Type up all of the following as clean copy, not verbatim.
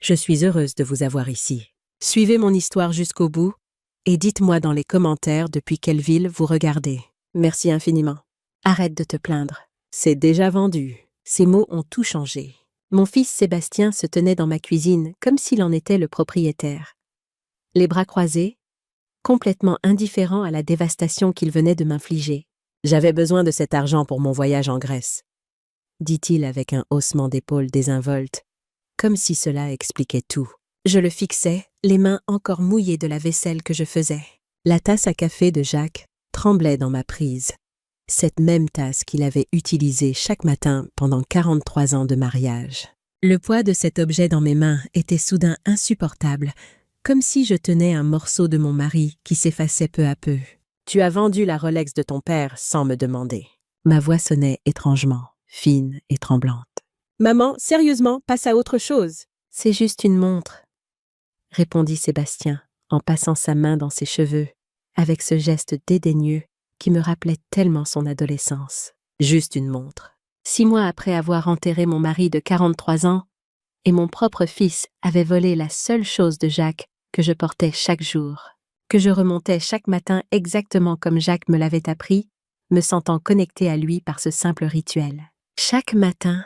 Je suis heureuse de vous avoir ici. Suivez mon histoire jusqu'au bout et dites-moi dans les commentaires depuis quelle ville vous regardez. Merci infiniment. Arrête de te plaindre. C'est déjà vendu. Ces mots ont tout changé. Mon fils Sébastien se tenait dans ma cuisine comme s'il en était le propriétaire. Les bras croisés, complètement indifférent à la dévastation qu'il venait de m'infliger. J'avais besoin de cet argent pour mon voyage en Grèce, dit-il avec un haussement d'épaules désinvolte, comme si cela expliquait tout. Je le fixais, les mains encore mouillées de la vaisselle que je faisais. La tasse à café de Jacques tremblait dans ma prise. Cette même tasse qu'il avait utilisée chaque matin pendant 43 ans de mariage. Le poids de cet objet dans mes mains était soudain insupportable, comme si je tenais un morceau de mon mari qui s'effaçait peu à peu. « Tu as vendu la Rolex de ton père sans me demander. » Ma voix sonnait étrangement, fine et tremblante. « Maman, sérieusement, passe à autre chose. »« C'est juste une montre, » répondit Sébastien en passant sa main dans ses cheveux, avec ce geste dédaigneux qui me rappelait tellement son adolescence. Juste une montre. 6 mois après avoir enterré mon mari de 43 ans, et mon propre fils avait volé la seule chose de Jacques que je portais chaque jour, que je remontais chaque matin exactement comme Jacques me l'avait appris, me sentant connectée à lui par ce simple rituel. Chaque matin,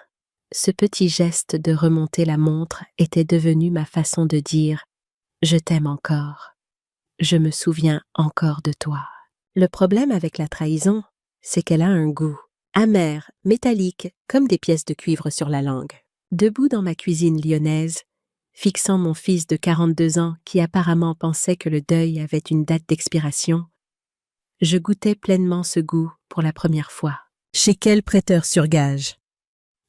ce petit geste de remonter la montre était devenu ma façon de dire « Je t'aime encore. Je me souviens encore de toi. » Le problème avec la trahison, c'est qu'elle a un goût, amer, métallique, comme des pièces de cuivre sur la langue. Debout dans ma cuisine lyonnaise, fixant mon fils de 42 ans qui apparemment pensait que le deuil avait une date d'expiration, je goûtais pleinement ce goût pour la première fois. « Chez quel prêteur sur gage ?»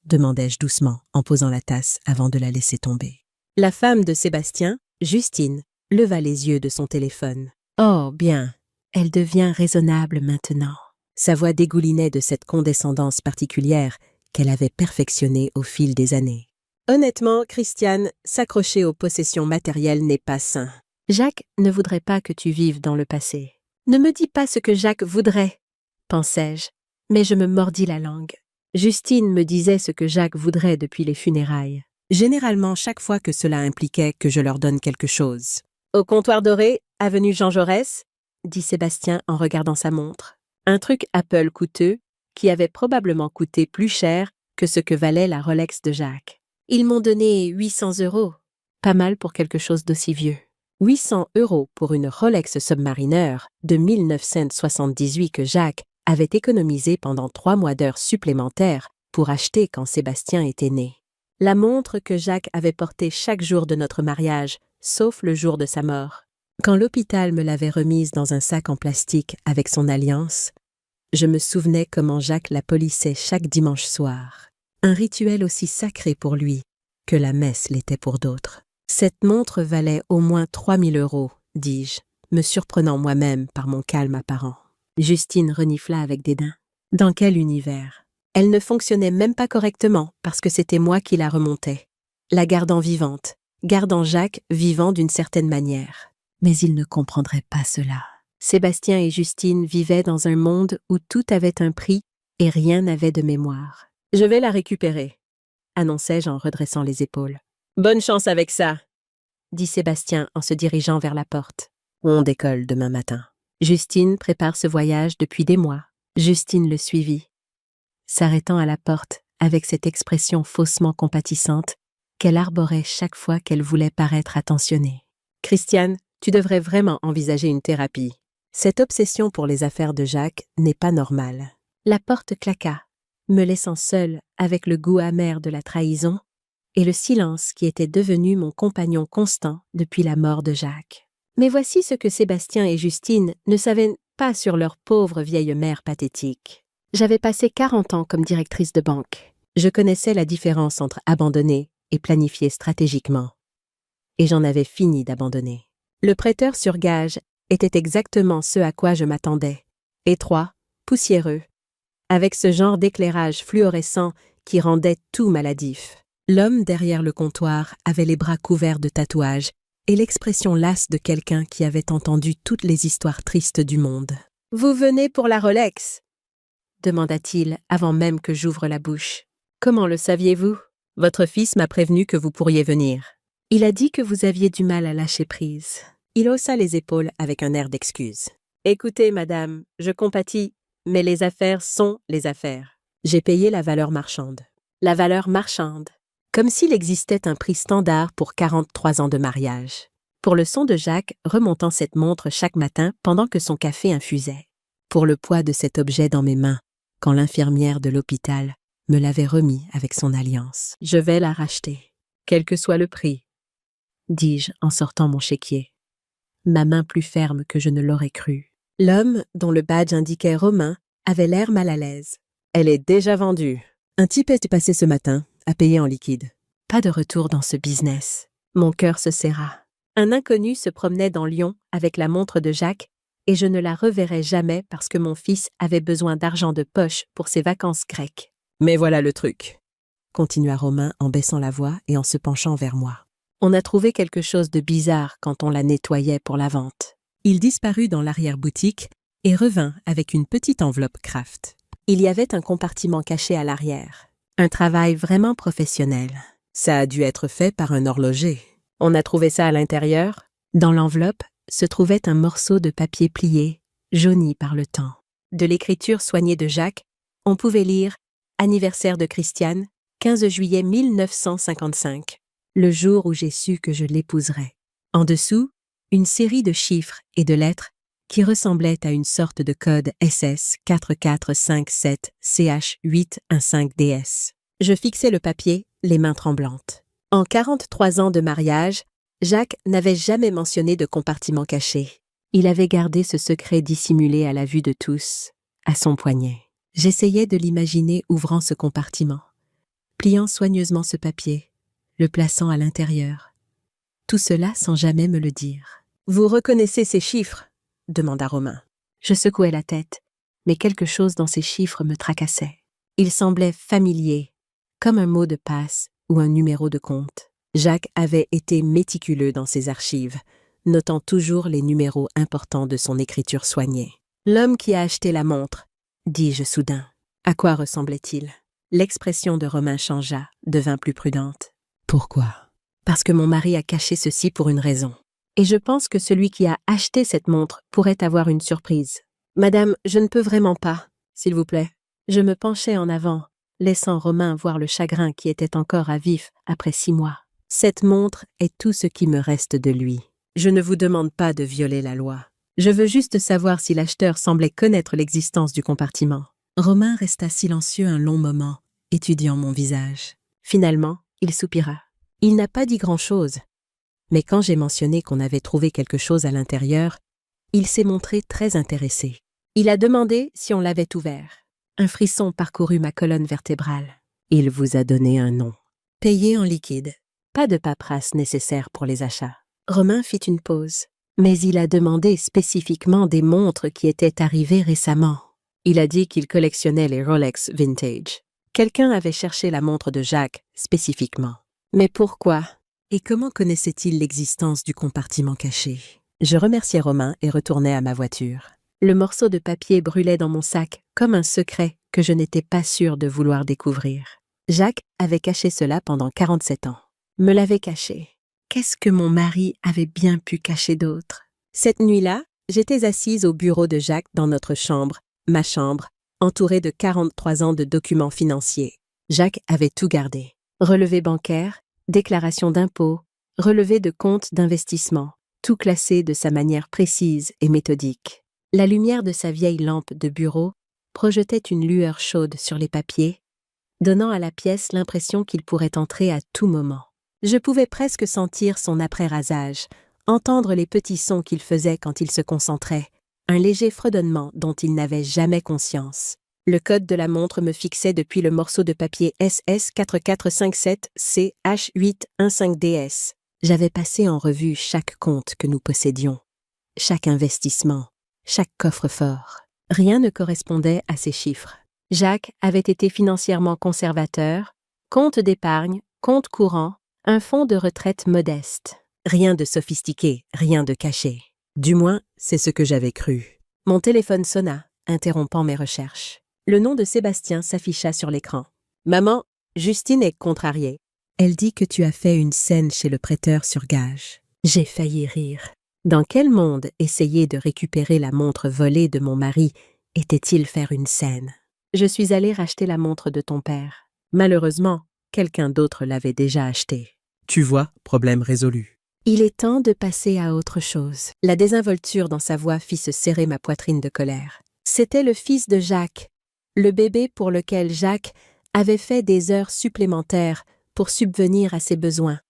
demandai-je doucement en posant la tasse avant de la laisser tomber. La femme de Sébastien, Justine, leva les yeux de son téléphone. « Oh, bien, elle devient raisonnable maintenant. » Sa voix dégoulinait de cette condescendance particulière qu'elle avait perfectionnée au fil des années. « Honnêtement, Christiane, s'accrocher aux possessions matérielles n'est pas sain. Jacques ne voudrait pas que tu vives dans le passé. »« Ne me dis pas ce que Jacques voudrait, » pensai-je, mais je me mordis la langue. Justine me disait ce que Jacques voudrait depuis les funérailles. Généralement chaque fois que cela impliquait que je leur donne quelque chose. « Au comptoir doré, avenue Jean Jaurès ?» dit Sébastien en regardant sa montre. Un truc Apple coûteux qui avait probablement coûté plus cher que ce que valait la Rolex de Jacques. Ils m'ont donné 800 €. Pas mal pour quelque chose d'aussi vieux. 800 € pour une Rolex Submariner de 1978 que Jacques avait économisé pendant 3 mois d'heures supplémentaires pour acheter quand Sébastien était né. La montre que Jacques avait portée chaque jour de notre mariage, sauf le jour de sa mort. Quand l'hôpital me l'avait remise dans un sac en plastique avec son alliance, je me souvenais comment Jacques la polissait chaque dimanche soir. Un rituel aussi sacré pour lui que la messe l'était pour d'autres. Cette montre valait au moins 3000 €, dis-je, me surprenant moi-même par mon calme apparent. Justine renifla avec dédain. Dans quel univers? Elle ne fonctionnait même pas correctement parce que c'était moi qui la remontais, la gardant vivante, gardant Jacques vivant d'une certaine manière. Mais il ne comprendrait pas cela. Sébastien et Justine vivaient dans un monde où tout avait un prix et rien n'avait de mémoire. « Je vais la récupérer », annonçai-je en redressant les épaules. « Bonne chance avec ça », dit Sébastien en se dirigeant vers la porte. « On décolle demain matin. » Justine prépare ce voyage depuis des mois. Justine le suivit, s'arrêtant à la porte avec cette expression faussement compatissante qu'elle arborait chaque fois qu'elle voulait paraître attentionnée. « Christiane, tu devrais vraiment envisager une thérapie. Cette obsession pour les affaires de Jacques n'est pas normale. » La porte claqua, me laissant seule avec le goût amer de la trahison et le silence qui était devenu mon compagnon constant depuis la mort de Jacques. Mais voici ce que Sébastien et Justine ne savaient pas sur leur pauvre vieille mère pathétique. J'avais passé 40 ans comme directrice de banque. Je connaissais la différence entre abandonner et planifier stratégiquement. Et j'en avais fini d'abandonner. Le prêteur sur gage était exactement ce à quoi je m'attendais. Étroit, poussiéreux, avec ce genre d'éclairage fluorescent qui rendait tout maladif. L'homme derrière le comptoir avait les bras couverts de tatouages et l'expression lasse de quelqu'un qui avait entendu toutes les histoires tristes du monde. « Vous venez pour la Rolex ?» demanda-t-il avant même que j'ouvre la bouche. « Comment le saviez-vous ? Votre fils m'a prévenu que vous pourriez venir. » Il a dit que vous aviez du mal à lâcher prise. Il haussa les épaules avec un air d'excuse. Écoutez, madame, je compatis, mais les affaires sont les affaires. J'ai payé la valeur marchande. La valeur marchande. Comme s'il existait un prix standard pour 43 ans de mariage. Pour le son de Jacques remontant cette montre chaque matin pendant que son café infusait. Pour le poids de cet objet dans mes mains, quand l'infirmière de l'hôpital me l'avait remis avec son alliance. Je vais la racheter, quel que soit le prix, dis-je en sortant mon chéquier. Ma main plus ferme que je ne l'aurais cru. L'homme, dont le badge indiquait Romain, avait l'air mal à l'aise. Elle est déjà vendue. Un type est passé ce matin, à payer en liquide. Pas de retour dans ce business. Mon cœur se serra. Un inconnu se promenait dans Lyon avec la montre de Jacques et je ne la reverrai jamais parce que mon fils avait besoin d'argent de poche pour ses vacances grecques. Mais voilà le truc, continua Romain en baissant la voix et en se penchant vers moi. On a trouvé quelque chose de bizarre quand on la nettoyait pour la vente. Il disparut dans l'arrière-boutique et revint avec une petite enveloppe Kraft. Il y avait un compartiment caché à l'arrière. Un travail vraiment professionnel. Ça a dû être fait par un horloger. On a trouvé ça à l'intérieur. Dans l'enveloppe se trouvait un morceau de papier plié, jauni par le temps. De l'écriture soignée de Jacques, on pouvait lire « Anniversaire de Christiane, 15 juillet 1955 », le jour où j'ai su que je l'épouserais. En dessous, une série de chiffres et de lettres qui ressemblaient à une sorte de code SS 4457 CH815DS. Je fixai le papier, les mains tremblantes. En 43 ans de mariage, Jacques n'avait jamais mentionné de compartiment caché. Il avait gardé ce secret dissimulé à la vue de tous, à son poignet. J'essayais de l'imaginer ouvrant ce compartiment, pliant soigneusement ce papier, le plaçant à l'intérieur. Tout cela sans jamais me le dire. « Vous reconnaissez ces chiffres ?» demanda Romain. Je secouai la tête, mais quelque chose dans ces chiffres me tracassait. Ils semblaient familiers, comme un mot de passe ou un numéro de compte. Jacques avait été méticuleux dans ses archives, notant toujours les numéros importants de son écriture soignée. « L'homme qui a acheté la montre », dis-je soudain. À quoi ressemblait-il? L'expression de Romain changea, devint plus prudente. « Pourquoi ?»« Parce que mon mari a caché ceci pour une raison. Et je pense que celui qui a acheté cette montre pourrait avoir une surprise. Madame, je ne peux vraiment pas, s'il vous plaît. » Je me penchai en avant, laissant Romain voir le chagrin qui était encore à vif après 6 mois. Cette montre est tout ce qui me reste de lui. Je ne vous demande pas de violer la loi. Je veux juste savoir si l'acheteur semblait connaître l'existence du compartiment. Romain resta silencieux un long moment, étudiant mon visage. Finalement, il soupira. Il n'a pas dit grand-chose. Mais quand j'ai mentionné qu'on avait trouvé quelque chose à l'intérieur, il s'est montré très intéressé. Il a demandé si on l'avait ouvert. Un frisson parcourut ma colonne vertébrale. Il vous a donné un nom. Payé en liquide. Pas de paperasse nécessaire pour les achats. Romain fit une pause. Mais il a demandé spécifiquement des montres qui étaient arrivées récemment. Il a dit qu'il collectionnait les Rolex vintage. Quelqu'un avait cherché la montre de Jacques, spécifiquement. Mais pourquoi? Et comment connaissait-il l'existence du compartiment caché? Je remerciai Romain et retournai à ma voiture. Le morceau de papier brûlait dans mon sac comme un secret que je n'étais pas sûre de vouloir découvrir. Jacques avait caché cela pendant 47 ans. Me l'avait caché. Qu'est-ce que mon mari avait bien pu cacher d'autre? Cette nuit-là, j'étais assise au bureau de Jacques dans notre chambre, ma chambre, entourée de 43 ans de documents financiers. Jacques avait tout gardé. Relevé bancaire, déclaration d'impôt, relevé de compte d'investissement, tout classé de sa manière précise et méthodique. La lumière de sa vieille lampe de bureau projetait une lueur chaude sur les papiers, donnant à la pièce l'impression qu'il pourrait entrer à tout moment. Je pouvais presque sentir son après-rasage, entendre les petits sons qu'il faisait quand il se concentrait, un léger fredonnement dont il n'avait jamais conscience. Le code de la montre me fixait depuis le morceau de papier SS 4457 CH815DS. J'avais passé en revue chaque compte que nous possédions, chaque investissement, chaque coffre-fort. Rien ne correspondait à ces chiffres. Jacques avait été financièrement conservateur, compte d'épargne, compte courant, un fonds de retraite modeste. Rien de sophistiqué, rien de caché. Du moins, c'est ce que j'avais cru. Mon téléphone sonna, interrompant mes recherches. Le nom de Sébastien s'afficha sur l'écran. « Maman, Justine est contrariée. Elle dit que tu as fait une scène chez le prêteur sur gage. J'ai failli rire. Dans quel monde essayer de récupérer la montre volée de mon mari était-il faire une scène? Je suis allée racheter la montre de ton père. Malheureusement, quelqu'un d'autre l'avait déjà achetée. Tu vois, problème résolu. Il est temps de passer à autre chose. La désinvolture dans sa voix fit se serrer ma poitrine de colère. C'était le fils de Jacques, le bébé pour lequel Jacques avait fait des heures supplémentaires pour subvenir à ses besoins.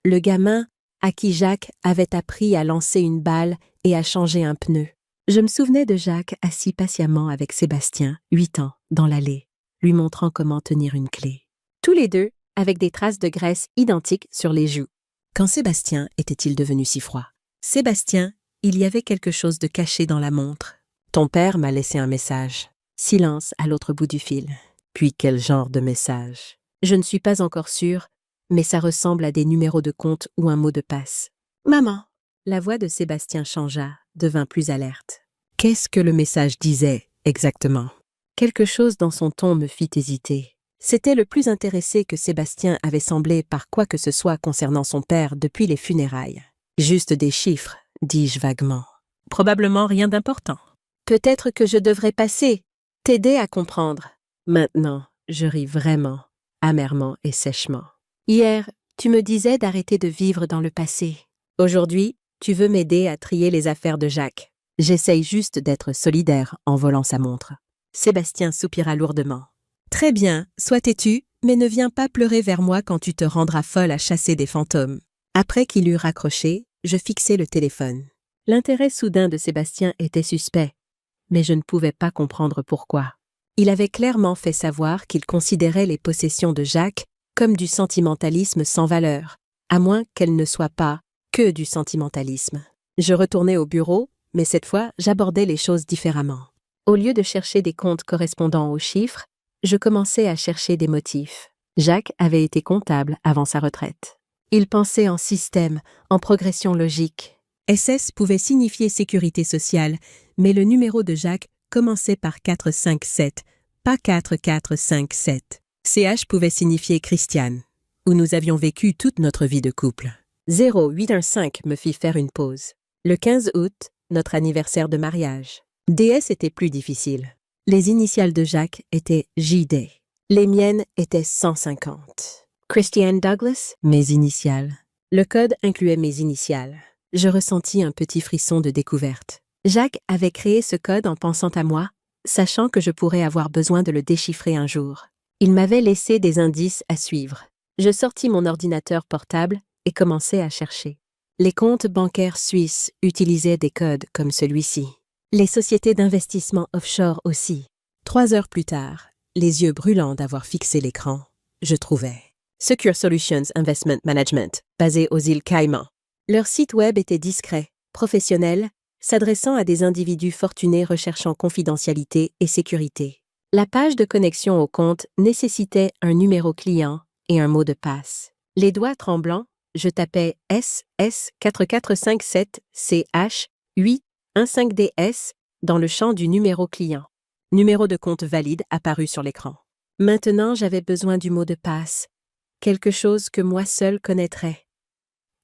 Le gamin à qui Jacques avait appris à lancer une balle et à changer un pneu. Je me souvenais de Jacques assis patiemment avec Sébastien, 8 ans, dans l'allée, lui montrant comment tenir une clé. Tous les deux avec des traces de graisse identiques sur les joues. Quand Sébastien était-il devenu si froid? Sébastien, il y avait quelque chose de caché dans la montre. Ton père m'a laissé un message. Silence à l'autre bout du fil. Puis quel genre de message? Je ne suis pas encore sûre, mais ça ressemble à des numéros de compte ou un mot de passe. Maman! La voix de Sébastien changea, devint plus alerte. Qu'est-ce que le message disait, exactement? Quelque chose dans son ton me fit hésiter. C'était le plus intéressé que Sébastien avait semblé par quoi que ce soit concernant son père depuis les funérailles. Juste des chiffres, dis-je vaguement. Probablement rien d'important. Peut-être que je devrais passer, t'aider à comprendre. Maintenant, je ris vraiment, amèrement et sèchement. Hier, tu me disais d'arrêter de vivre dans le passé. Aujourd'hui, tu veux m'aider à trier les affaires de Jacques. J'essaye juste d'être solidaire en volant sa montre. Sébastien soupira lourdement. Très bien, sois têtu, mais ne viens pas pleurer vers moi quand tu te rendras folle à chasser des fantômes. Après qu'il eut raccroché, je fixai le téléphone. L'intérêt soudain de Sébastien était suspect, mais je ne pouvais pas comprendre pourquoi. Il avait clairement fait savoir qu'il considérait les possessions de Jacques comme du sentimentalisme sans valeur, à moins qu'elles ne soient pas que du sentimentalisme. Je retournai au bureau, mais cette fois, j'abordais les choses différemment. Au lieu de chercher des comptes correspondant aux chiffres, je commençais à chercher des motifs. Jacques avait été comptable avant sa retraite. Il pensait en système, en progression logique. SS pouvait signifier sécurité sociale, mais le numéro de Jacques commençait par 457, pas 4457. CH pouvait signifier Christiane, où nous avions vécu toute notre vie de couple. 0815 me fit faire une pause. Le 15 août, notre anniversaire de mariage. DS était plus difficile. Les initiales de Jacques étaient JD. Les miennes étaient 150. Christiane Douglas, mes initiales. Le code incluait mes initiales. Je ressentis un petit frisson de découverte. Jacques avait créé ce code en pensant à moi, sachant que je pourrais avoir besoin de le déchiffrer un jour. Il m'avait laissé des indices à suivre. Je sortis mon ordinateur portable et commençai à chercher. Les comptes bancaires suisses utilisaient des codes comme celui-ci. Les sociétés d'investissement offshore aussi. 3 heures plus tard, les yeux brûlants d'avoir fixé l'écran, je trouvais Secure Solutions Investment Management, basé aux îles Caïmans. Leur site web était discret, professionnel, s'adressant à des individus fortunés recherchant confidentialité et sécurité. La page de connexion au compte nécessitait un numéro client et un mot de passe. Les doigts tremblants, je tapais SS4457CH815DS dans le champ du numéro client. Numéro de compte valide apparut sur l'écran. Maintenant, j'avais besoin du mot de passe, quelque chose que moi seul connaîtrais,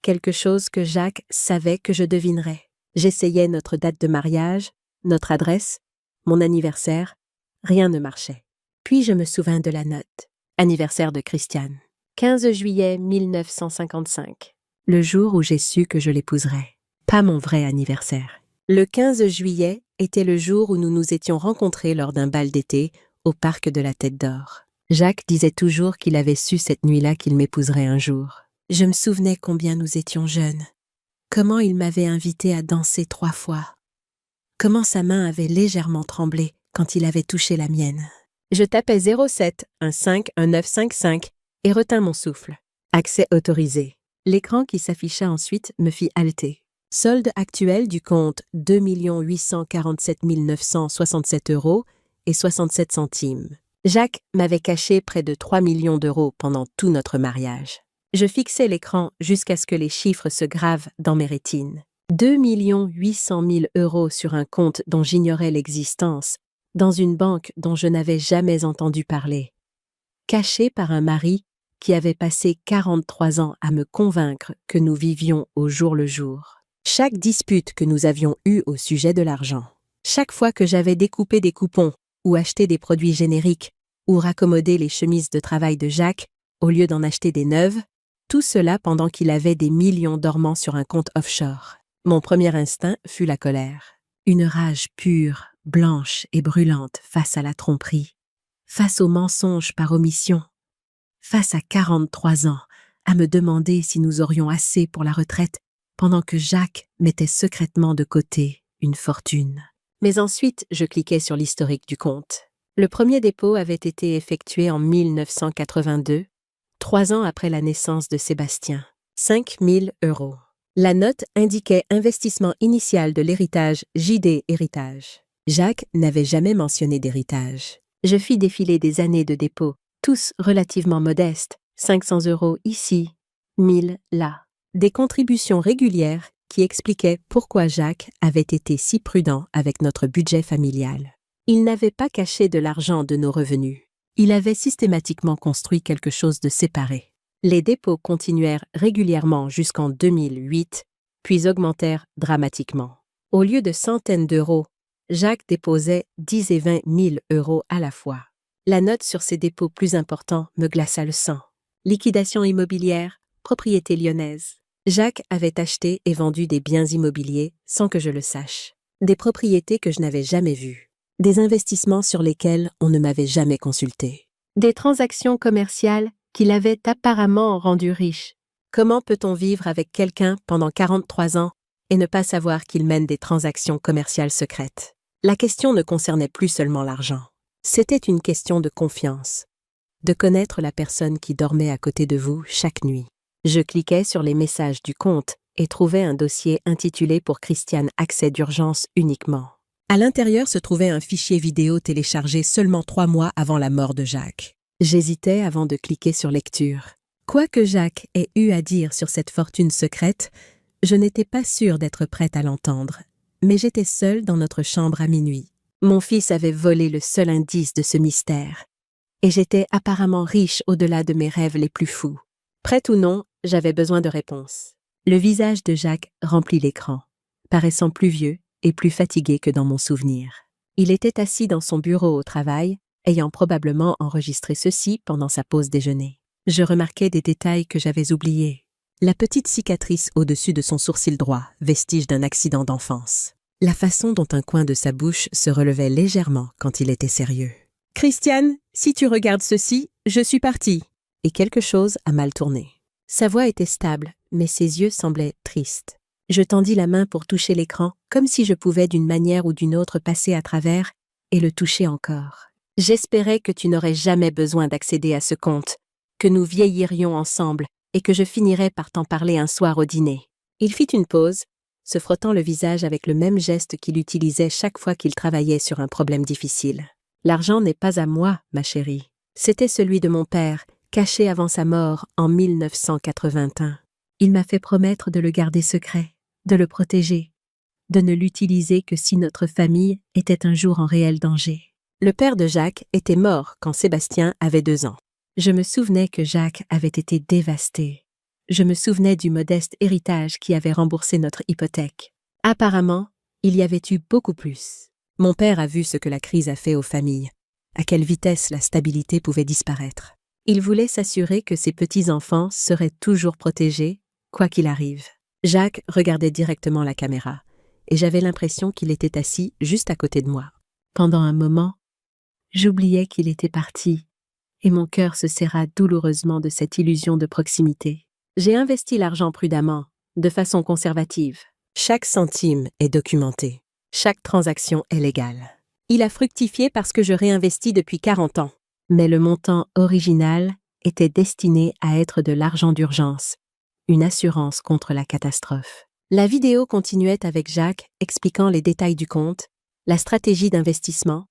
quelque chose que Jacques savait que je devinerais. J'essayais notre date de mariage, notre adresse, mon anniversaire, rien ne marchait. Puis je me souvins de la note. Anniversaire de Christiane. 15 juillet 1955. Le jour où j'ai su que je l'épouserais. Pas mon vrai anniversaire. Le 15 juillet était le jour où nous nous étions rencontrés lors d'un bal d'été au parc de la Tête d'Or. Jacques disait toujours qu'il avait su cette nuit-là qu'il m'épouserait un jour. Je me souvenais combien nous étions jeunes. Comment il m'avait invité à danser 3 fois. Comment sa main avait légèrement tremblé quand il avait touché la mienne. Je tapais 07151955 et retins mon souffle. Accès autorisé. L'écran qui s'afficha ensuite me fit halter. Solde actuel du compte 2 847 967 € et 67 centimes. Jacques m'avait caché près de 3 millions d'euros pendant tout notre mariage. Je fixais l'écran jusqu'à ce que les chiffres se gravent dans mes rétines. 2 800 000 € sur un compte dont j'ignorais l'existence, dans une banque dont je n'avais jamais entendu parler. Caché par un mari qui avait passé 43 ans à me convaincre que nous vivions au jour le jour. Chaque dispute que nous avions eue au sujet de l'argent, chaque fois que j'avais découpé des coupons, ou acheté des produits génériques, ou raccommodé les chemises de travail de Jacques, au lieu d'en acheter des neuves, tout cela pendant qu'il avait des millions dormant sur un compte offshore. Mon premier instinct fut la colère. Une rage pure, blanche et brûlante face à la tromperie, face au mensonge par omission, face à 43 ans, à me demander si nous aurions assez pour la retraite, pendant que Jacques mettait secrètement de côté une fortune. Mais ensuite, je cliquais sur l'historique du compte. Le premier dépôt avait été effectué en 1982, 3 ans après la naissance de Sébastien. 5 000 €. La note indiquait investissement initial de l'héritage JD Héritage. Jacques n'avait jamais mentionné d'héritage. Je fis défiler des années de dépôt, tous relativement modestes, 500 € ici, 1000 là. Des contributions régulières qui expliquaient pourquoi Jacques avait été si prudent avec notre budget familial. Il n'avait pas caché de l'argent de nos revenus. Il avait systématiquement construit quelque chose de séparé. Les dépôts continuèrent régulièrement jusqu'en 2008, puis augmentèrent dramatiquement. Au lieu de centaines d'euros, Jacques déposait 10 et 20 000 € à la fois. La note sur ces dépôts plus importants me glaça le sang. Liquidation immobilière, propriété lyonnaise. Jacques avait acheté et vendu des biens immobiliers sans que je le sache. Des propriétés que je n'avais jamais vues. Des investissements sur lesquels on ne m'avait jamais consulté. Des transactions commerciales qui l'avaient apparemment rendu riche. Comment peut-on vivre avec quelqu'un pendant 43 ans et ne pas savoir qu'il mène des transactions commerciales secrètes? La question ne concernait plus seulement l'argent. C'était une question de confiance, de connaître la personne qui dormait à côté de vous chaque nuit. Je cliquais sur les messages du compte et trouvais un dossier intitulé pour Christiane accès d'urgence uniquement. À l'intérieur se trouvait un fichier vidéo téléchargé seulement 3 mois avant la mort de Jacques. J'hésitais avant de cliquer sur lecture. Quoi que Jacques ait eu à dire sur cette fortune secrète, je n'étais pas sûre d'être prête à l'entendre. Mais j'étais seule dans notre chambre à minuit. Mon fils avait volé le seul indice de ce mystère. Et j'étais apparemment riche au-delà de mes rêves les plus fous. Prête ou non, j'avais besoin de réponses. Le visage de Jacques remplit l'écran, paraissant plus vieux et plus fatigué que dans mon souvenir. Il était assis dans son bureau au travail, ayant probablement enregistré ceci pendant sa pause déjeuner. Je remarquais des détails que j'avais oubliés. La petite cicatrice au-dessus de son sourcil droit, vestige d'un accident d'enfance. La façon dont un coin de sa bouche se relevait légèrement quand il était sérieux. « Christiane, si tu regardes ceci, je suis partie. » Et quelque chose a mal tourné. Sa voix était stable, mais ses yeux semblaient tristes. Je tendis la main pour toucher l'écran, comme si je pouvais d'une manière ou d'une autre passer à travers et le toucher encore. « J'espérais que tu n'aurais jamais besoin d'accéder à ce compte, que nous vieillirions ensemble et que je finirais par t'en parler un soir au dîner. » Il fit une pause, se frottant le visage avec le même geste qu'il utilisait chaque fois qu'il travaillait sur un problème difficile. « L'argent n'est pas à moi, ma chérie. C'était celui de mon père, caché avant sa mort en 1981. Il m'a fait promettre de le garder secret, de le protéger, de ne l'utiliser que si notre famille était un jour en réel danger. » Le père de Jacques était mort quand Sébastien avait 2 ans. Je me souvenais que Jacques avait été dévasté. Je me souvenais du modeste héritage qui avait remboursé notre hypothèque. Apparemment, il y avait eu beaucoup plus. Mon père a vu ce que la crise a fait aux familles, à quelle vitesse la stabilité pouvait disparaître. Il voulait s'assurer que ses petits-enfants seraient toujours protégés, quoi qu'il arrive. Jacques regardait directement la caméra, et j'avais l'impression qu'il était assis juste à côté de moi. Pendant un moment, j'oubliais qu'il était parti, et mon cœur se serra douloureusement de cette illusion de proximité. J'ai investi l'argent prudemment, de façon conservative. Chaque centime est documenté. Chaque transaction est légale. Il a fructifié parce que je réinvestis depuis 40 ans. Mais le montant original était destiné à être de l'argent d'urgence, une assurance contre la catastrophe. La vidéo continuait avec Jacques expliquant les détails du compte, la stratégie d'investissement,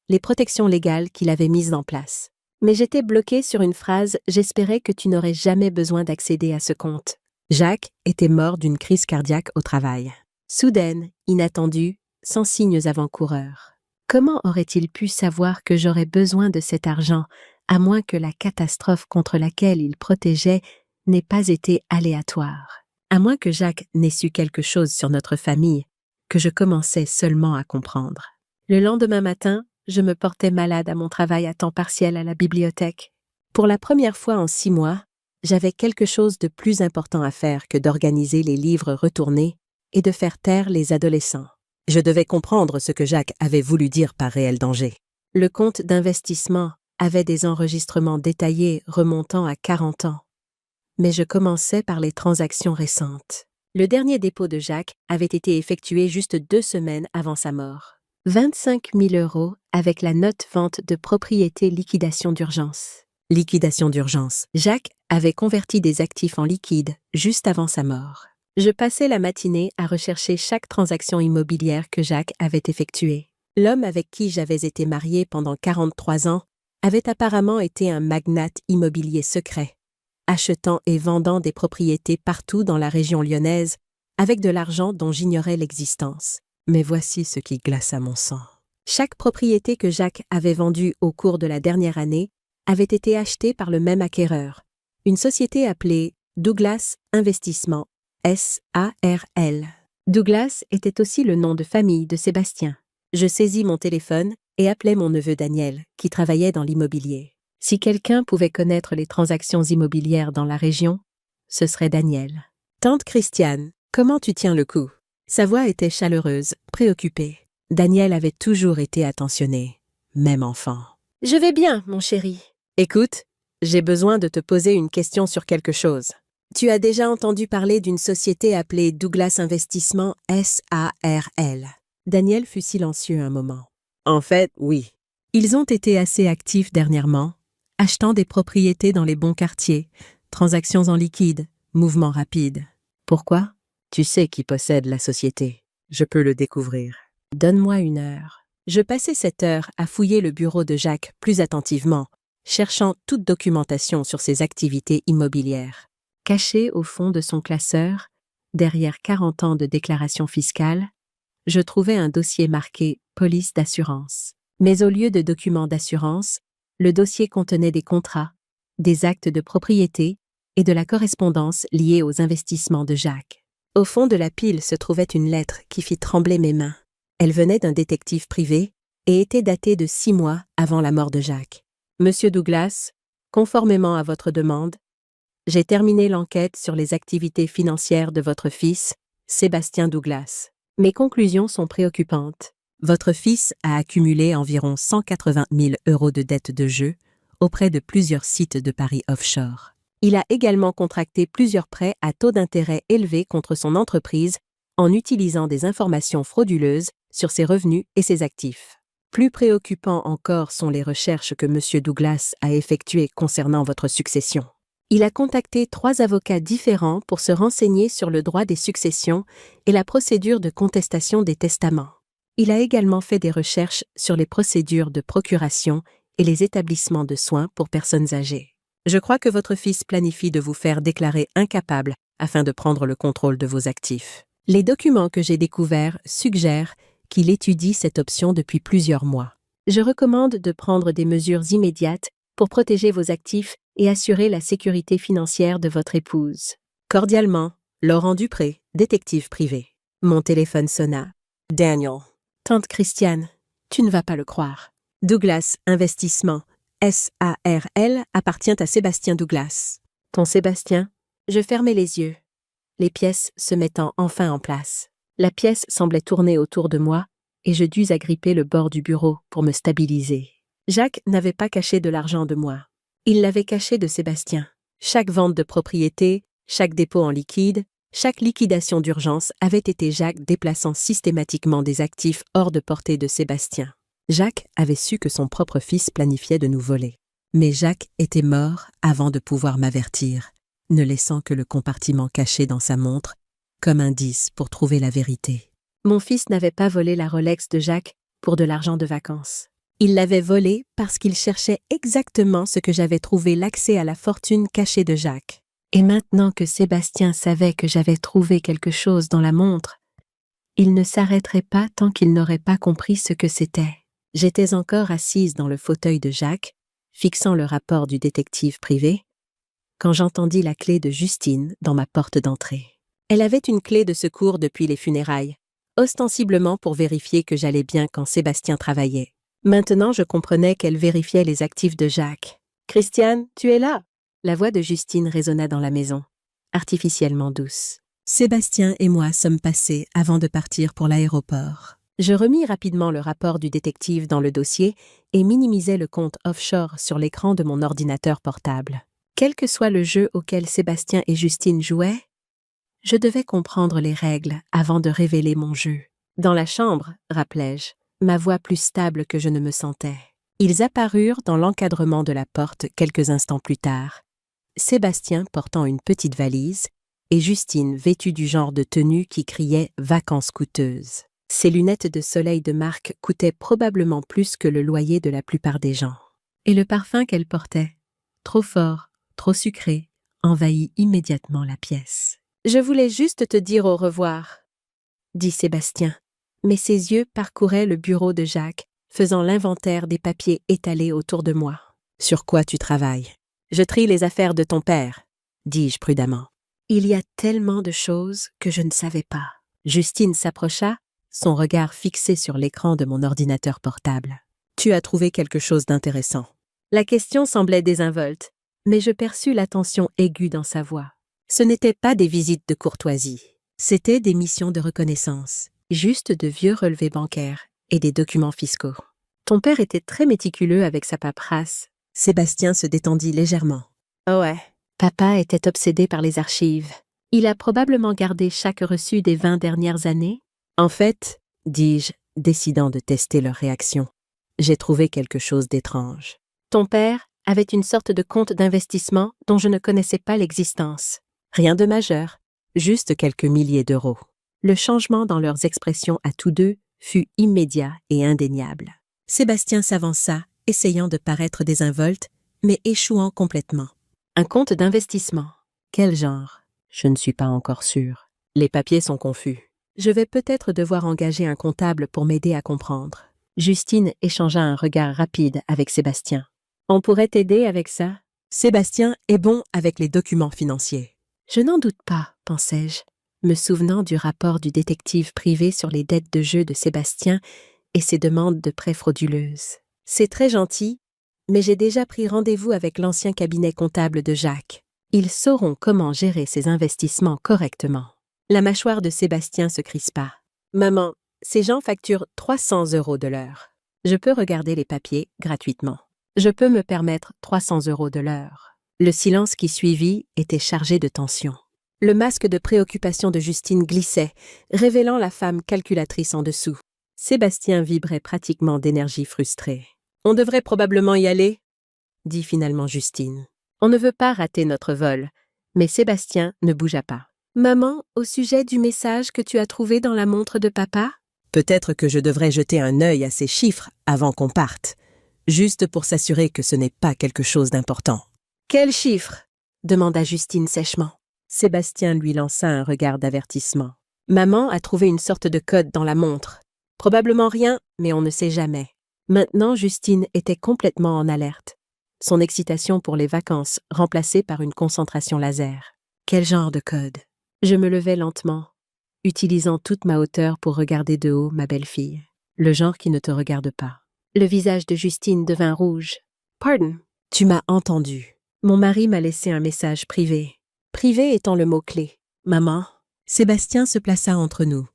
les protections légales qu'il avait mises en place. Mais j'étais bloquée sur une phrase « J'espérais que tu n'aurais jamais besoin d'accéder à ce compte ». Jacques était mort d'une crise cardiaque au travail. Soudaine, inattendue, sans signes avant-coureurs. Comment aurait-il pu savoir que j'aurais besoin de cet argent à moins que la catastrophe contre laquelle il protégeait n'ait pas été aléatoire. À moins que Jacques n'ait su quelque chose sur notre famille que je commençais seulement à comprendre. Le lendemain matin, je me portais malade à mon travail à temps partiel à la bibliothèque. Pour la première fois en 6 mois, j'avais quelque chose de plus important à faire que d'organiser les livres retournés et de faire taire les adolescents. Je devais comprendre ce que Jacques avait voulu dire par réel danger. Le compte d'investissement avait des enregistrements détaillés remontant à 40 ans. Mais je commençais par les transactions récentes. Le dernier dépôt de Jacques avait été effectué juste 2 semaines avant sa mort. 25 000 € avec la note vente de propriété liquidation d'urgence. Liquidation d'urgence. Jacques avait converti des actifs en liquide juste avant sa mort. Je passais la matinée à rechercher chaque transaction immobilière que Jacques avait effectuée. L'homme avec qui j'avais été mariée pendant 43 ans avait apparemment été un magnate immobilier secret, achetant et vendant des propriétés partout dans la région lyonnaise avec de l'argent dont j'ignorais l'existence. Mais voici ce qui glaça mon sang. Chaque propriété que Jacques avait vendue au cours de la dernière année avait été achetée par le même acquéreur, une société appelée Douglas Investissement, SARL. Douglas était aussi le nom de famille de Sébastien. Je saisis mon téléphone et appelai mon neveu Daniel, qui travaillait dans l'immobilier. Si quelqu'un pouvait connaître les transactions immobilières dans la région, ce serait Daniel. « Tante Christiane, comment tu tiens le coup ?» Sa voix était chaleureuse, préoccupée. Daniel avait toujours été attentionné, même enfant. « Je vais bien, mon chéri. »« Écoute, j'ai besoin de te poser une question sur quelque chose. Tu as déjà entendu parler d'une société appelée Douglas Investissement SARL. » Daniel fut silencieux un moment. « En fait, oui. Ils ont été assez actifs dernièrement, achetant des propriétés dans les bons quartiers, transactions en liquide, mouvements rapides. Pourquoi ? Tu sais qui possède la société. Je peux le découvrir. Donne-moi 1 heure. » Je passai cette heure à fouiller le bureau de Jacques plus attentivement, cherchant toute documentation sur ses activités immobilières. Caché au fond de son classeur, derrière 40 ans de déclaration fiscale, je trouvais un dossier marqué « Police d'assurance ». Mais au lieu de documents d'assurance, le dossier contenait des contrats, des actes de propriété et de la correspondance liée aux investissements de Jacques. Au fond de la pile se trouvait une lettre qui fit trembler mes mains. Elle venait d'un détective privé et était datée de 6 mois avant la mort de Jacques. « Monsieur Douglas, conformément à votre demande, j'ai terminé l'enquête sur les activités financières de votre fils, Sébastien Douglas. Mes conclusions sont préoccupantes. Votre fils a accumulé environ 180 000 € de dettes de jeu auprès de plusieurs sites de paris offshore. Il a également contracté plusieurs prêts à taux d'intérêt élevés contre son entreprise en utilisant des informations frauduleuses sur ses revenus et ses actifs. Plus préoccupants encore sont les recherches que M. Douglas a effectuées concernant votre succession. Il a contacté 3 avocats différents pour se renseigner sur le droit des successions et la procédure de contestation des testaments. Il a également fait des recherches sur les procédures de procuration et les établissements de soins pour personnes âgées. Je crois que votre fils planifie de vous faire déclarer incapable afin de prendre le contrôle de vos actifs. Les documents que j'ai découverts suggèrent qu'il étudie cette option depuis plusieurs mois. Je recommande de prendre des mesures immédiates pour protéger vos actifs et assurer la sécurité financière de votre épouse. Cordialement, Laurent Dupré, détective privé. Mon téléphone sonna. Daniel. Tante Christiane, tu ne vas pas le croire. Douglas Investissement, SARL, appartient à Sébastien Douglas. Ton Sébastien? Je fermai les yeux, les pièces se mettant enfin en place. La pièce semblait tourner autour de moi et je dus agripper le bord du bureau pour me stabiliser. Jacques n'avait pas caché de l'argent de moi. Il l'avait caché de Sébastien. Chaque vente de propriété, chaque dépôt en liquide, chaque liquidation d'urgence avait été Jacques déplaçant systématiquement des actifs hors de portée de Sébastien. Jacques avait su que son propre fils planifiait de nous voler. Mais Jacques était mort avant de pouvoir m'avertir, ne laissant que le compartiment caché dans sa montre comme indice pour trouver la vérité. Mon fils n'avait pas volé la Rolex de Jacques pour de l'argent de vacances. Il l'avait volée parce qu'il cherchait exactement ce que j'avais trouvé l'accès à la fortune cachée de Jacques. Et maintenant que Sébastien savait que j'avais trouvé quelque chose dans la montre, il ne s'arrêterait pas tant qu'il n'aurait pas compris ce que c'était. J'étais encore assise dans le fauteuil de Jacques, fixant le rapport du détective privé, quand j'entendis la clé de Justine dans ma porte d'entrée. Elle avait une clé de secours depuis les funérailles, ostensiblement pour vérifier que j'allais bien quand Sébastien travaillait. Maintenant, je comprenais qu'elle vérifiait les actifs de Jacques. « Christiane, tu es là ?» La voix de Justine résonna dans la maison, artificiellement douce. Sébastien et moi sommes passés avant de partir pour l'aéroport. Je remis rapidement le rapport du détective dans le dossier et minimisai le compte offshore sur l'écran de mon ordinateur portable. Quel que soit le jeu auquel Sébastien et Justine jouaient, je devais comprendre les règles avant de révéler mon jeu. Dans la chambre, rappelai-je, ma voix plus stable que je ne me sentais. Ils apparurent dans l'encadrement de la porte quelques instants plus tard. Sébastien portant une petite valise et Justine vêtue du genre de tenue qui criait « vacances coûteuses ». Ses lunettes de soleil de marque coûtaient probablement plus que le loyer de la plupart des gens. Et le parfum qu'elle portait, trop fort, trop sucré, envahit immédiatement la pièce. « Je voulais juste te dire au revoir », dit Sébastien, mais ses yeux parcouraient le bureau de Jacques, faisant l'inventaire des papiers étalés autour de moi. « Sur quoi tu travailles ?»« Je trie les affaires de ton père », dis-je prudemment. Il y a tellement de choses que je ne savais pas. Justine s'approcha, son regard fixé sur l'écran de mon ordinateur portable. « Tu as trouvé quelque chose d'intéressant. » La question semblait désinvolte, mais je perçus l'attention aiguë dans sa voix. Ce n'étaient pas des visites de courtoisie. C'étaient des missions de reconnaissance, juste de vieux relevés bancaires et des documents fiscaux. Ton père était très méticuleux avec sa paperasse. Sébastien se détendit légèrement. Oh ouais. Papa était obsédé par les archives. Il a probablement gardé chaque reçu des 20 dernières années. En fait, dis-je, décidant de tester leur réaction, j'ai trouvé quelque chose d'étrange. Ton père avait une sorte de compte d'investissement dont je ne connaissais pas l'existence. Rien de majeur, juste quelques milliers d'euros. Le changement dans leurs expressions à tous deux fut immédiat et indéniable. Sébastien s'avança, essayant de paraître désinvolte, mais échouant complètement. Un compte d'investissement. Quel genre? Je ne suis pas encore sûre. Les papiers sont confus. Je vais peut-être devoir engager un comptable pour m'aider à comprendre. Justine échangea un regard rapide avec Sébastien. On pourrait t'aider avec ça? Sébastien est bon avec les documents financiers. Je n'en doute pas, pensai-je, me souvenant du rapport du détective privé sur les dettes de jeu de Sébastien et ses demandes de prêts frauduleuses. C'est très gentil, mais j'ai déjà pris rendez-vous avec l'ancien cabinet comptable de Jacques. Ils sauront comment gérer ses investissements correctement. La mâchoire de Sébastien se crispa. Maman, ces gens facturent 300 € de l'heure. Je peux regarder les papiers gratuitement. Je peux me permettre 300 € de l'heure. Le silence qui suivit était chargé de tension. Le masque de préoccupation de Justine glissait, révélant la femme calculatrice en dessous. Sébastien vibrait pratiquement d'énergie frustrée. « On devrait probablement y aller », dit finalement Justine. On ne veut pas rater notre vol, mais Sébastien ne bougea pas. « Maman, au sujet du message que tu as trouvé dans la montre de papa ?» Peut-être que je devrais jeter un œil à ces chiffres avant qu'on parte, juste pour s'assurer que ce n'est pas quelque chose d'important. « Quels chiffres ?» demanda Justine sèchement. Sébastien lui lança un regard d'avertissement. Maman a trouvé une sorte de code dans la montre. Probablement rien, mais on ne sait jamais. Maintenant, Justine était complètement en alerte. Son excitation pour les vacances remplacée par une concentration laser. Quel genre de code? Je me levai lentement, utilisant toute ma hauteur pour regarder de haut ma belle-fille. Le genre qui ne te regarde pas. Le visage de Justine devint rouge. « Pardon. » Tu m'as entendu. Mon mari m'a laissé un message privé. Privé étant le mot-clé. Maman. Sébastien se plaça entre nous,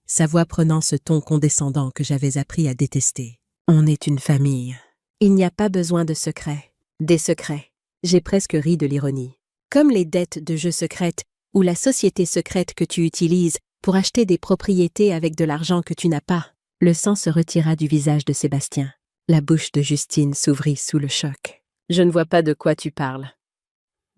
sa voix prenant ce ton condescendant que j'avais appris à détester. On est une famille. Il n'y a pas besoin de secrets. Des secrets. J'ai presque ri de l'ironie. Comme les dettes de jeux secrètes ou la société secrète que tu utilises pour acheter des propriétés avec de l'argent que tu n'as pas. Le sang se retira du visage de Sébastien. La bouche de Justine s'ouvrit sous le choc. « Je ne vois pas de quoi tu parles, »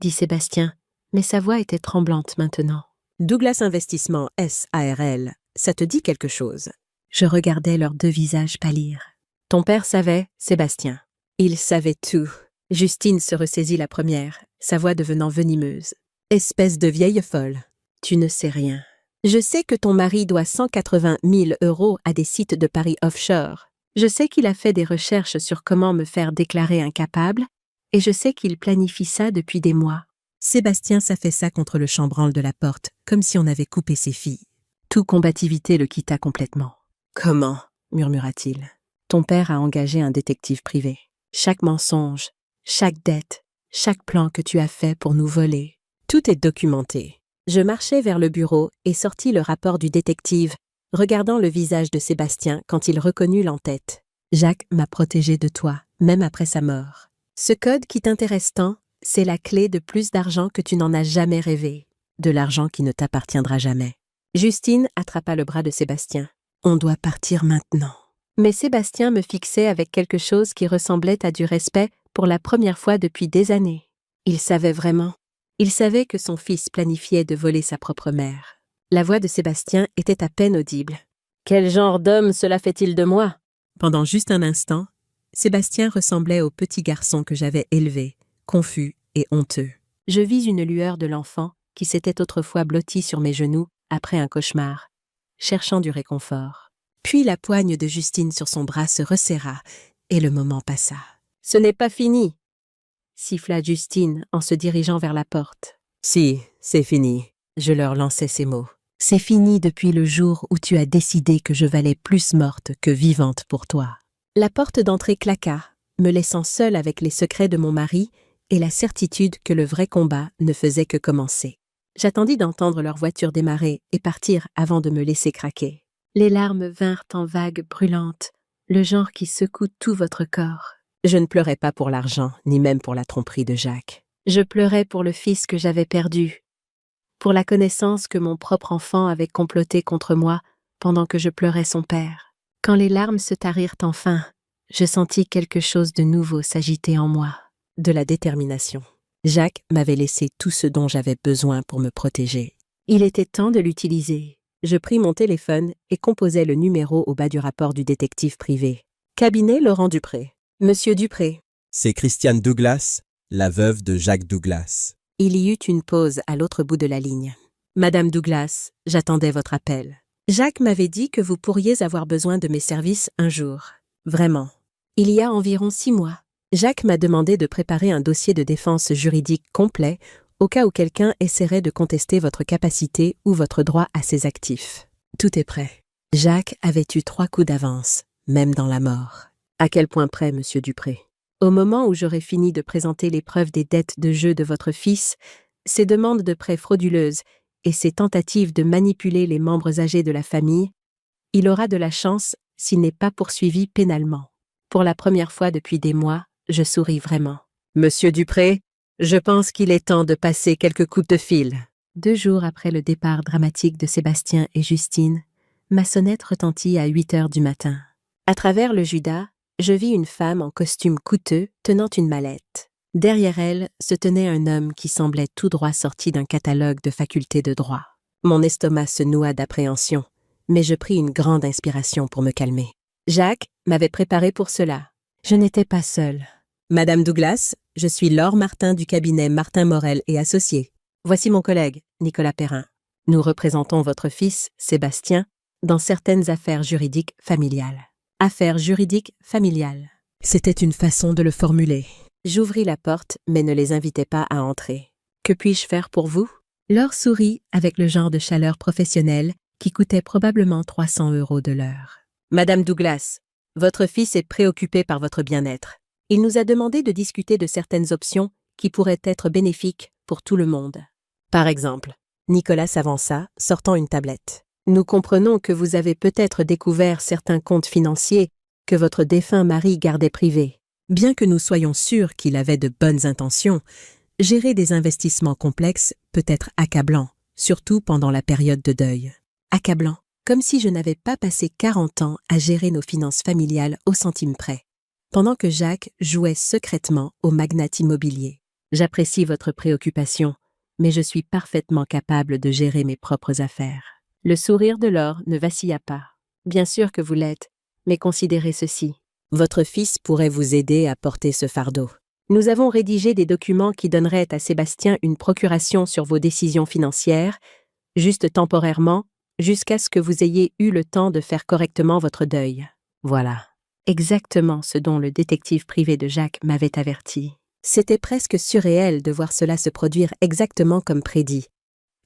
dit Sébastien, mais sa voix était tremblante maintenant. Douglas Investissement SARL, ça te dit quelque chose? Je regardais leurs deux visages pâlir. Ton père savait, Sébastien. Il savait tout. Justine se ressaisit la première, sa voix devenant venimeuse. Espèce de vieille folle. Tu ne sais rien. Je sais que ton mari doit 180 000 € à des sites de paris offshore. Je sais qu'il a fait des recherches sur comment me faire déclarer incapable, et je sais qu'il planifie ça depuis des mois. Sébastien s'affaissa contre le chambranle de la porte, comme si on avait coupé ses filles. Toute combativité le quitta complètement. « Comment ?» murmura-t-il. « Ton père a engagé un détective privé. Chaque mensonge, chaque dette, chaque plan que tu as fait pour nous voler, tout est documenté. » Je marchai vers le bureau et sortis le rapport du détective, regardant le visage de Sébastien quand il reconnut l'entête. « Jacques m'a protégé de toi, même après sa mort. Ce code qui t'intéresse tant, c'est la clé de plus d'argent que tu n'en as jamais rêvé. De l'argent qui ne t'appartiendra jamais. » Justine attrapa le bras de Sébastien. « On doit partir maintenant. » Mais Sébastien me fixait avec quelque chose qui ressemblait à du respect pour la première fois depuis des années. Il savait vraiment. Il savait que son fils planifiait de voler sa propre mère. La voix de Sébastien était à peine audible. « Quel genre d'homme cela fait-il de moi ?» Pendant juste un instant, Sébastien ressemblait au petit garçon que j'avais élevé, confus et honteux. Je vis une lueur de l'enfant qui s'était autrefois blotti sur mes genoux après un cauchemar, cherchant du réconfort. Puis la poigne de Justine sur son bras se resserra et le moment passa. « Ce n'est pas fini !» siffla Justine en se dirigeant vers la porte. « Si, c'est fini. » Je leur lançai ces mots. « C'est fini depuis le jour où tu as décidé que je valais plus morte que vivante pour toi. » La porte d'entrée claqua, me laissant seule avec les secrets de mon mari et la certitude que le vrai combat ne faisait que commencer. J'attendis d'entendre leur voiture démarrer et partir avant de me laisser craquer. Les larmes vinrent en vagues brûlantes, le genre qui secoue tout votre corps. Je ne pleurais pas pour l'argent, ni même pour la tromperie de Jacques. Je pleurais pour le fils que j'avais perdu, pour la connaissance que mon propre enfant avait comploté contre moi pendant que je pleurais son père. Quand les larmes se tarirent enfin, je sentis quelque chose de nouveau s'agiter en moi. De la détermination. Jacques m'avait laissé tout ce dont j'avais besoin pour me protéger. Il était temps de l'utiliser. Je pris mon téléphone et composai le numéro au bas du rapport du détective privé. Cabinet Laurent Dupré. Monsieur Dupré. C'est Christiane Douglas, la veuve de Jacques Douglas. Il y eut une pause à l'autre bout de la ligne. Madame Douglas, j'attendais votre appel. Jacques m'avait dit que vous pourriez avoir besoin de mes services un jour. Vraiment. Il y a environ 6 mois. Jacques m'a demandé de préparer un dossier de défense juridique complet au cas où quelqu'un essaierait de contester votre capacité ou votre droit à ses actifs. Tout est prêt. Jacques avait eu 3 coups d'avance, même dans la mort. À quel point près, monsieur Dupré? Au moment où j'aurai fini de présenter les preuves des dettes de jeu de votre fils, ses demandes de prêts frauduleuses et ses tentatives de manipuler les membres âgés de la famille, il aura de la chance s'il n'est pas poursuivi pénalement. Pour la première fois depuis des mois, je souris vraiment. Monsieur Dupré, je pense qu'il est temps de passer quelques coups de fil. 2 jours après le départ dramatique de Sébastien et Justine, ma sonnette retentit à 8 heures du matin. À travers le Judas, je vis une femme en costume coûteux tenant une mallette. Derrière elle se tenait un homme qui semblait tout droit sorti d'un catalogue de facultés de droit. Mon estomac se noua d'appréhension, mais je pris une grande inspiration pour me calmer. Jacques m'avait préparé pour cela. Je n'étais pas seule. Madame Douglas, je suis Laure Martin du cabinet Martin Morel et Associés. Voici mon collègue, Nicolas Perrin. Nous représentons votre fils, Sébastien, dans certaines affaires juridiques familiales. Affaires juridiques familiales. C'était une façon de le formuler. J'ouvris la porte, mais ne les invitai pas à entrer. Que puis-je faire pour vous? Laure sourit avec le genre de chaleur professionnelle qui coûtait probablement 300 € de l'heure. Madame Douglas, votre fils est préoccupé par votre bien-être. Il nous a demandé de discuter de certaines options qui pourraient être bénéfiques pour tout le monde. Par exemple, Nicolas s'avança, sortant une tablette. Nous comprenons que vous avez peut-être découvert certains comptes financiers que votre défunt mari gardait privés. Bien que nous soyons sûrs qu'il avait de bonnes intentions, gérer des investissements complexes peut être accablant, surtout pendant la période de deuil. Accablant, comme si je n'avais pas passé 40 ans à gérer nos finances familiales au centime près, pendant que Jacques jouait secrètement au magnat immobilier. J'apprécie votre préoccupation, mais je suis parfaitement capable de gérer mes propres affaires. Le sourire de Laure ne vacilla pas. Bien sûr que vous l'êtes, mais considérez ceci. Votre fils pourrait vous aider à porter ce fardeau. Nous avons rédigé des documents qui donneraient à Sébastien une procuration sur vos décisions financières, juste temporairement, jusqu'à ce que vous ayez eu le temps de faire correctement votre deuil. Voilà. Exactement ce dont le détective privé de Jacques m'avait averti. C'était presque surréel de voir cela se produire exactement comme prédit.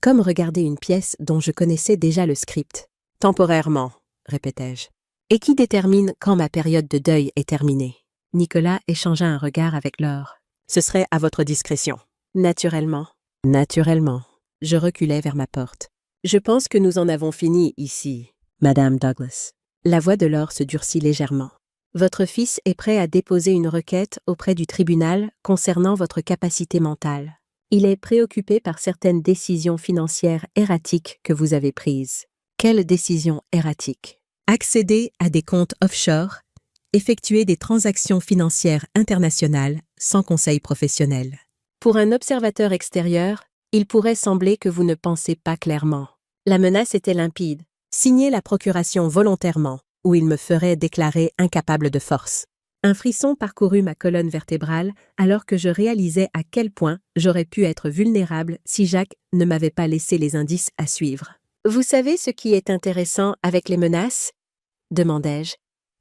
Comme regarder une pièce dont je connaissais déjà le script. Temporairement, répétai-je. Et qui détermine quand ma période de deuil est terminée? Nicolas échangea un regard avec Laure. Ce serait à votre discrétion. Naturellement. Naturellement. Je reculai vers ma porte. Je pense que nous en avons fini ici, Madame Douglas. La voix de Laure se durcit légèrement. Votre fils est prêt à déposer une requête auprès du tribunal concernant votre capacité mentale. Il est préoccupé par certaines décisions financières erratiques que vous avez prises. Quelles décisions erratiques? Accéder à des comptes offshore, effectuer des transactions financières internationales sans conseil professionnel. Pour un observateur extérieur, il pourrait sembler que vous ne pensez pas clairement. La menace était limpide. Signer la procuration volontairement, ou il me ferait déclarer incapable de force. Un frisson parcourut ma colonne vertébrale alors que je réalisais à quel point j'aurais pu être vulnérable si Jacques ne m'avait pas laissé les indices à suivre. Vous savez ce qui est intéressant avec les menaces? Demandai-je,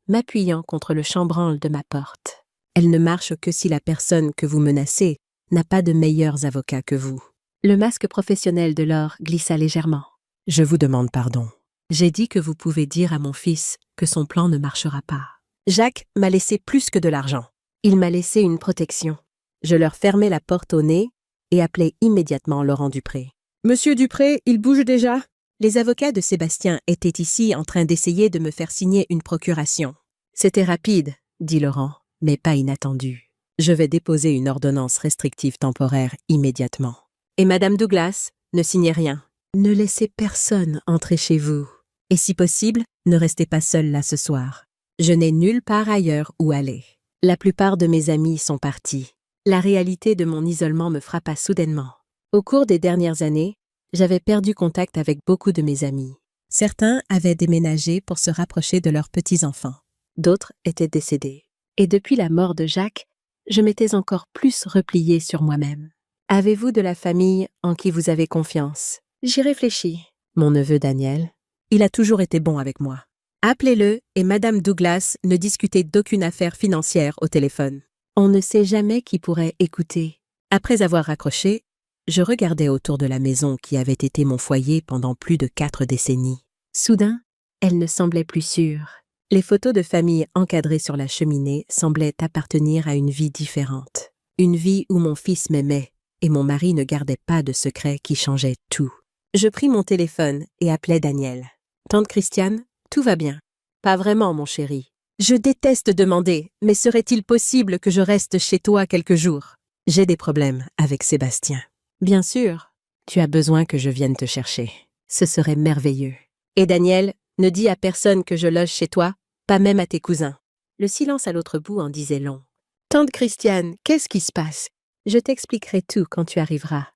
m'appuyant contre le chambranle de ma porte. Elles ne marchent que si la personne que vous menacez n'a pas de meilleurs avocats que vous. Le masque professionnel de Laure glissa légèrement. Je vous demande pardon. J'ai dit que vous pouvez dire à mon fils que son plan ne marchera pas. Jacques m'a laissé plus que de l'argent. Il m'a laissé une protection. Je leur fermai la porte au nez et appelai immédiatement Laurent Dupré. « Monsieur Dupré, il bouge déjà ?» Les avocats de Sébastien étaient ici en train d'essayer de me faire signer une procuration. « C'était rapide, » dit Laurent, mais pas inattendu. « Je vais déposer une ordonnance restrictive temporaire immédiatement. » « Et Madame Douglas, ne signez rien. » « Ne laissez personne entrer chez vous. Et si possible, ne restez pas seul là ce soir. Je n'ai nulle part ailleurs où aller. » La plupart de mes amis sont partis. La réalité de mon isolement me frappa soudainement. Au cours des dernières années, j'avais perdu contact avec beaucoup de mes amis. Certains avaient déménagé pour se rapprocher de leurs petits-enfants. D'autres étaient décédés. Et depuis la mort de Jacques, je m'étais encore plus repliée sur moi-même. Avez-vous de la famille en qui vous avez confiance? J'y réfléchis. Mon neveu Daniel, il a toujours été bon avec moi. Appelez-le et Madame Douglas ne discutez d'aucune affaire financière au téléphone. On ne sait jamais qui pourrait écouter. Après avoir raccroché, je regardais autour de la maison qui avait été mon foyer pendant plus de 4 décennies. Soudain, elle ne semblait plus sûre. Les photos de famille encadrées sur la cheminée semblaient appartenir à une vie différente. Une vie où mon fils m'aimait et mon mari ne gardait pas de secret qui changeait tout. Je pris mon téléphone et appelai Daniel. « Tante Christiane, tout va bien. »« Pas vraiment, mon chéri. Je déteste demander, mais serait-il possible que je reste chez toi quelques jours? J'ai des problèmes avec Sébastien. »« Bien sûr. Tu as besoin que je vienne te chercher. Ce serait merveilleux. Et Daniel, ne dis à personne que je loge chez toi, pas même à tes cousins. » Le silence à l'autre bout en disait long. « Tante Christiane, qu'est-ce qui se passe? Je t'expliquerai tout quand tu arriveras.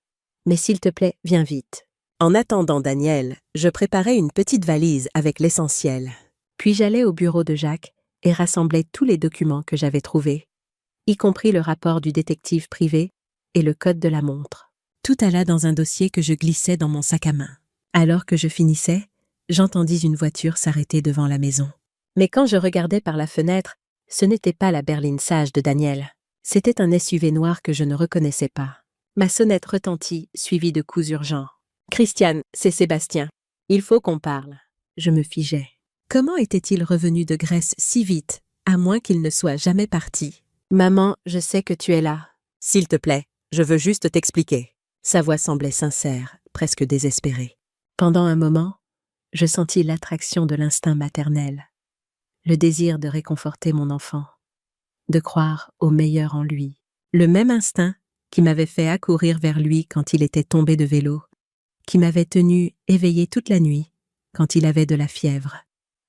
Mais s'il te plaît, viens vite. » En attendant Daniel, je préparais une petite valise avec l'essentiel. Puis j'allais au bureau de Jacques et rassemblais tous les documents que j'avais trouvés, y compris le rapport du détective privé et le code de la montre. Tout alla dans un dossier que je glissais dans mon sac à main. Alors que je finissais, j'entendis une voiture s'arrêter devant la maison. Mais quand je regardais par la fenêtre, ce n'était pas la berline sage de Daniel. C'était un SUV noir que je ne reconnaissais pas. Ma sonnette retentit, suivie de coups urgents. « Christiane, c'est Sébastien. Il faut qu'on parle. » Je me figeais. Comment était-il revenu de Grèce si vite, à moins qu'il ne soit jamais parti? « Maman, je sais que tu es là. »« S'il te plaît, je veux juste t'expliquer. » Sa voix semblait sincère, presque désespérée. Pendant un moment, je sentis l'attraction de l'instinct maternel, le désir de réconforter mon enfant, de croire au meilleur en lui. Le même instinct qui m'avait fait accourir vers lui quand il était tombé de vélo, qui m'avait tenu éveillé toute la nuit quand il avait de la fièvre,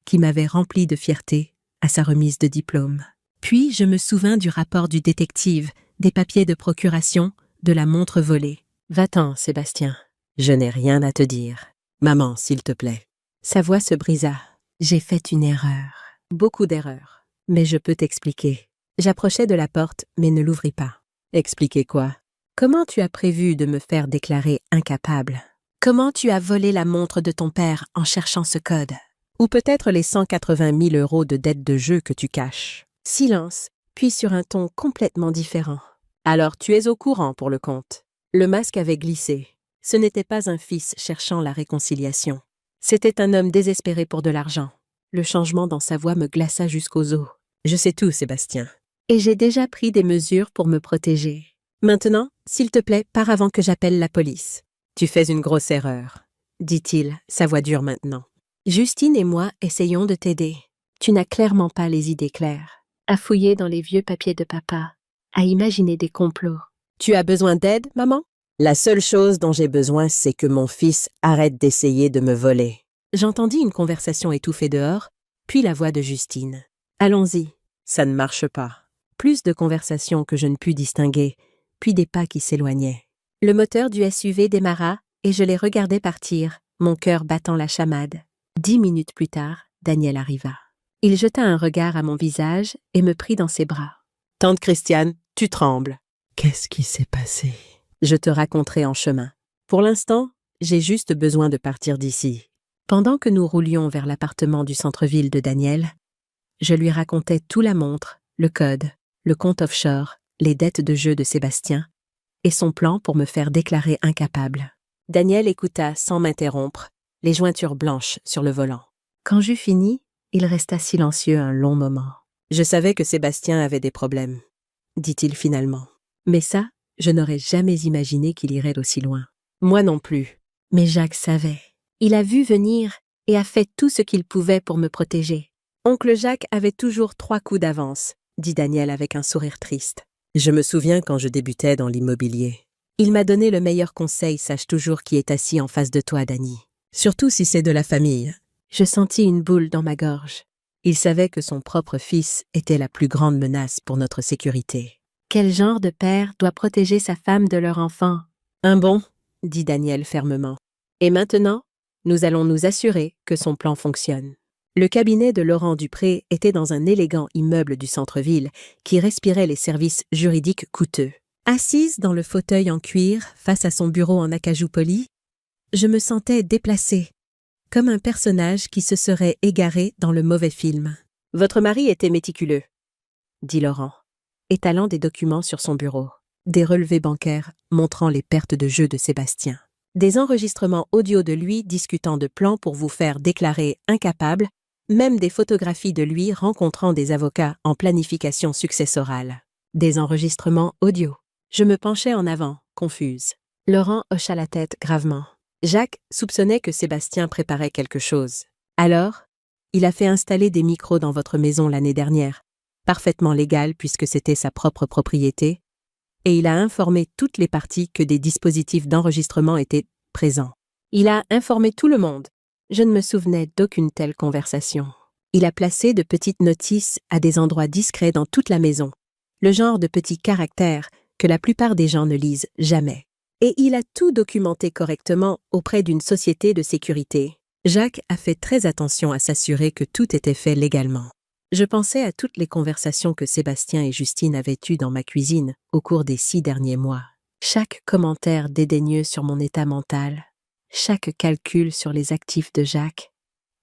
qui m'avait rempli de fierté à sa remise de diplôme. Puis je me souvins du rapport du détective, des papiers de procuration, de la montre volée. « Va-t'en, Sébastien. »« Je n'ai rien à te dire. Maman, s'il te plaît. » Sa voix se brisa. « J'ai fait une erreur. Beaucoup d'erreurs. Mais je peux t'expliquer. » J'approchai de la porte, mais ne l'ouvris pas. « Expliquer quoi? Comment tu as prévu de me faire déclarer incapable? Comment tu as volé la montre de ton père en cherchant ce code? Ou peut-être les 180 000 € de dettes de jeu que tu caches. Silence, puis sur un ton complètement différent. Alors tu es au courant pour le compte. Le masque avait glissé. Ce n'était pas un fils cherchant la réconciliation. C'était un homme désespéré pour de l'argent. Le changement dans sa voix me glaça jusqu'aux os. Je sais tout, Sébastien. Et j'ai déjà pris des mesures pour me protéger. Maintenant, s'il te plaît, pars avant que j'appelle la police. Tu fais une grosse erreur, dit-il, sa voix dure maintenant. Justine et moi essayons de t'aider. Tu n'as clairement pas les idées claires. À fouiller dans les vieux papiers de papa, à imaginer des complots. Tu as besoin d'aide, maman? La seule chose dont j'ai besoin, c'est que mon fils arrête d'essayer de me voler. J'entendis une conversation étouffée dehors, puis la voix de Justine. Allons-y. Ça ne marche pas. Plus de conversations que je ne pus distinguer, puis des pas qui s'éloignaient. Le moteur du SUV démarra et je les regardais partir, mon cœur battant la chamade. 10 minutes plus tard, Daniel arriva. Il jeta un regard à mon visage et me prit dans ses bras. « Tante Christiane, tu trembles. »« Qu'est-ce qui s'est passé ?» ?»« Je te raconterai en chemin. Pour l'instant, j'ai juste besoin de partir d'ici. » Pendant que nous roulions vers l'appartement du centre-ville de Daniel, je lui racontais tout la montre, le code, le compte offshore, les dettes de jeu de Sébastien et son plan pour me faire déclarer incapable. Daniel écouta sans m'interrompre, les jointures blanches sur le volant. Quand j'eus fini, il resta silencieux un long moment. « Je savais que Sébastien avait des problèmes, » dit-il finalement. Mais ça, je n'aurais jamais imaginé qu'il irait aussi loin. Moi non plus. Mais Jacques savait. Il a vu venir et a fait tout ce qu'il pouvait pour me protéger. Oncle Jacques avait toujours 3 coups d'avance, dit Daniel avec un sourire triste. Je me souviens quand je débutais dans l'immobilier. Il m'a donné le meilleur conseil, sache toujours qui est assis en face de toi, Dany. Surtout si c'est de la famille. Je sentis une boule dans ma gorge. Il savait que son propre fils était la plus grande menace pour notre sécurité. Quel genre de père doit protéger sa femme de leur enfant? Un bon, dit Daniel fermement. Et maintenant, nous allons nous assurer que son plan fonctionne. Le cabinet de Laurent Dupré était dans un élégant immeuble du centre-ville qui respirait les services juridiques coûteux. Assise dans le fauteuil en cuir face à son bureau en acajou poli, je me sentais déplacée, comme un personnage qui se serait égaré dans le mauvais film. « Votre mari était méticuleux, » dit Laurent, étalant des documents sur son bureau. Des relevés bancaires montrant les pertes de jeu de Sébastien. Des enregistrements audio de lui discutant de plans pour vous faire déclarer incapable, même des photographies de lui rencontrant des avocats en planification successorale. Des enregistrements audio. Je me penchai en avant, confuse. Laurent hocha la tête gravement. Jacques soupçonnait que Sébastien préparait quelque chose. Alors, il a fait installer des micros dans votre maison l'année dernière, parfaitement légal puisque c'était sa propre propriété, et il a informé toutes les parties que des dispositifs d'enregistrement étaient présents. Il a informé tout le monde. Je ne me souvenais d'aucune telle conversation. Il a placé de petites notices à des endroits discrets dans toute la maison, le genre de petits caractères que la plupart des gens ne lisent jamais. Et il a tout documenté correctement auprès d'une société de sécurité. Jacques a fait très attention à s'assurer que tout était fait légalement. Je pensais à toutes les conversations que Sébastien et Justine avaient eues dans ma cuisine au cours des 6 derniers mois. Chaque commentaire dédaigneux sur mon état mental, chaque calcul sur les actifs de Jacques,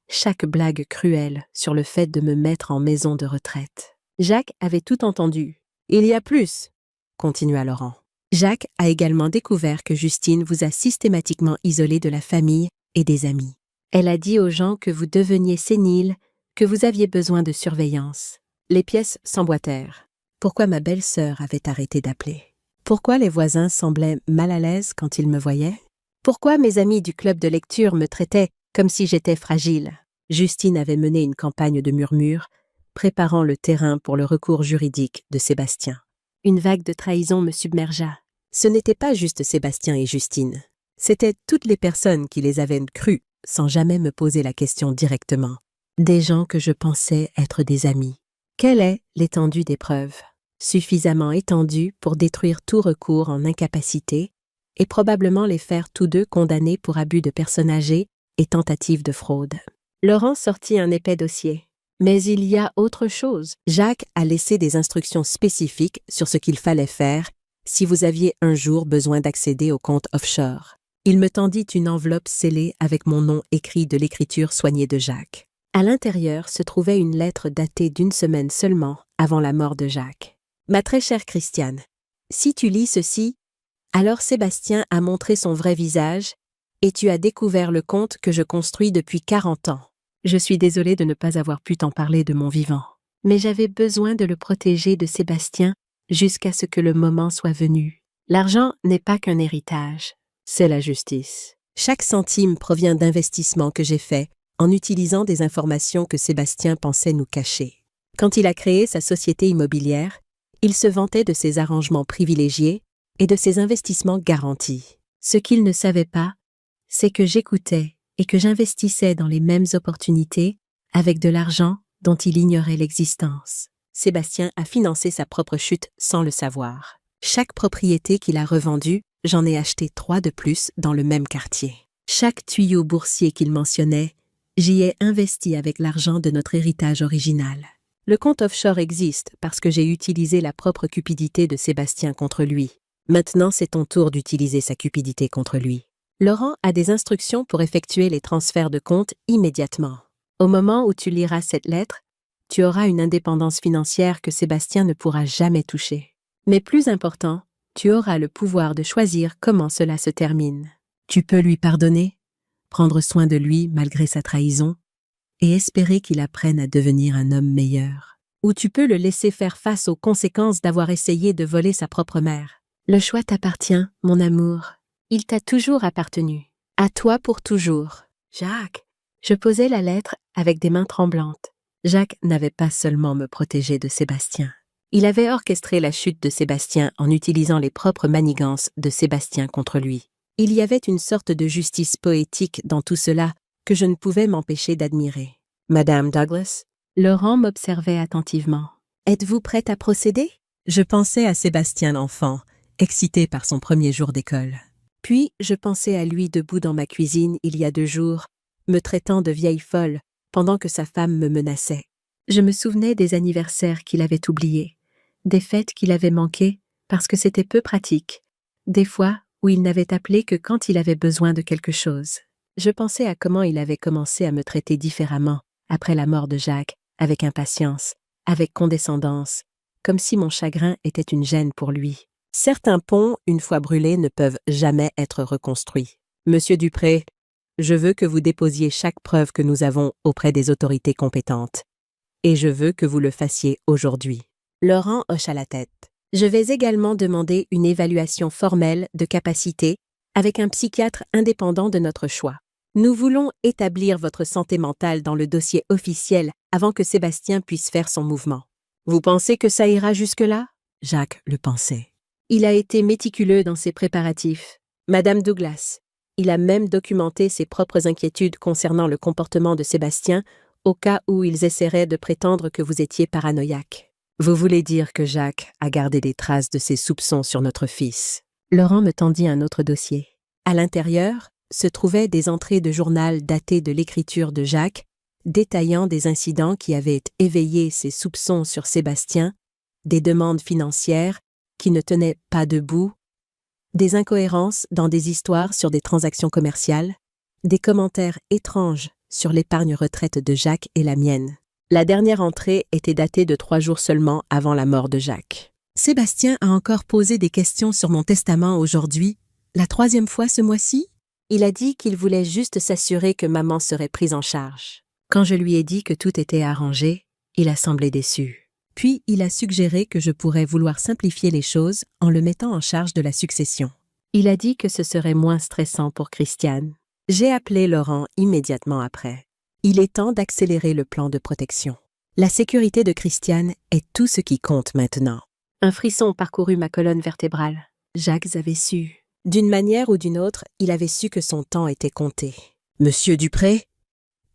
chaque blague cruelle sur le fait de me mettre en maison de retraite. Jacques avait tout entendu. « Il y a plus », continua Laurent. Jacques a également découvert que Justine vous a systématiquement isolé de la famille et des amis. Elle a dit aux gens que vous deveniez sénile, que vous aviez besoin de surveillance. Les pièces s'emboîtèrent. Pourquoi ma belle-sœur avait arrêté d'appeler? Pourquoi les voisins semblaient mal à l'aise quand ils me voyaient? Pourquoi mes amis du club de lecture me traitaient comme si j'étais fragile? Justine avait mené une campagne de murmures, préparant le terrain pour le recours juridique de Sébastien. Une vague de trahison me submergea. Ce n'était pas juste Sébastien et Justine. C'étaient toutes les personnes qui les avaient crues sans jamais me poser la question directement. Des gens que je pensais être des amis. Quelle est l'étendue des preuves? Suffisamment étendue pour détruire tout recours en incapacité et probablement les faire tous deux condamnés pour abus de personnes âgées et tentative de fraude. Laurent sortit un épais dossier. Mais il y a autre chose. Jacques a laissé des instructions spécifiques sur ce qu'il fallait faire si vous aviez un jour besoin d'accéder au compte offshore. Il me tendit une enveloppe scellée avec mon nom écrit de l'écriture soignée de Jacques. À l'intérieur se trouvait une lettre datée d'1 semaine seulement avant la mort de Jacques. Ma très chère Christiane, si tu lis ceci, alors Sébastien a montré son vrai visage et tu as découvert le conte que je construis depuis 40 ans. Je suis désolée de ne pas avoir pu t'en parler de mon vivant, mais j'avais besoin de le protéger de Sébastien jusqu'à ce que le moment soit venu. L'argent n'est pas qu'un héritage, c'est la justice. Chaque centime provient d'investissements que j'ai faits en utilisant des informations que Sébastien pensait nous cacher. Quand il a créé sa société immobilière, il se vantait de ses arrangements privilégiés et de ses investissements garantis. Ce qu'il ne savait pas, c'est que j'écoutais et que j'investissais dans les mêmes opportunités avec de l'argent dont il ignorait l'existence. Sébastien a financé sa propre chute sans le savoir. Chaque propriété qu'il a revendue, j'en ai acheté 3 de plus dans le même quartier. Chaque tuyau boursier qu'il mentionnait, j'y ai investi avec l'argent de notre héritage original. Le compte offshore existe parce que j'ai utilisé la propre cupidité de Sébastien contre lui. Maintenant, c'est ton tour d'utiliser sa cupidité contre lui. Laurent a des instructions pour effectuer les transferts de compte immédiatement. Au moment où tu liras cette lettre, tu auras une indépendance financière que Sébastien ne pourra jamais toucher. Mais plus important, tu auras le pouvoir de choisir comment cela se termine. Tu peux lui pardonner, prendre soin de lui malgré sa trahison, et espérer qu'il apprenne à devenir un homme meilleur. Ou tu peux le laisser faire face aux conséquences d'avoir essayé de voler sa propre mère. Le choix t'appartient, mon amour. Il t'a toujours appartenu. À toi pour toujours. Jacques. Je posai la lettre avec des mains tremblantes. Jacques n'avait pas seulement me protégé de Sébastien. Il avait orchestré la chute de Sébastien en utilisant les propres manigances de Sébastien contre lui. Il y avait une sorte de justice poétique dans tout cela que je ne pouvais m'empêcher d'admirer. Madame Douglas, Laurent m'observait attentivement. Êtes-vous prête à procéder? Je pensais à Sébastien l'enfant, excité par son premier jour d'école. Puis je pensais à lui debout dans ma cuisine il y a 2 jours, me traitant de vieille folle pendant que sa femme me menaçait. Je me souvenais des anniversaires qu'il avait oubliés, des fêtes qu'il avait manquées parce que c'était peu pratique, des fois où il n'avait appelé que quand il avait besoin de quelque chose. Je pensais à comment il avait commencé à me traiter différemment après la mort de Jacques, avec impatience, avec condescendance, comme si mon chagrin était une gêne pour lui. Certains ponts, une fois brûlés, ne peuvent jamais être reconstruits. Monsieur Dupré, je veux que vous déposiez chaque preuve que nous avons auprès des autorités compétentes. Et je veux que vous le fassiez aujourd'hui. Laurent hocha la tête. Je vais également demander une évaluation formelle de capacité avec un psychiatre indépendant de notre choix. Nous voulons établir votre santé mentale dans le dossier officiel avant que Sébastien puisse faire son mouvement. Vous pensez que ça ira jusque-là? Jacques le pensait. Il a été méticuleux dans ses préparatifs. Madame Douglas, il a même documenté ses propres inquiétudes concernant le comportement de Sébastien au cas où ils essaieraient de prétendre que vous étiez paranoïaque. Vous voulez dire que Jacques a gardé des traces de ses soupçons sur notre fils? Laurent me tendit un autre dossier. À l'intérieur se trouvaient des entrées de journal datées de l'écriture de Jacques, détaillant des incidents qui avaient éveillé ses soupçons sur Sébastien, des demandes financières qui ne tenaient pas debout, des incohérences dans des histoires sur des transactions commerciales, des commentaires étranges sur l'épargne retraite de Jacques et la mienne. La dernière entrée était datée de 3 jours seulement avant la mort de Jacques. Sébastien a encore posé des questions sur mon testament aujourd'hui, la 3e fois ce mois-ci. Il a dit qu'il voulait juste s'assurer que maman serait prise en charge. Quand je lui ai dit que tout était arrangé, il a semblé déçu. Puis il a suggéré que je pourrais vouloir simplifier les choses en le mettant en charge de la succession. Il a dit que ce serait moins stressant pour Christiane. J'ai appelé Laurent immédiatement après. Il est temps d'accélérer le plan de protection. La sécurité de Christiane est tout ce qui compte maintenant. Un frisson parcourut ma colonne vertébrale. Jacques avait su. D'une manière ou d'une autre, il avait su que son temps était compté. « Monsieur Dupré ?»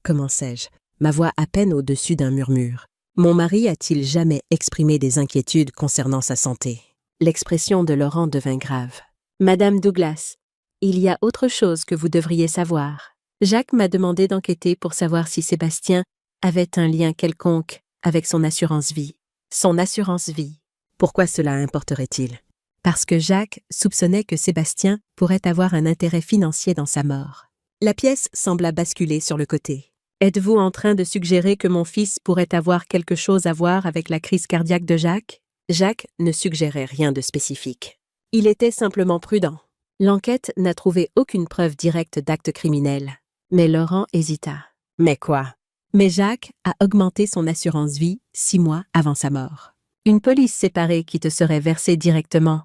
commençai-je, ma voix à peine au-dessus d'un murmure. Mon mari a-t-il jamais exprimé des inquiétudes concernant sa santé? L'expression de Laurent devint grave. « Madame Douglas, il y a autre chose que vous devriez savoir. Jacques m'a demandé d'enquêter pour savoir si Sébastien avait un lien quelconque avec son assurance-vie. Son assurance-vie. Pourquoi cela importerait-il? Parce que Jacques soupçonnait que Sébastien pourrait avoir un intérêt financier dans sa mort. La pièce sembla basculer sur le côté. Êtes-vous en train de suggérer que mon fils pourrait avoir quelque chose à voir avec la crise cardiaque de Jacques? Jacques ne suggérait rien de spécifique. Il était simplement prudent. L'enquête n'a trouvé aucune preuve directe d'acte criminel. Mais Laurent hésita. Mais quoi? Mais Jacques a augmenté son assurance vie 6 mois avant sa mort. Une police séparée qui te serait versée directement,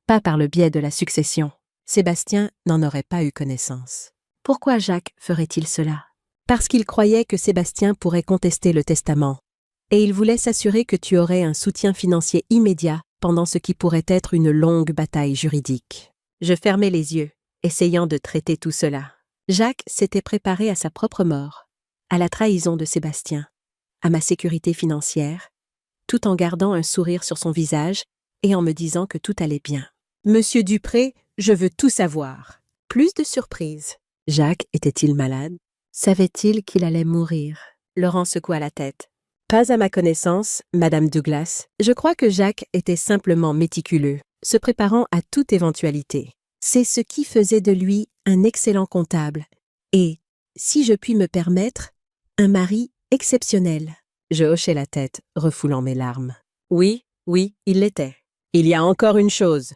pas par le biais de la succession. Sébastien n'en aurait pas eu connaissance. Pourquoi Jacques ferait-il cela? Parce qu'il croyait que Sébastien pourrait contester le testament, et il voulait s'assurer que tu aurais un soutien financier immédiat pendant ce qui pourrait être une longue bataille juridique. Je fermais les yeux, essayant de traiter tout cela. Jacques s'était préparé à sa propre mort, à la trahison de Sébastien, à ma sécurité financière, tout en gardant un sourire sur son visage et en me disant que tout allait bien. « Monsieur Dupré, je veux tout savoir. » Plus de surprise. Jacques était-il malade? Savait-il qu'il allait mourir? Laurent secoua la tête. Pas à ma connaissance, Madame Douglas. Je crois que Jacques était simplement méticuleux, se préparant à toute éventualité. C'est ce qui faisait de lui un excellent comptable et, si je puis me permettre, un mari exceptionnel. Je hochai la tête, refoulant mes larmes. Oui, il l'était. Il y a encore une chose,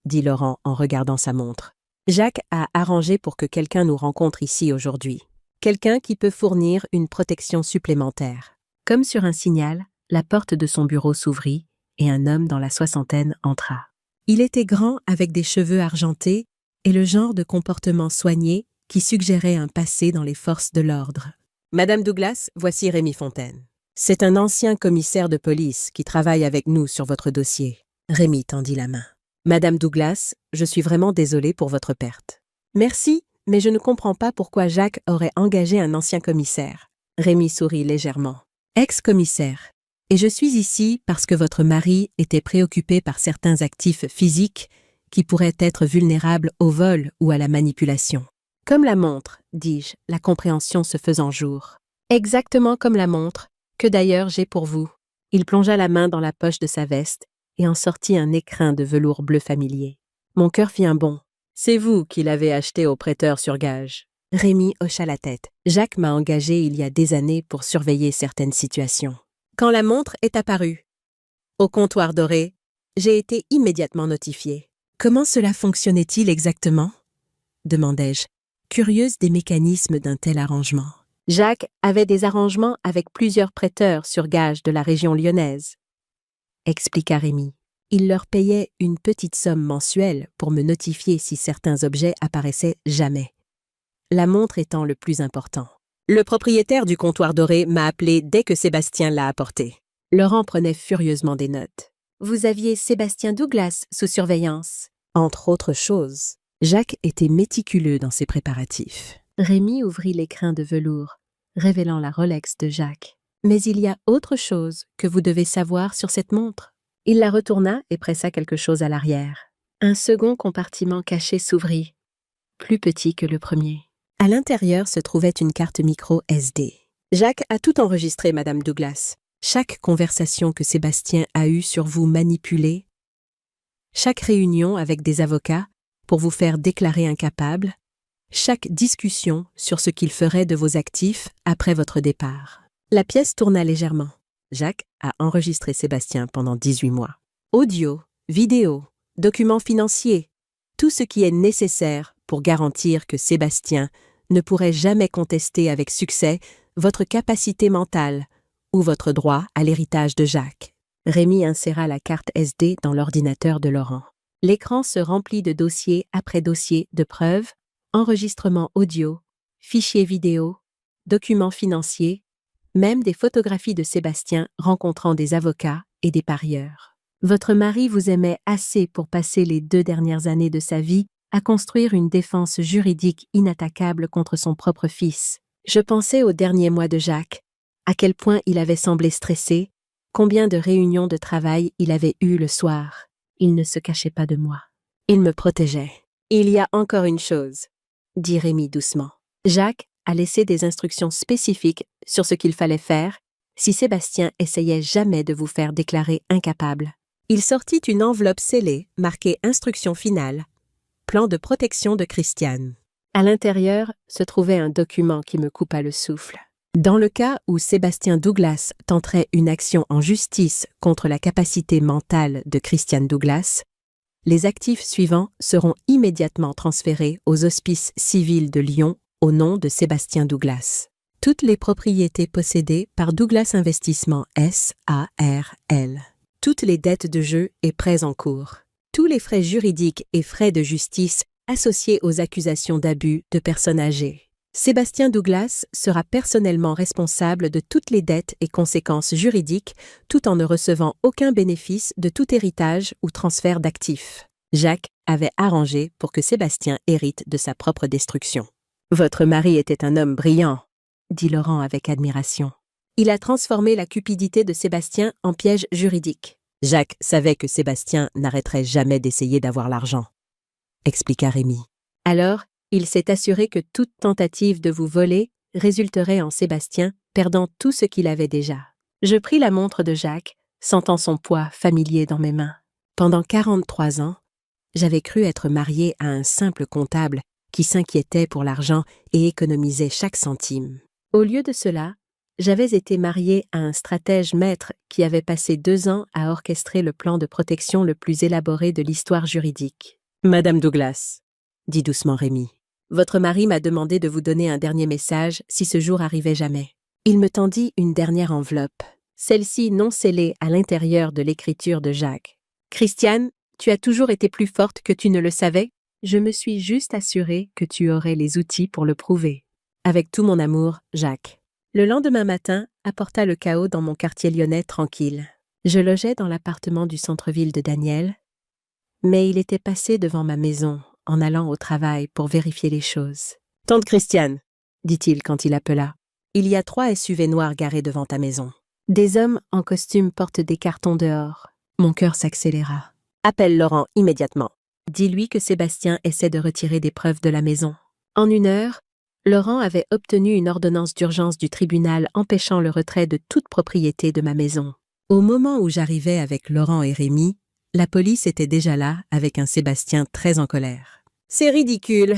dit Laurent en regardant sa montre. Jacques a arrangé pour que quelqu'un nous rencontre ici aujourd'hui. Quelqu'un qui peut fournir une protection supplémentaire. Comme sur un signal, la porte de son bureau s'ouvrit et un homme dans la soixantaine entra. Il était grand avec des cheveux argentés et le genre de comportement soigné qui suggérait un passé dans les forces de l'ordre. Madame Douglas, voici Rémi Fontaine. C'est un ancien commissaire de police qui travaille avec nous sur votre dossier. Rémi tendit la main. Madame Douglas, je suis vraiment désolé pour votre perte. Merci, mais je ne comprends pas pourquoi Jacques aurait engagé un ancien commissaire. Rémi sourit légèrement. Ex-commissaire. Et je suis ici parce que votre mari était préoccupé par certains actifs physiques qui pourraient être vulnérables au vol ou à la manipulation. Comme la montre, dis-je, la compréhension se faisant jour. Exactement comme la montre, que d'ailleurs j'ai pour vous. Il plongea la main dans la poche de sa veste et en sortit un écrin de velours bleu familier. Mon cœur fit un bond. C'est vous qui l'avez acheté au prêteur sur gage. Rémi hocha la tête. Jacques m'a engagé il y a des années pour surveiller certaines situations. Quand la montre est apparue, au comptoir doré, j'ai été immédiatement notifiée. Comment cela fonctionnait-il exactement? Demandai-je, curieuse des mécanismes d'un tel arrangement. Jacques avait des arrangements avec plusieurs prêteurs sur gage de la région lyonnaise, expliqua Rémi. Il leur payait une petite somme mensuelle pour me notifier si certains objets apparaissaient jamais. La montre étant le plus important. Le propriétaire du comptoir doré m'a appelé dès que Sébastien l'a apporté. Laurent prenait furieusement des notes. Vous aviez Sébastien Douglas sous surveillance. Entre autres choses. Jacques était méticuleux dans ses préparatifs. Rémi ouvrit l'écrin de velours, révélant la Rolex de Jacques. Mais il y a autre chose que vous devez savoir sur cette montre. Il la retourna et pressa quelque chose à l'arrière. Un second compartiment caché s'ouvrit, plus petit que le premier. À l'intérieur se trouvait une carte micro SD. Jacques a tout enregistré, Madame Douglas. Chaque conversation que Sébastien a eue sur vous manipulée, chaque réunion avec des avocats pour vous faire déclarer incapable, chaque discussion sur ce qu'il ferait de vos actifs après votre départ. La pièce tourna légèrement. Jacques a enregistré Sébastien pendant 18 mois. Audio, vidéo, documents financiers, tout ce qui est nécessaire pour garantir que Sébastien ne pourrait jamais contester avec succès votre capacité mentale ou votre droit à l'héritage de Jacques. Rémi inséra la carte SD dans l'ordinateur de Laurent. L'écran se remplit de dossier après dossier de preuves, enregistrements audio, fichiers vidéo, documents financiers, même des photographies de Sébastien rencontrant des avocats et des parieurs. Votre mari vous aimait assez pour passer les 2 dernières années de sa vie à construire une défense juridique inattaquable contre son propre fils. Je pensais aux derniers mois de Jacques, à quel point il avait semblé stressé, combien de réunions de travail il avait eues le soir. Il ne se cachait pas de moi. Il me protégeait. Il y a encore une chose, dit Rémi doucement. Jacques a laissé des instructions spécifiques sur ce qu'il fallait faire si Sébastien essayait jamais de vous faire déclarer incapable. Il sortit une enveloppe scellée marquée « Instruction finale », plan de protection de Christiane. À l'intérieur se trouvait un document qui me coupa le souffle. Dans le cas où Sébastien Douglas tenterait une action en justice contre la capacité mentale de Christiane Douglas, les actifs suivants seront immédiatement transférés aux hospices civils de Lyon au nom de Sébastien Douglas. Toutes les propriétés possédées par Douglas Investissement S.A.R.L. Toutes les dettes de jeu et prêts en cours. Tous les frais juridiques et frais de justice associés aux accusations d'abus de personnes âgées. Sébastien Douglas sera personnellement responsable de toutes les dettes et conséquences juridiques tout en ne recevant aucun bénéfice de tout héritage ou transfert d'actifs. Jacques avait arrangé pour que Sébastien hérite de sa propre destruction. « Votre mari était un homme brillant », dit Laurent avec admiration. Il a transformé la cupidité de Sébastien en piège juridique. Jacques savait que Sébastien n'arrêterait jamais d'essayer d'avoir l'argent, expliqua Rémi. Alors, il s'est assuré que toute tentative de vous voler résulterait en Sébastien perdant tout ce qu'il avait déjà. Je pris la montre de Jacques, sentant son poids familier dans mes mains. Pendant 43 ans, j'avais cru être mariée à un simple comptable qui s'inquiétait pour l'argent et économisait chaque centime. Au lieu de cela, j'avais été mariée à un stratège maître qui avait passé 2 ans à orchestrer le plan de protection le plus élaboré de l'histoire juridique. « Madame Douglas », dit doucement Rémi, « votre mari m'a demandé de vous donner un dernier message si ce jour arrivait jamais. » Il me tendit une dernière enveloppe, celle-ci non scellée à l'intérieur de l'écriture de Jacques. « Christiane, tu as toujours été plus forte que tu ne le savais. Je me suis juste assurée que tu aurais les outils pour le prouver. Avec tout mon amour, Jacques. » Le lendemain matin apporta le chaos dans mon quartier lyonnais tranquille. Je logeais dans l'appartement du centre-ville de Daniel, mais il était passé devant ma maison en allant au travail pour vérifier les choses. « Tante Christiane, dit-il quand il appela, il y a 3 SUV noirs garés devant ta maison. Des hommes en costume portent des cartons dehors. » Mon cœur s'accéléra. « Appelle Laurent immédiatement. Dis-lui que Sébastien essaie de retirer des preuves de la maison. » En 1 heure, Laurent avait obtenu une ordonnance d'urgence du tribunal empêchant le retrait de toute propriété de ma maison. Au moment où j'arrivais avec Laurent et Rémi, la police était déjà là avec un Sébastien très en colère. « C'est ridicule !»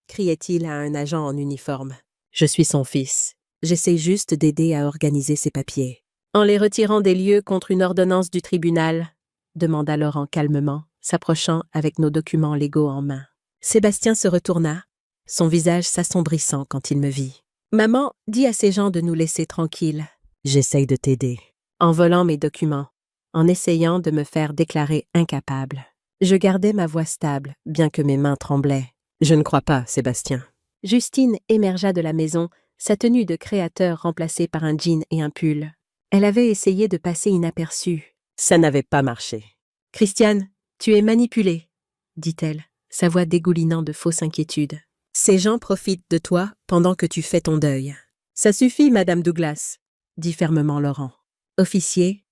criait-il à un agent en uniforme. « Je suis son fils. J'essaie juste d'aider à organiser ses papiers. »« En les retirant des lieux contre une ordonnance du tribunal ?» demanda Laurent calmement, s'approchant avec nos documents légaux en main. Sébastien se retourna, son visage s'assombrissant quand il me vit. « Maman, dis à ces gens de nous laisser tranquilles. »« J'essaye de t'aider. » En volant mes documents, en essayant de me faire déclarer incapable. Je gardais ma voix stable, bien que mes mains tremblaient. « Je ne crois pas, Sébastien. » Justine émergea de la maison, sa tenue de créateur remplacée par un jean et un pull. Elle avait essayé de passer inaperçue. Ça n'avait pas marché. « Christiane, tu es manipulée, » dit-elle, sa voix dégoulinant de fausse inquiétude. « Ces gens profitent de toi pendant que tu fais ton deuil. »« Ça suffit, Madame Douglas, » dit fermement Laurent. « Officier,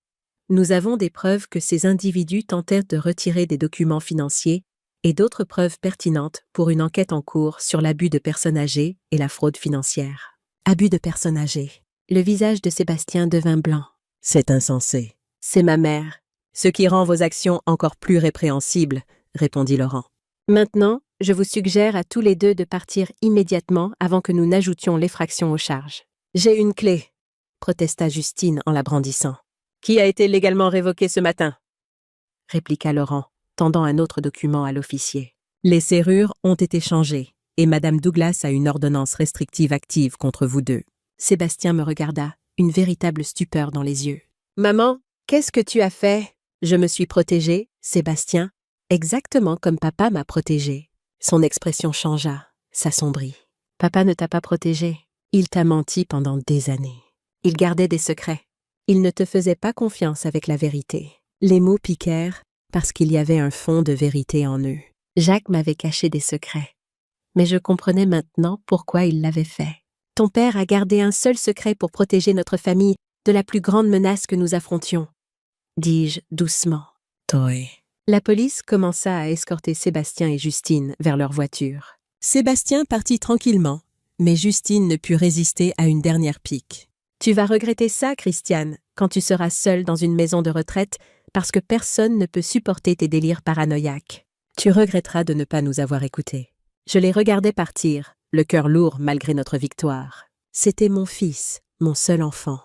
nous avons des preuves que ces individus tentèrent de retirer des documents financiers et d'autres preuves pertinentes pour une enquête en cours sur l'abus de personnes âgées et la fraude financière. » Abus de personnes âgées. Le visage de Sébastien devint blanc. « C'est insensé. »« C'est ma mère. Ce qui rend vos actions encore plus répréhensibles, » répondit Laurent. « Maintenant, je vous suggère à tous les deux de partir immédiatement avant que nous n'ajoutions l'effraction aux charges. »« J'ai une clé, » protesta Justine en la brandissant. « Qui a été légalement révoqué ce matin ?» répliqua Laurent, tendant un autre document à l'officier. « Les serrures ont été changées et Madame Douglas a une ordonnance restrictive active contre vous deux. » Sébastien me regarda, une véritable stupeur dans les yeux. « Maman, qu'est-ce que tu as fait ?»« Je me suis protégée, Sébastien, exactement comme papa m'a protégée. » Son expression changea, s'assombrit. « Papa ne t'a pas protégée. Il t'a menti pendant des années. Il gardait des secrets. Il ne te faisait pas confiance avec la vérité. » Les mots piquèrent parce qu'il y avait un fond de vérité en eux. Jacques m'avait caché des secrets. Mais je comprenais maintenant pourquoi il l'avait fait. Ton père a gardé un seul secret pour protéger notre famille de la plus grande menace que nous affrontions, dis-je doucement. Toi. La police commença à escorter Sébastien et Justine vers leur voiture. Sébastien partit tranquillement, mais Justine ne put résister à une dernière pique. « Tu vas regretter ça, Christiane, quand tu seras seule dans une maison de retraite parce que personne ne peut supporter tes délires paranoïaques. Tu regretteras de ne pas nous avoir écoutés. » Je les regardais partir, le cœur lourd malgré notre victoire. C'était mon fils, mon seul enfant,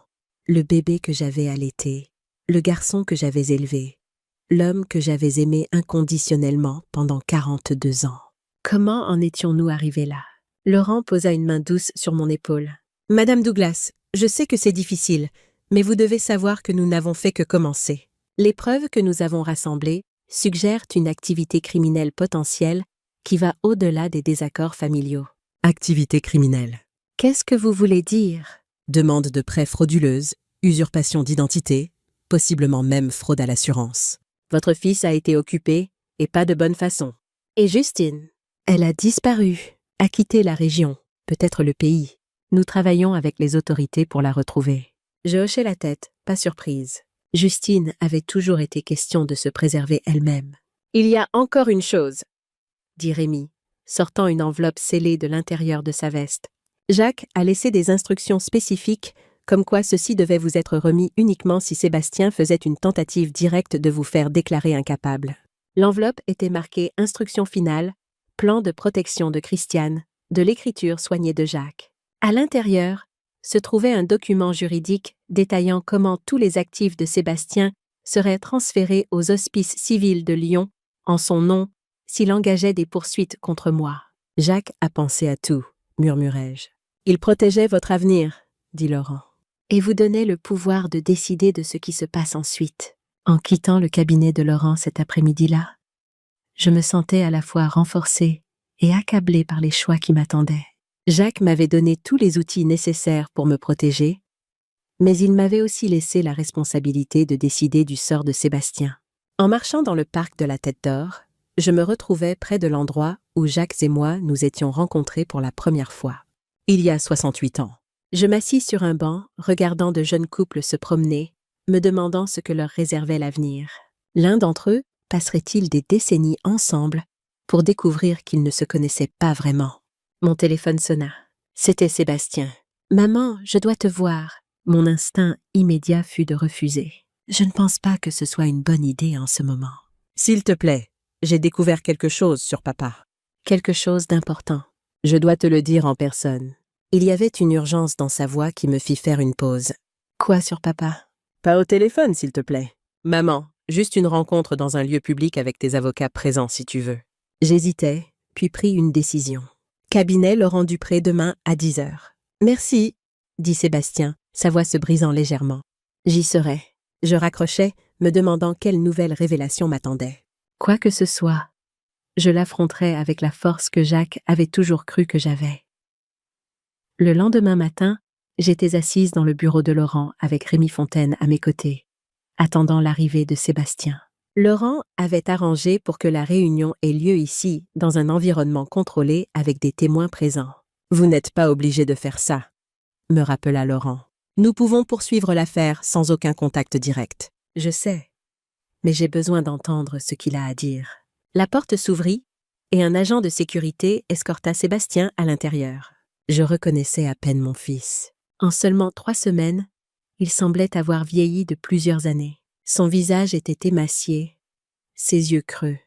le bébé que j'avais allaité, le garçon que j'avais élevé, l'homme que j'avais aimé inconditionnellement pendant 42 ans. Comment en étions-nous arrivés là? Laurent posa une main douce sur mon épaule. Madame Douglas, je sais que c'est difficile, mais vous devez savoir que nous n'avons fait que commencer. Les preuves que nous avons rassemblées suggèrent une activité criminelle potentielle qui va au-delà des désaccords familiaux. Activité criminelle. Qu'est-ce que vous voulez dire? Demande de prêt frauduleuse, usurpation d'identité, possiblement même fraude à l'assurance. Votre fils a été occupé, et pas de bonne façon. Et Justine? Elle a disparu, a quitté la région, peut-être le pays. Nous travaillons avec les autorités pour la retrouver. Je hochai la tête, pas surprise. Justine avait toujours été question de se préserver elle-même. Il y a encore une chose, dit Rémi, sortant une enveloppe scellée de l'intérieur de sa veste. Jacques a laissé des instructions spécifiques, comme quoi ceci devait vous être remis uniquement si Sébastien faisait une tentative directe de vous faire déclarer incapable. L'enveloppe était marquée « Instruction finale, plan de protection de Christiane, de l'écriture soignée de Jacques ». À l'intérieur se trouvait un document juridique détaillant comment tous les actifs de Sébastien seraient transférés aux hospices civils de Lyon en son nom s'il engageait des poursuites contre moi. « Jacques a pensé à tout », murmurai-je. « Il protégeait votre avenir », dit Laurent. « Et vous donnait le pouvoir de décider de ce qui se passe ensuite. » En quittant le cabinet de Laurent cet après-midi-là, je me sentais à la fois renforcée et accablée par les choix qui m'attendaient. Jacques m'avait donné tous les outils nécessaires pour me protéger, mais il m'avait aussi laissé la responsabilité de décider du sort de Sébastien. En marchant dans le parc de la Tête d'Or, je me retrouvais près de l'endroit où Jacques et moi nous étions rencontrés pour la première fois. Il y a 68 ans. Je m'assis sur un banc, regardant de jeunes couples se promener, me demandant ce que leur réservait l'avenir. L'un d'entre eux passerait-il des décennies ensemble pour découvrir qu'ils ne se connaissaient pas vraiment? Mon téléphone sonna. C'était Sébastien. « Maman, je dois te voir. » Mon instinct immédiat fut de refuser. Je ne pense pas que ce soit une bonne idée en ce moment. « S'il te plaît, j'ai découvert quelque chose sur papa. » Quelque chose d'important. Je dois te le dire en personne. Il y avait une urgence dans sa voix qui me fit faire une pause. Quoi sur papa? Pas au téléphone, s'il te plaît. Maman, juste une rencontre dans un lieu public avec tes avocats présents si tu veux. J'hésitais, puis pris une décision. Cabinet Laurent Dupré demain à 10h. Merci, dit Sébastien, sa voix se brisant légèrement. J'y serai. Je raccrochais, me demandant quelle nouvelle révélation m'attendait. Quoi que ce soit, je l'affronterais avec la force que Jacques avait toujours cru que j'avais. Le lendemain matin, j'étais assise dans le bureau de Laurent avec Rémi Fontaine à mes côtés, attendant l'arrivée de Sébastien. Laurent avait arrangé pour que la réunion ait lieu ici, dans un environnement contrôlé avec des témoins présents. « Vous n'êtes pas obligé de faire ça », me rappela Laurent. « Nous pouvons poursuivre l'affaire sans aucun contact direct. » Je sais, mais j'ai besoin d'entendre ce qu'il a à dire. La porte s'ouvrit et un agent de sécurité escorta Sébastien à l'intérieur. Je reconnaissais à peine mon fils. En seulement 3 semaines, il semblait avoir vieilli de plusieurs années. Son visage était émacié, ses yeux creux,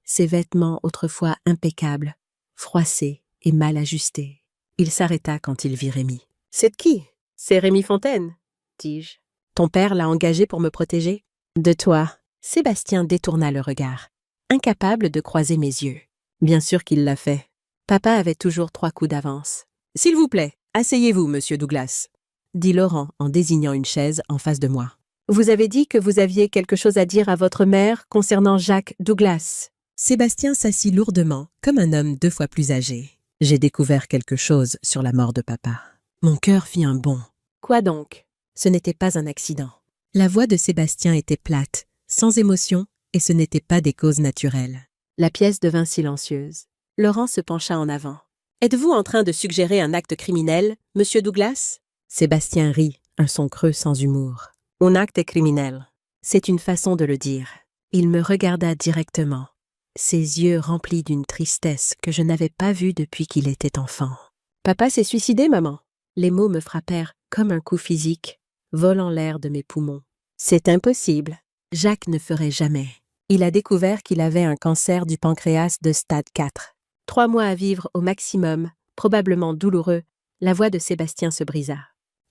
ses vêtements autrefois impeccables, froissés et mal ajustés. Il s'arrêta quand il vit Rémi. « C'est de qui? C'est Rémi Fontaine, dis-je. Ton père l'a engagé pour me protéger? De toi. » Sébastien détourna le regard, incapable de croiser mes yeux. Bien sûr qu'il l'a fait. Papa avait toujours 3 coups d'avance. « S'il vous plaît, asseyez-vous, monsieur Douglas, » dit Laurent en désignant une chaise en face de moi. Vous avez dit que vous aviez quelque chose à dire à votre mère concernant Jacques Douglas. Sébastien s'assit lourdement, comme un homme 2 fois plus âgé. J'ai découvert quelque chose sur la mort de papa. Mon cœur fit un bond. Quoi donc? Ce n'était pas un accident. La voix de Sébastien était plate, sans émotion, et ce n'était pas des causes naturelles. La pièce devint silencieuse. Laurent se pencha en avant. Êtes-vous en train de suggérer un acte criminel, monsieur Douglas? Sébastien rit, un son creux sans humour. Un acte criminel. C'est une façon de le dire. Il me regarda directement, ses yeux remplis d'une tristesse que je n'avais pas vue depuis qu'il était enfant. Papa s'est suicidé, maman. Les mots me frappèrent comme un coup physique, volant l'air de mes poumons. C'est impossible. Jacques ne ferait jamais. Il a découvert qu'il avait un cancer du pancréas de stade 4. 3 mois à vivre au maximum, probablement douloureux, La voix de Sébastien se brisa.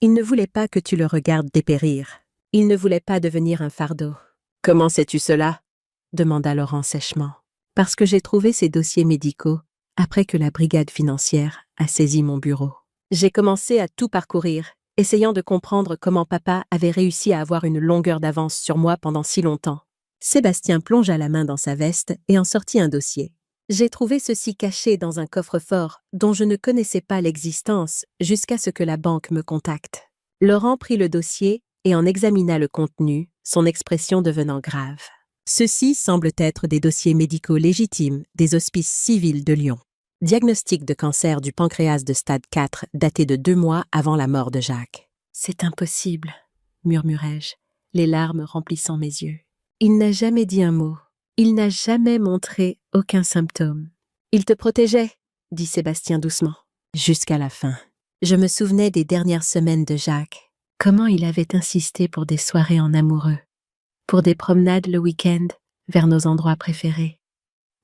Il ne voulait pas que tu le regardes dépérir. Il ne voulait pas devenir un fardeau. Comment sais-tu cela? Demanda Laurent sèchement. Parce que j'ai trouvé ces dossiers médicaux après que la brigade financière a saisi mon bureau. J'ai commencé à tout parcourir, essayant de comprendre comment papa avait réussi à avoir une longueur d'avance sur moi pendant si longtemps. Sébastien plongea la main dans sa veste et en sortit un dossier. J'ai trouvé ceci caché dans un coffre-fort dont je ne connaissais pas l'existence jusqu'à ce que la banque me contacte. Laurent prit le dossier et en examina le contenu, son expression devenant grave. Ceux-ci semblent être des dossiers médicaux légitimes des hospices civils de Lyon. Diagnostic de cancer du pancréas de stade 4 daté de 2 mois avant la mort de Jacques. C'est impossible, murmurai-je, les larmes remplissant mes yeux. Il n'a jamais dit un mot. Il n'a jamais montré aucun symptôme. Il te protégeait, dit Sébastien doucement. Jusqu'à la fin. Je me souvenais des dernières semaines de Jacques. Comment il avait insisté pour des soirées en amoureux, pour des promenades le week-end vers nos endroits préférés.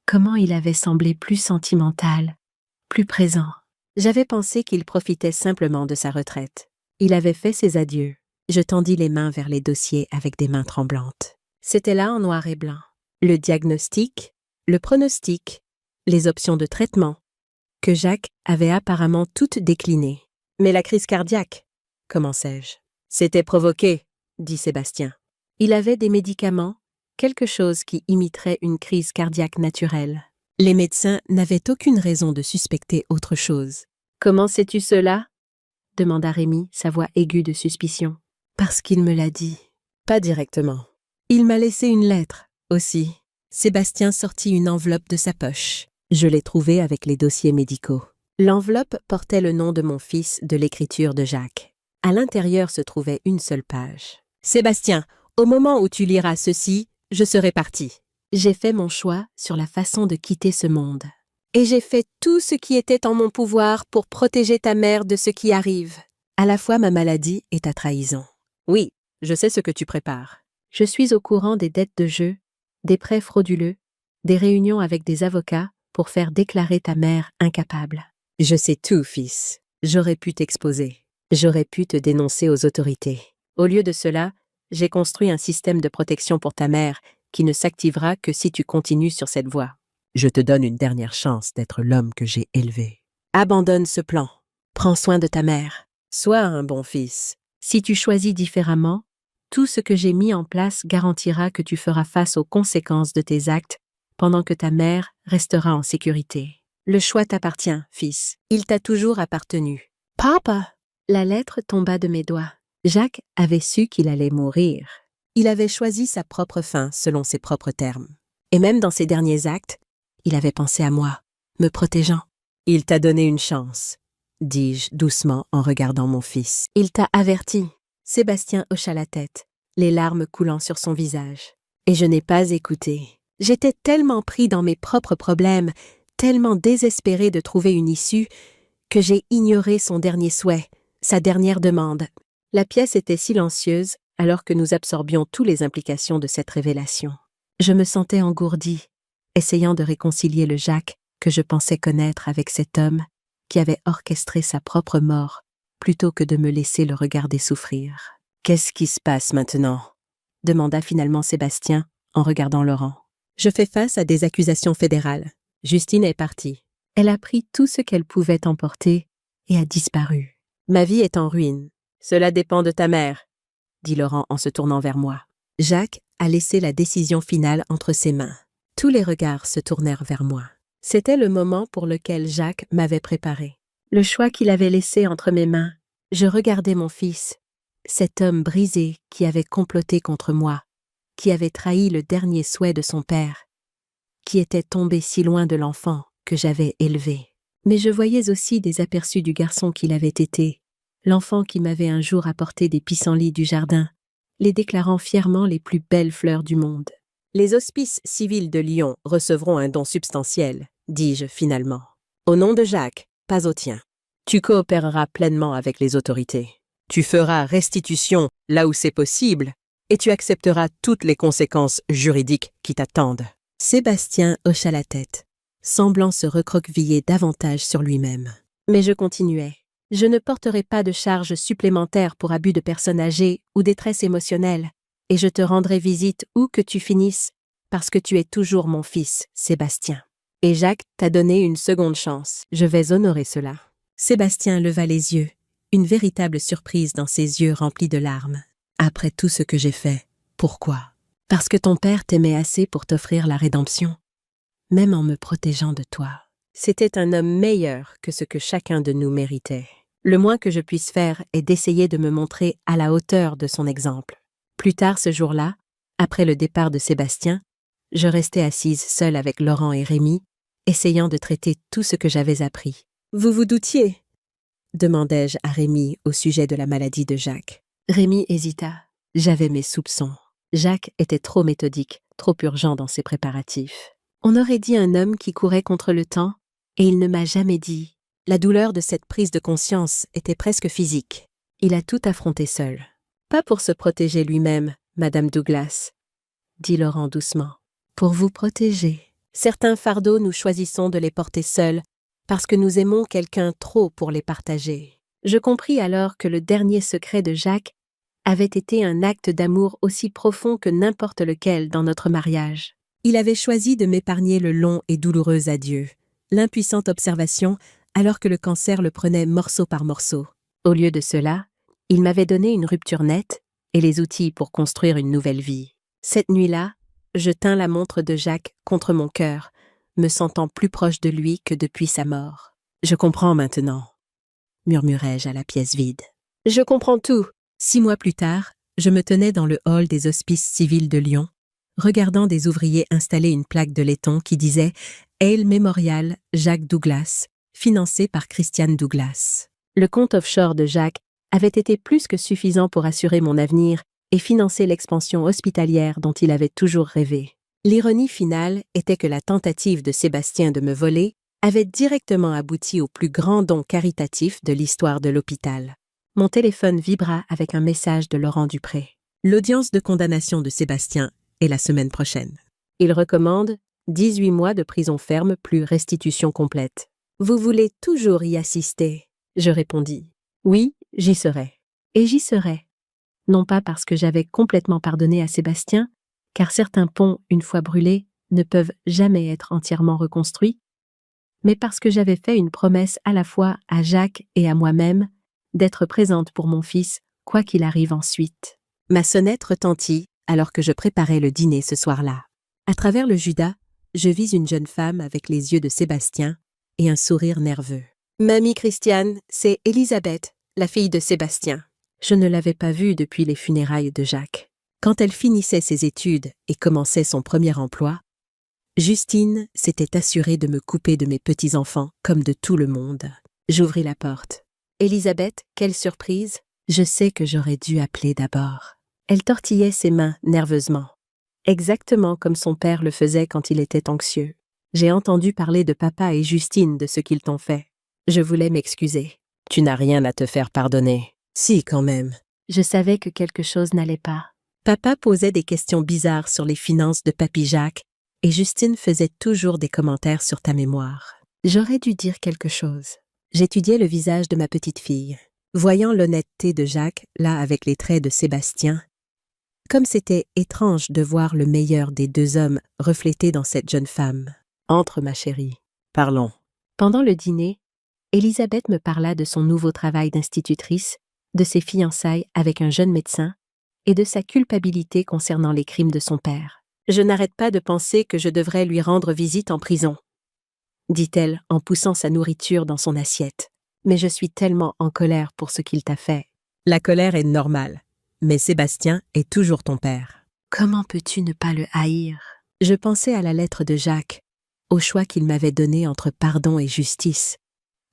Comment il avait semblé plus sentimental, plus présent. J'avais pensé qu'il profitait simplement de sa retraite. Il avait fait ses adieux. Je tendis les mains vers les dossiers avec des mains tremblantes. C'était là en noir et blanc. Le diagnostic, le pronostic, les options de traitement, que Jacques avait apparemment toutes déclinées. Mais la crise cardiaque, commençai-je. C'était provoqué, dit Sébastien. Il avait des médicaments, quelque chose qui imiterait une crise cardiaque naturelle. Les médecins n'avaient aucune raison de suspecter autre chose. Comment sais-tu cela? Demanda Rémi, sa voix aiguë de suspicion. Parce qu'il me l'a dit. Pas directement. Il m'a laissé une lettre. Aussi, Sébastien sortit une enveloppe de sa poche. Je l'ai trouvée avec les dossiers médicaux. L'enveloppe portait le nom de mon fils de l'écriture de Jacques. À l'intérieur se trouvait une seule page. « Sébastien, au moment où tu liras ceci, je serai parti. J'ai fait mon choix sur la façon de quitter ce monde. Et j'ai fait tout ce qui était en mon pouvoir pour protéger ta mère de ce qui arrive. À la fois ma maladie et ta trahison. Oui, je sais ce que tu prépares. Je suis au courant des dettes de jeu, des prêts frauduleux, des réunions avec des avocats pour faire déclarer ta mère incapable. Je sais tout, fils. J'aurais pu t'exposer. J'aurais pu te dénoncer aux autorités. Au lieu de cela, j'ai construit un système de protection pour ta mère qui ne s'activera que si tu continues sur cette voie. Je te donne une dernière chance d'être l'homme que j'ai élevé. Abandonne ce plan. Prends soin de ta mère. Sois un bon fils. Si tu choisis différemment, tout ce que j'ai mis en place garantira que tu feras face aux conséquences de tes actes pendant que ta mère restera en sécurité. Le choix t'appartient, fils. Il t'a toujours appartenu. Papa! La lettre tomba de mes doigts. Jacques avait su qu'il allait mourir. Il avait choisi sa propre fin selon ses propres termes. Et même dans ses derniers actes, il avait pensé à moi, me protégeant. Il t'a donné une chance, dis-je doucement en regardant mon fils. Il t'a averti. Sébastien hocha la tête, les larmes coulant sur son visage. Et je n'ai pas écouté. J'étais tellement pris dans mes propres problèmes, tellement désespéré de trouver une issue, que j'ai ignoré son dernier souhait, sa dernière demande. La pièce était silencieuse alors que nous absorbions toutes les implications de cette révélation. Je me sentais engourdi, essayant de réconcilier le Jacques que je pensais connaître avec cet homme qui avait orchestré sa propre mort plutôt que de me laisser le regarder souffrir. « Qu'est-ce qui se passe maintenant ?» demanda finalement Sébastien en regardant Laurent. « Je fais face à des accusations fédérales. Justine est partie. Elle a pris tout ce qu'elle pouvait emporter et a disparu. Ma vie est en ruine. Cela dépend de ta mère, dit Laurent en se tournant vers moi. Jacques a laissé la décision finale entre ses mains. Tous les regards se tournèrent vers moi. C'était le moment pour lequel Jacques m'avait préparé. Le choix qu'il avait laissé entre mes mains. Je regardais mon fils, cet homme brisé qui avait comploté contre moi, qui avait trahi le dernier souhait de son père, qui était tombé si loin de l'enfant que j'avais élevé. Mais je voyais aussi des aperçus du garçon qu'il avait été, l'enfant qui m'avait un jour apporté des pissenlits du jardin, les déclarant fièrement les plus belles fleurs du monde. Les hospices civils de Lyon recevront un don substantiel, dis-je finalement. Au nom de Jacques, pas au tien. Tu coopéreras pleinement avec les autorités. Tu feras restitution là où c'est possible et tu accepteras toutes les conséquences juridiques qui t'attendent. Sébastien hocha la tête, semblant se recroqueviller davantage sur lui-même. Mais je continuais. Je ne porterai pas de charges supplémentaires pour abus de personnes âgées ou détresse émotionnelle, et je te rendrai visite où que tu finisses, parce que tu es toujours mon fils, Sébastien. Et Jacques t'a donné une seconde chance. Je vais honorer cela. Sébastien leva les yeux, une véritable surprise dans ses yeux remplis de larmes. Après tout ce que j'ai fait, pourquoi? Parce que ton père t'aimait assez pour t'offrir la rédemption, même en me protégeant de toi. C'était un homme meilleur que ce que chacun de nous méritait. Le moins que je puisse faire est d'essayer de me montrer à la hauteur de son exemple. Plus tard ce jour-là, après le départ de Sébastien, je restais assise seule avec Laurent et Rémi, essayant de traiter tout ce que j'avais appris. « Vous vous doutiez ?» demandai-je à Rémi au sujet de la maladie de Jacques. Rémi hésita. J'avais mes soupçons. Jacques était trop méthodique, trop urgent dans ses préparatifs. On aurait dit un homme qui courait contre le temps, et il ne m'a jamais dit. La douleur de cette prise de conscience était presque physique. Il a tout affronté seul. Pas pour se protéger lui-même, Madame Douglas, dit Laurent doucement. Pour vous protéger. Certains fardeaux, nous choisissons de les porter seuls, parce que nous aimons quelqu'un trop pour les partager. Je compris alors que le dernier secret de Jacques avait été un acte d'amour aussi profond que n'importe lequel dans notre mariage. Il avait choisi de m'épargner le long et douloureux adieu, l'impuissante observation alors que le cancer le prenait morceau par morceau. Au lieu de cela, il m'avait donné une rupture nette et les outils pour construire une nouvelle vie. Cette nuit-là, je tins la montre de Jacques contre mon cœur, me sentant plus proche de lui que depuis sa mort. « Je comprends maintenant », murmurai-je à la pièce vide. « Je comprends tout !» 6 mois plus tard, je me tenais dans le hall des hospices civils de Lyon, regardant des ouvriers installer une plaque de laiton qui disait « Ale Memorial Jacques Douglas », financé par Christiane Douglas. Le compte offshore de Jacques avait été plus que suffisant pour assurer mon avenir et financer l'expansion hospitalière dont il avait toujours rêvé. L'ironie finale était que la tentative de Sébastien de me voler avait directement abouti au plus grand don caritatif de l'histoire de l'hôpital. Mon téléphone vibra avec un message de Laurent Dupré. L'audience de condamnation de Sébastien est la semaine prochaine. Il recommande 18 mois de prison ferme plus restitution complète. Vous voulez toujours y assister? Je répondis. Oui, j'y serai. Et j'y serai. Non pas parce que j'avais complètement pardonné à Sébastien, car certains ponts, une fois brûlés, ne peuvent jamais être entièrement reconstruits, mais parce que j'avais fait une promesse à la fois à Jacques et à moi-même d'être présente pour mon fils, quoi qu'il arrive ensuite. Ma sonnette retentit alors que je préparais le dîner ce soir-là. À travers le Judas, je vis une jeune femme avec les yeux de Sébastien et un sourire nerveux. « Mamie Christiane, c'est Elisabeth, la fille de Sébastien. » Je ne l'avais pas vue depuis les funérailles de Jacques. Quand elle finissait ses études et commençait son premier emploi, Justine s'était assurée de me couper de mes petits-enfants comme de tout le monde. J'ouvris la porte. « Elisabeth, quelle surprise! Je sais que j'aurais dû appeler d'abord. » Elle tortillait ses mains nerveusement, exactement comme son père le faisait quand il était anxieux. J'ai entendu parler de papa et Justine de ce qu'ils t'ont fait. Je voulais m'excuser. « Tu n'as rien à te faire pardonner. »« Si, quand même. » Je savais que quelque chose n'allait pas. Papa posait des questions bizarres sur les finances de Papy Jacques et Justine faisait toujours des commentaires sur ta mémoire. J'aurais dû dire quelque chose. J'étudiais le visage de ma petite fille, voyant l'honnêteté de Jacques là avec les traits de Sébastien. Comme c'était étrange de voir le meilleur des deux hommes reflété dans cette jeune femme. « Entre, ma chérie. Parlons. » Pendant le dîner, Elisabeth me parla de son nouveau travail d'institutrice, de ses fiançailles avec un jeune médecin et de sa culpabilité concernant les crimes de son père. « Je n'arrête pas de penser que je devrais lui rendre visite en prison, » dit-elle en poussant sa nourriture dans son assiette. « Mais je suis tellement en colère pour ce qu'il t'a fait. » La colère est normale, mais Sébastien est toujours ton père. Comment peux-tu ne pas le haïr? Je pensais à la lettre de Jacques, au choix qu'il m'avait donné entre pardon et justice,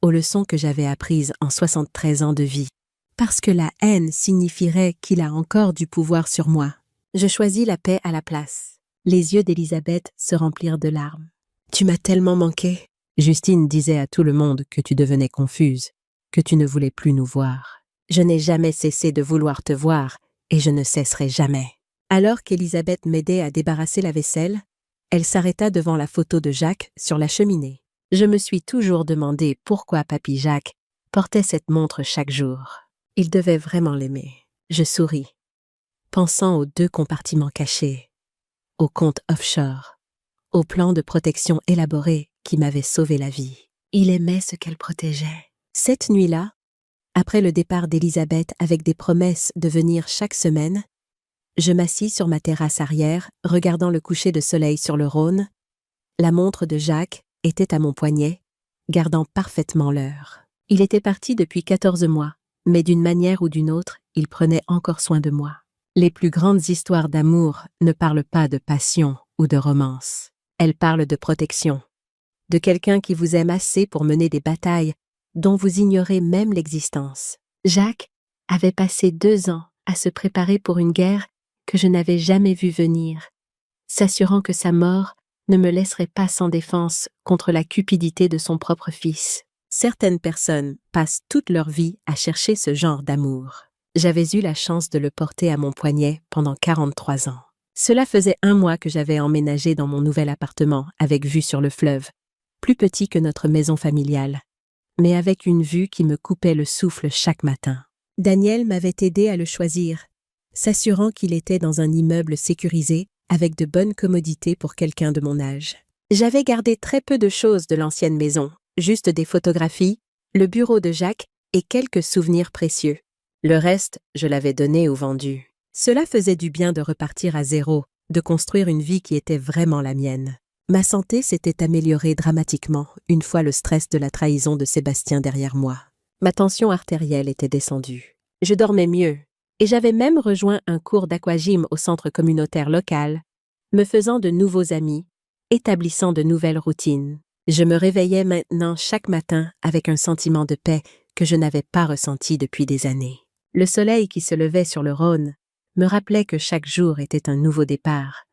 aux leçons que j'avais apprises en 73 ans de vie. Parce que la haine signifierait qu'il a encore du pouvoir sur moi. Je choisis la paix à la place. Les yeux d'Elisabeth se remplirent de larmes. « Tu m'as tellement manqué. » Justine disait à tout le monde que tu devenais confuse, que tu ne voulais plus nous voir. Je n'ai jamais cessé de vouloir te voir, et je ne cesserai jamais. Alors qu'Elisabeth m'aidait à débarrasser la vaisselle, elle s'arrêta devant la photo de Jacques sur la cheminée. Je me suis toujours demandé pourquoi Papy Jacques portait cette montre chaque jour. Il devait vraiment l'aimer. Je souris, pensant aux 2 compartiments cachés, aux comptes offshore, au plan de protection élaboré qui m'avait sauvé la vie. Il aimait ce qu'elle protégeait. Cette nuit-là, après le départ d'Elisabeth avec des promesses de venir chaque semaine, je m'assis sur ma terrasse arrière, regardant le coucher de soleil sur le Rhône. La montre de Jacques était à mon poignet, gardant parfaitement l'heure. Il était parti depuis 14 mois, mais d'une manière ou d'une autre, il prenait encore soin de moi. Les plus grandes histoires d'amour ne parlent pas de passion ou de romance. Elles parlent de protection, de quelqu'un qui vous aime assez pour mener des batailles dont vous ignorez même l'existence. Jacques avait passé 2 ans à se préparer pour une guerre que je n'avais jamais vue venir, s'assurant que sa mort ne me laisserait pas sans défense contre la cupidité de son propre fils. Certaines personnes passent toute leur vie à chercher ce genre d'amour. J'avais eu la chance de le porter à mon poignet pendant 43 ans. Cela faisait 1 mois que j'avais emménagé dans mon nouvel appartement avec vue sur le fleuve, plus petit que notre maison familiale, mais avec une vue qui me coupait le souffle chaque matin. Daniel m'avait aidé à le choisir, s'assurant qu'il était dans un immeuble sécurisé avec de bonnes commodités pour quelqu'un de mon âge. J'avais gardé très peu de choses de l'ancienne maison, juste des photographies, le bureau de Jacques et quelques souvenirs précieux. Le reste, je l'avais donné ou vendu. Cela faisait du bien de repartir à zéro, de construire une vie qui était vraiment la mienne. Ma santé s'était améliorée dramatiquement une fois le stress de la trahison de Sébastien derrière moi. Ma tension artérielle était descendue. Je dormais mieux, et j'avais même rejoint un cours d'aquagym au centre communautaire local, me faisant de nouveaux amis, établissant de nouvelles routines. Je me réveillais maintenant chaque matin avec un sentiment de paix que je n'avais pas ressenti depuis des années. Le soleil qui se levait sur le Rhône me rappelait que chaque jour était un nouveau départ,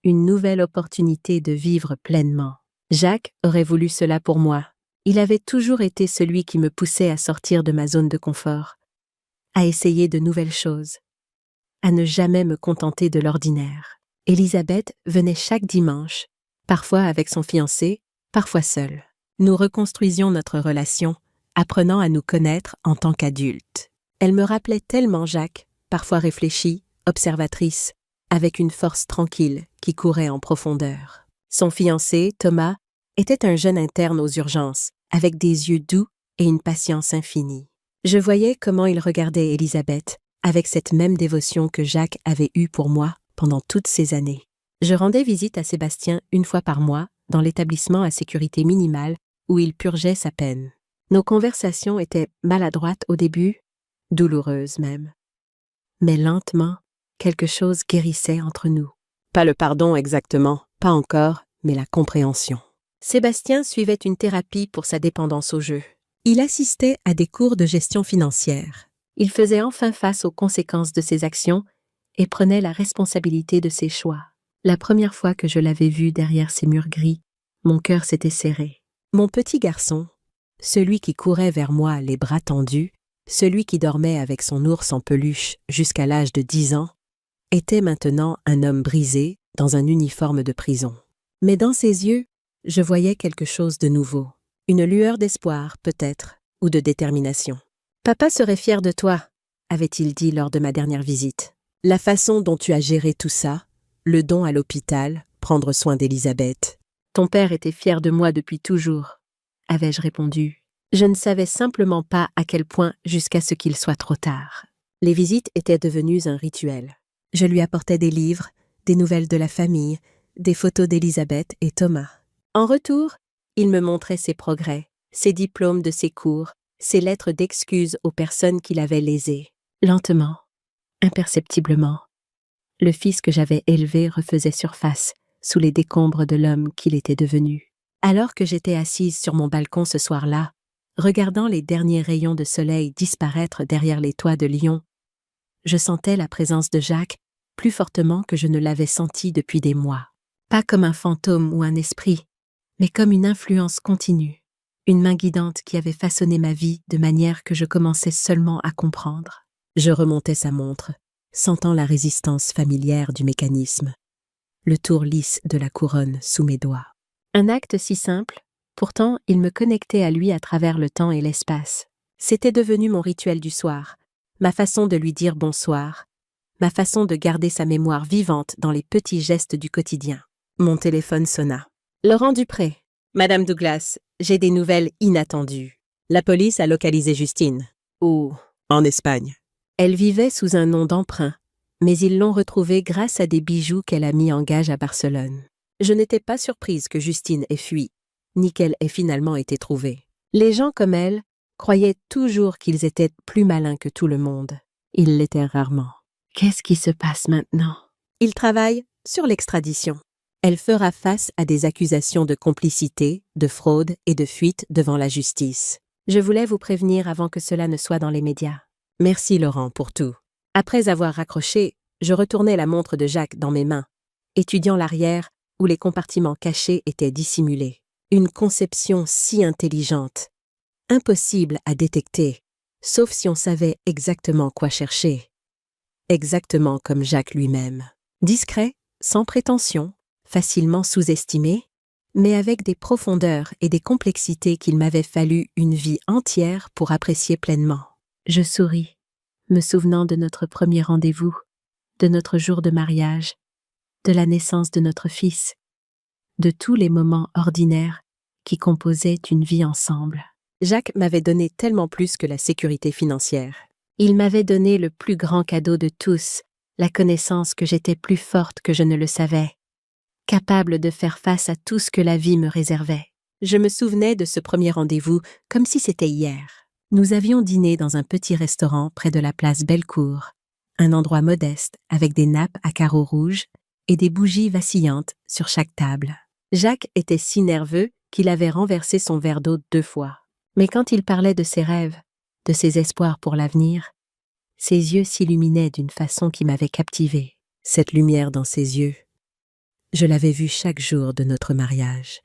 une nouvelle opportunité de vivre pleinement. Jacques aurait voulu cela pour moi. Il avait toujours été celui qui me poussait à sortir de ma zone de confort, à essayer de nouvelles choses, à ne jamais me contenter de l'ordinaire. Elisabeth venait chaque dimanche, parfois avec son fiancé, parfois seule. Nous reconstruisions notre relation, apprenant à nous connaître en tant qu'adultes. Elle me rappelait tellement Jacques, parfois réfléchie, observatrice, avec une force tranquille qui courait en profondeur. Son fiancé, Thomas, était un jeune interne aux urgences, avec des yeux doux et une patience infinie. Je voyais comment il regardait Elisabeth, avec cette même dévotion que Jacques avait eue pour moi pendant toutes ces années. Je rendais visite à Sébastien 1 fois par mois dans l'établissement à sécurité minimale où il purgeait sa peine. Nos conversations étaient maladroites au début, douloureuses même. Mais lentement, quelque chose guérissait entre nous. Pas le pardon exactement, pas encore, mais la compréhension. Sébastien suivait une thérapie pour sa dépendance au jeu. Il assistait à des cours de gestion financière. Il faisait enfin face aux conséquences de ses actions et prenait la responsabilité de ses choix. La première fois que je l'avais vu derrière ces murs gris, mon cœur s'était serré. Mon petit garçon, celui qui courait vers moi les bras tendus, celui qui dormait avec son ours en peluche jusqu'à l'âge de 10 ans, était maintenant un homme brisé dans un uniforme de prison. Mais dans ses yeux, je voyais quelque chose de nouveau. Une lueur d'espoir, peut-être, ou de détermination. « Papa serait fier de toi », avait-il dit lors de ma dernière visite. « La façon dont tu as géré tout ça, le don à l'hôpital, prendre soin d'Elisabeth. Ton père était fier de moi depuis toujours, » avais-je répondu. Je ne savais simplement pas à quel point jusqu'à ce qu'il soit trop tard. Les visites étaient devenues un rituel. Je lui apportais des livres, des nouvelles de la famille, des photos d'Elisabeth et Thomas. En retour, il me montrait ses progrès, ses diplômes de ses cours, ses lettres d'excuses aux personnes qu'il avait lésées. Lentement, imperceptiblement, le fils que j'avais élevé refaisait surface sous les décombres de l'homme qu'il était devenu. Alors que j'étais assise sur mon balcon ce soir-là, regardant les derniers rayons de soleil disparaître derrière les toits de Lyon, je sentais la présence de Jacques plus fortement que je ne l'avais senti depuis des mois. Pas comme un fantôme ou un esprit, mais comme une influence continue, une main guidante qui avait façonné ma vie de manière que je commençais seulement à comprendre. Je remontais sa montre, sentant la résistance familière du mécanisme, le tour lisse de la couronne sous mes doigts. Un acte si simple, pourtant il me connectait à lui à travers le temps et l'espace. C'était devenu mon rituel du soir, ma façon de lui dire bonsoir, ma façon de garder sa mémoire vivante dans les petits gestes du quotidien. Mon téléphone sonna. Laurent Dupré. Madame Douglas, j'ai des nouvelles inattendues. La police a localisé Justine. Où? En Espagne. Elle vivait sous un nom d'emprunt, mais ils l'ont retrouvée grâce à des bijoux qu'elle a mis en gage à Barcelone. Je n'étais pas surprise que Justine ait fui, ni qu'elle ait finalement été trouvée. Les gens comme elle croyaient toujours qu'ils étaient plus malins que tout le monde. Ils l'étaient rarement. Qu'est-ce qui se passe maintenant? Ils travaillent sur l'extradition. Elle fera face à des accusations de complicité, de fraude et de fuite devant la justice. Je voulais vous prévenir avant que cela ne soit dans les médias. Merci Laurent pour tout. Après avoir raccroché, je retournai la montre de Jacques dans mes mains, étudiant l'arrière où les compartiments cachés étaient dissimulés. Une conception si intelligente, impossible à détecter, sauf si on savait exactement quoi chercher. Exactement comme Jacques lui-même. Discret, sans prétention, facilement sous-estimé, mais avec des profondeurs et des complexités qu'il m'avait fallu une vie entière pour apprécier pleinement. Je souris, me souvenant de notre premier rendez-vous, de notre jour de mariage, de la naissance de notre fils, de tous les moments ordinaires qui composaient une vie ensemble. Jacques m'avait donné tellement plus que la sécurité financière. Il m'avait donné le plus grand cadeau de tous, la connaissance que j'étais plus forte que je ne le savais, capable de faire face à tout ce que la vie me réservait. Je me souvenais de ce premier rendez-vous comme si c'était hier. Nous avions dîné dans un petit restaurant près de la place Bellecour, un endroit modeste avec des nappes à carreaux rouges et des bougies vacillantes sur chaque table. Jacques était si nerveux qu'il avait renversé son verre d'eau 2 fois. Mais quand il parlait de ses rêves, de ses espoirs pour l'avenir, ses yeux s'illuminaient d'une façon qui m'avait captivée. Cette lumière dans ses yeux, je l'avais vue chaque jour de notre mariage,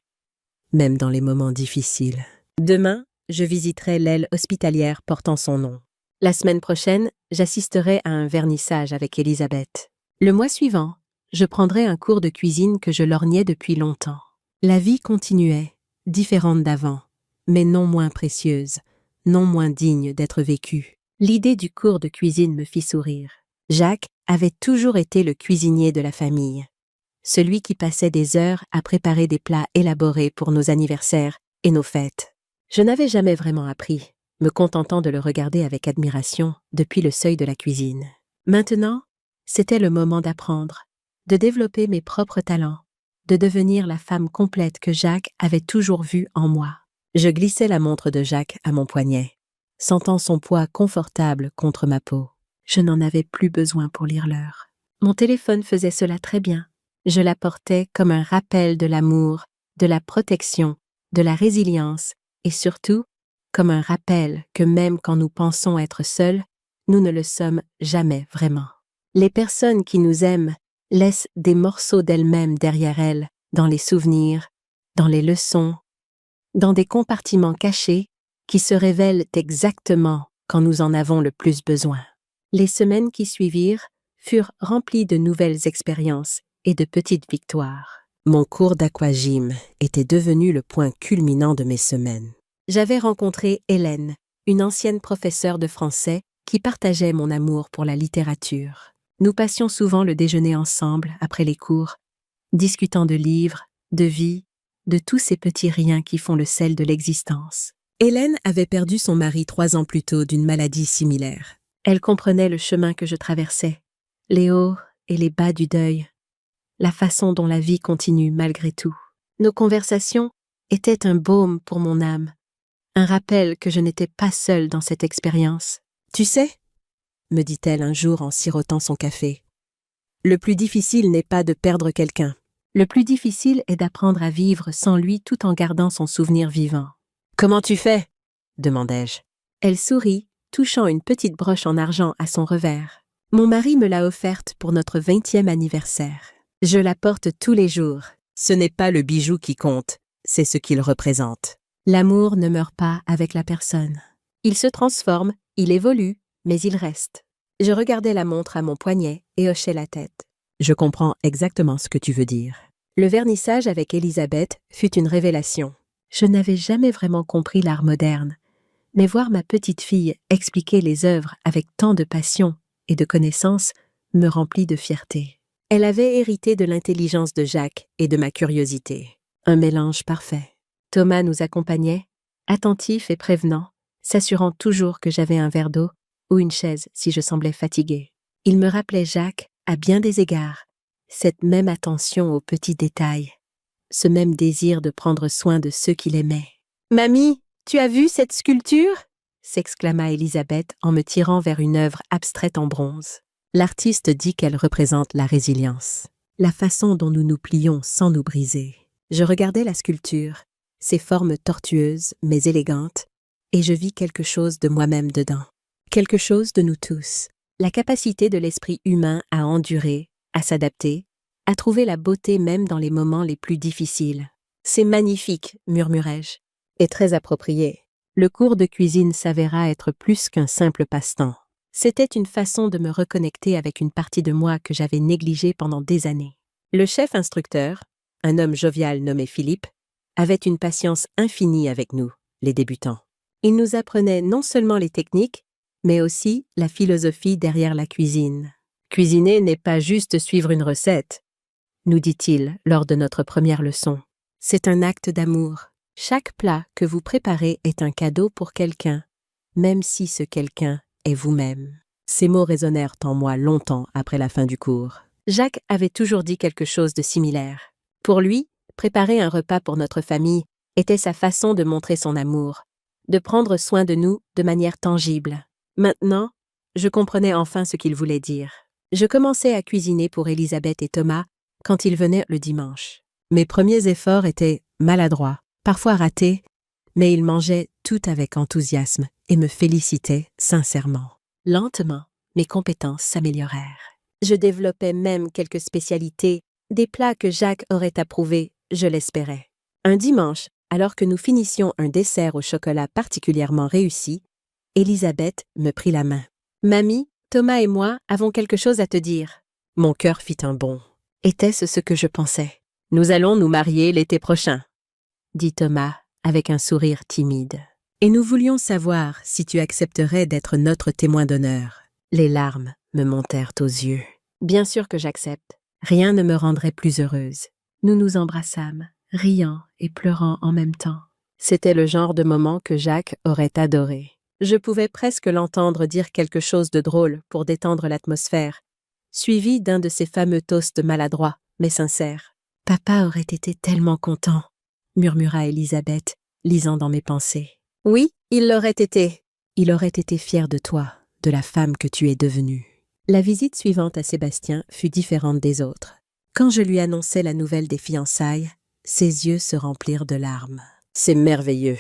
même dans les moments difficiles. Demain, je visiterai l'aile hospitalière portant son nom. La semaine prochaine, j'assisterai à un vernissage avec Elisabeth. Le mois suivant, je prendrai un cours de cuisine que je lorgnais depuis longtemps. La vie continuait, différente d'avant, mais non moins précieuse, non moins digne d'être vécue. L'idée du cours de cuisine me fit sourire. Jacques avait toujours été le cuisinier de la famille, celui qui passait des heures à préparer des plats élaborés pour nos anniversaires et nos fêtes. Je n'avais jamais vraiment appris, me contentant de le regarder avec admiration depuis le seuil de la cuisine. Maintenant, c'était le moment d'apprendre, de développer mes propres talents, de devenir la femme complète que Jacques avait toujours vue en moi. Je glissais la montre de Jacques à mon poignet, sentant son poids confortable contre ma peau. Je n'en avais plus besoin pour lire l'heure. Mon téléphone faisait cela très bien. Je la portais comme un rappel de l'amour, de la protection, de la résilience et surtout comme un rappel que même quand nous pensons être seuls, nous ne le sommes jamais vraiment. Les personnes qui nous aiment laissent des morceaux d'elles-mêmes derrière elles, dans les souvenirs, dans les leçons, dans des compartiments cachés qui se révèlent exactement quand nous en avons le plus besoin. Les semaines qui suivirent furent remplies de nouvelles expériences et de petites victoires. Mon cours d'aquagym était devenu le point culminant de mes semaines. J'avais rencontré Hélène, une ancienne professeure de français qui partageait mon amour pour la littérature. Nous passions souvent le déjeuner ensemble après les cours, discutant de livres, de vie, de tous ces petits riens qui font le sel de l'existence. Hélène avait perdu son mari 3 ans plus tôt d'une maladie similaire. Elle comprenait le chemin que je traversais, les hauts et les bas du deuil, la façon dont la vie continue malgré tout. Nos conversations étaient un baume pour mon âme, un rappel que je n'étais pas seule dans cette expérience. Tu sais, me dit-elle un jour en sirotant son café, le plus difficile n'est pas de perdre quelqu'un. Le plus difficile est d'apprendre à vivre sans lui tout en gardant son souvenir vivant. Comment tu fais? Demandai-je. Elle sourit, touchant une petite broche en argent à son revers. Mon mari me l'a offerte pour notre 20e anniversaire. Je la porte tous les jours. Ce n'est pas le bijou qui compte, c'est ce qu'il représente. L'amour ne meurt pas avec la personne. Il se transforme, il évolue, mais il reste. Je regardais la montre à mon poignet et hochais la tête. Je comprends exactement ce que tu veux dire. Le vernissage avec Elisabeth fut une révélation. Je n'avais jamais vraiment compris l'art moderne, Mais voir ma petite fille expliquer les œuvres avec tant de passion et de connaissance me remplit de fierté. Elle avait hérité de l'intelligence de Jacques et de ma curiosité. Un mélange parfait. Thomas nous accompagnait, attentif et prévenant, s'assurant toujours que j'avais un verre d'eau ou une chaise si je semblais fatiguée. Il me rappelait Jacques à bien des égards, cette même attention aux petits détails, ce même désir de prendre soin de ceux qu'il aimait. « Mamie, tu as vu cette sculpture ?» s'exclama Elisabeth en me tirant vers une œuvre abstraite en bronze. L'artiste dit qu'elle représente la résilience, la façon dont nous nous plions sans nous briser. Je regardais la sculpture, ses formes tortueuses mais élégantes, et je vis quelque chose de moi-même dedans. Quelque chose de nous tous. La capacité de l'esprit humain à endurer, à s'adapter, à trouver la beauté même dans les moments les plus difficiles. « C'est magnifique », murmurai-je, et très approprié. Le cours de cuisine s'avéra être plus qu'un simple passe-temps. C'était une façon de me reconnecter avec une partie de moi que j'avais négligée pendant des années. Le chef instructeur, un homme jovial nommé Philippe, avait une patience infinie avec nous, les débutants. Il nous apprenait non seulement les techniques, mais aussi la philosophie derrière la cuisine. « Cuisiner n'est pas juste suivre une recette », nous dit-il lors de notre première leçon. « C'est un acte d'amour. Chaque plat que vous préparez est un cadeau pour quelqu'un, même si ce quelqu'un est vous-même. » Ces mots résonnèrent en moi longtemps après la fin du cours. Jacques avait toujours dit quelque chose de similaire. Pour lui, préparer un repas pour notre famille était sa façon de montrer son amour, de prendre soin de nous de manière tangible. Maintenant, je comprenais enfin ce qu'il voulait dire. Je commençais à cuisiner pour Elisabeth et Thomas quand ils venaient le dimanche. Mes premiers efforts étaient maladroits, parfois ratés, mais ils mangeaient tout avec enthousiasme et me félicitaient sincèrement. Lentement, mes compétences s'améliorèrent. Je développais même quelques spécialités, des plats que Jacques aurait approuvés, je l'espérais. Un dimanche, alors que nous finissions un dessert au chocolat particulièrement réussi, Elisabeth me prit la main. « Mamie, Thomas et moi avons quelque chose à te dire. » Mon cœur fit un bond. Était-ce ce que je pensais? « Nous allons nous marier l'été prochain, » dit Thomas avec un sourire timide. « Et nous voulions savoir si tu accepterais d'être notre témoin d'honneur. » Les larmes me montèrent aux yeux. « Bien sûr que j'accepte. Rien ne me rendrait plus heureuse. » Nous nous embrassâmes, riant et pleurant en même temps. C'était le genre de moment que Jacques aurait adoré. Je pouvais presque l'entendre dire quelque chose de drôle pour détendre l'atmosphère, suivi d'un de ces fameux toasts maladroits, mais sincères. « Papa aurait été tellement content », murmura Elisabeth, lisant dans mes pensées. « Oui, il l'aurait été. Il aurait été fier de toi, de la femme que tu es devenue. » La visite suivante à Sébastien fut différente des autres. Quand je lui annonçai la nouvelle des fiançailles, ses yeux se remplirent de larmes. « C'est merveilleux »,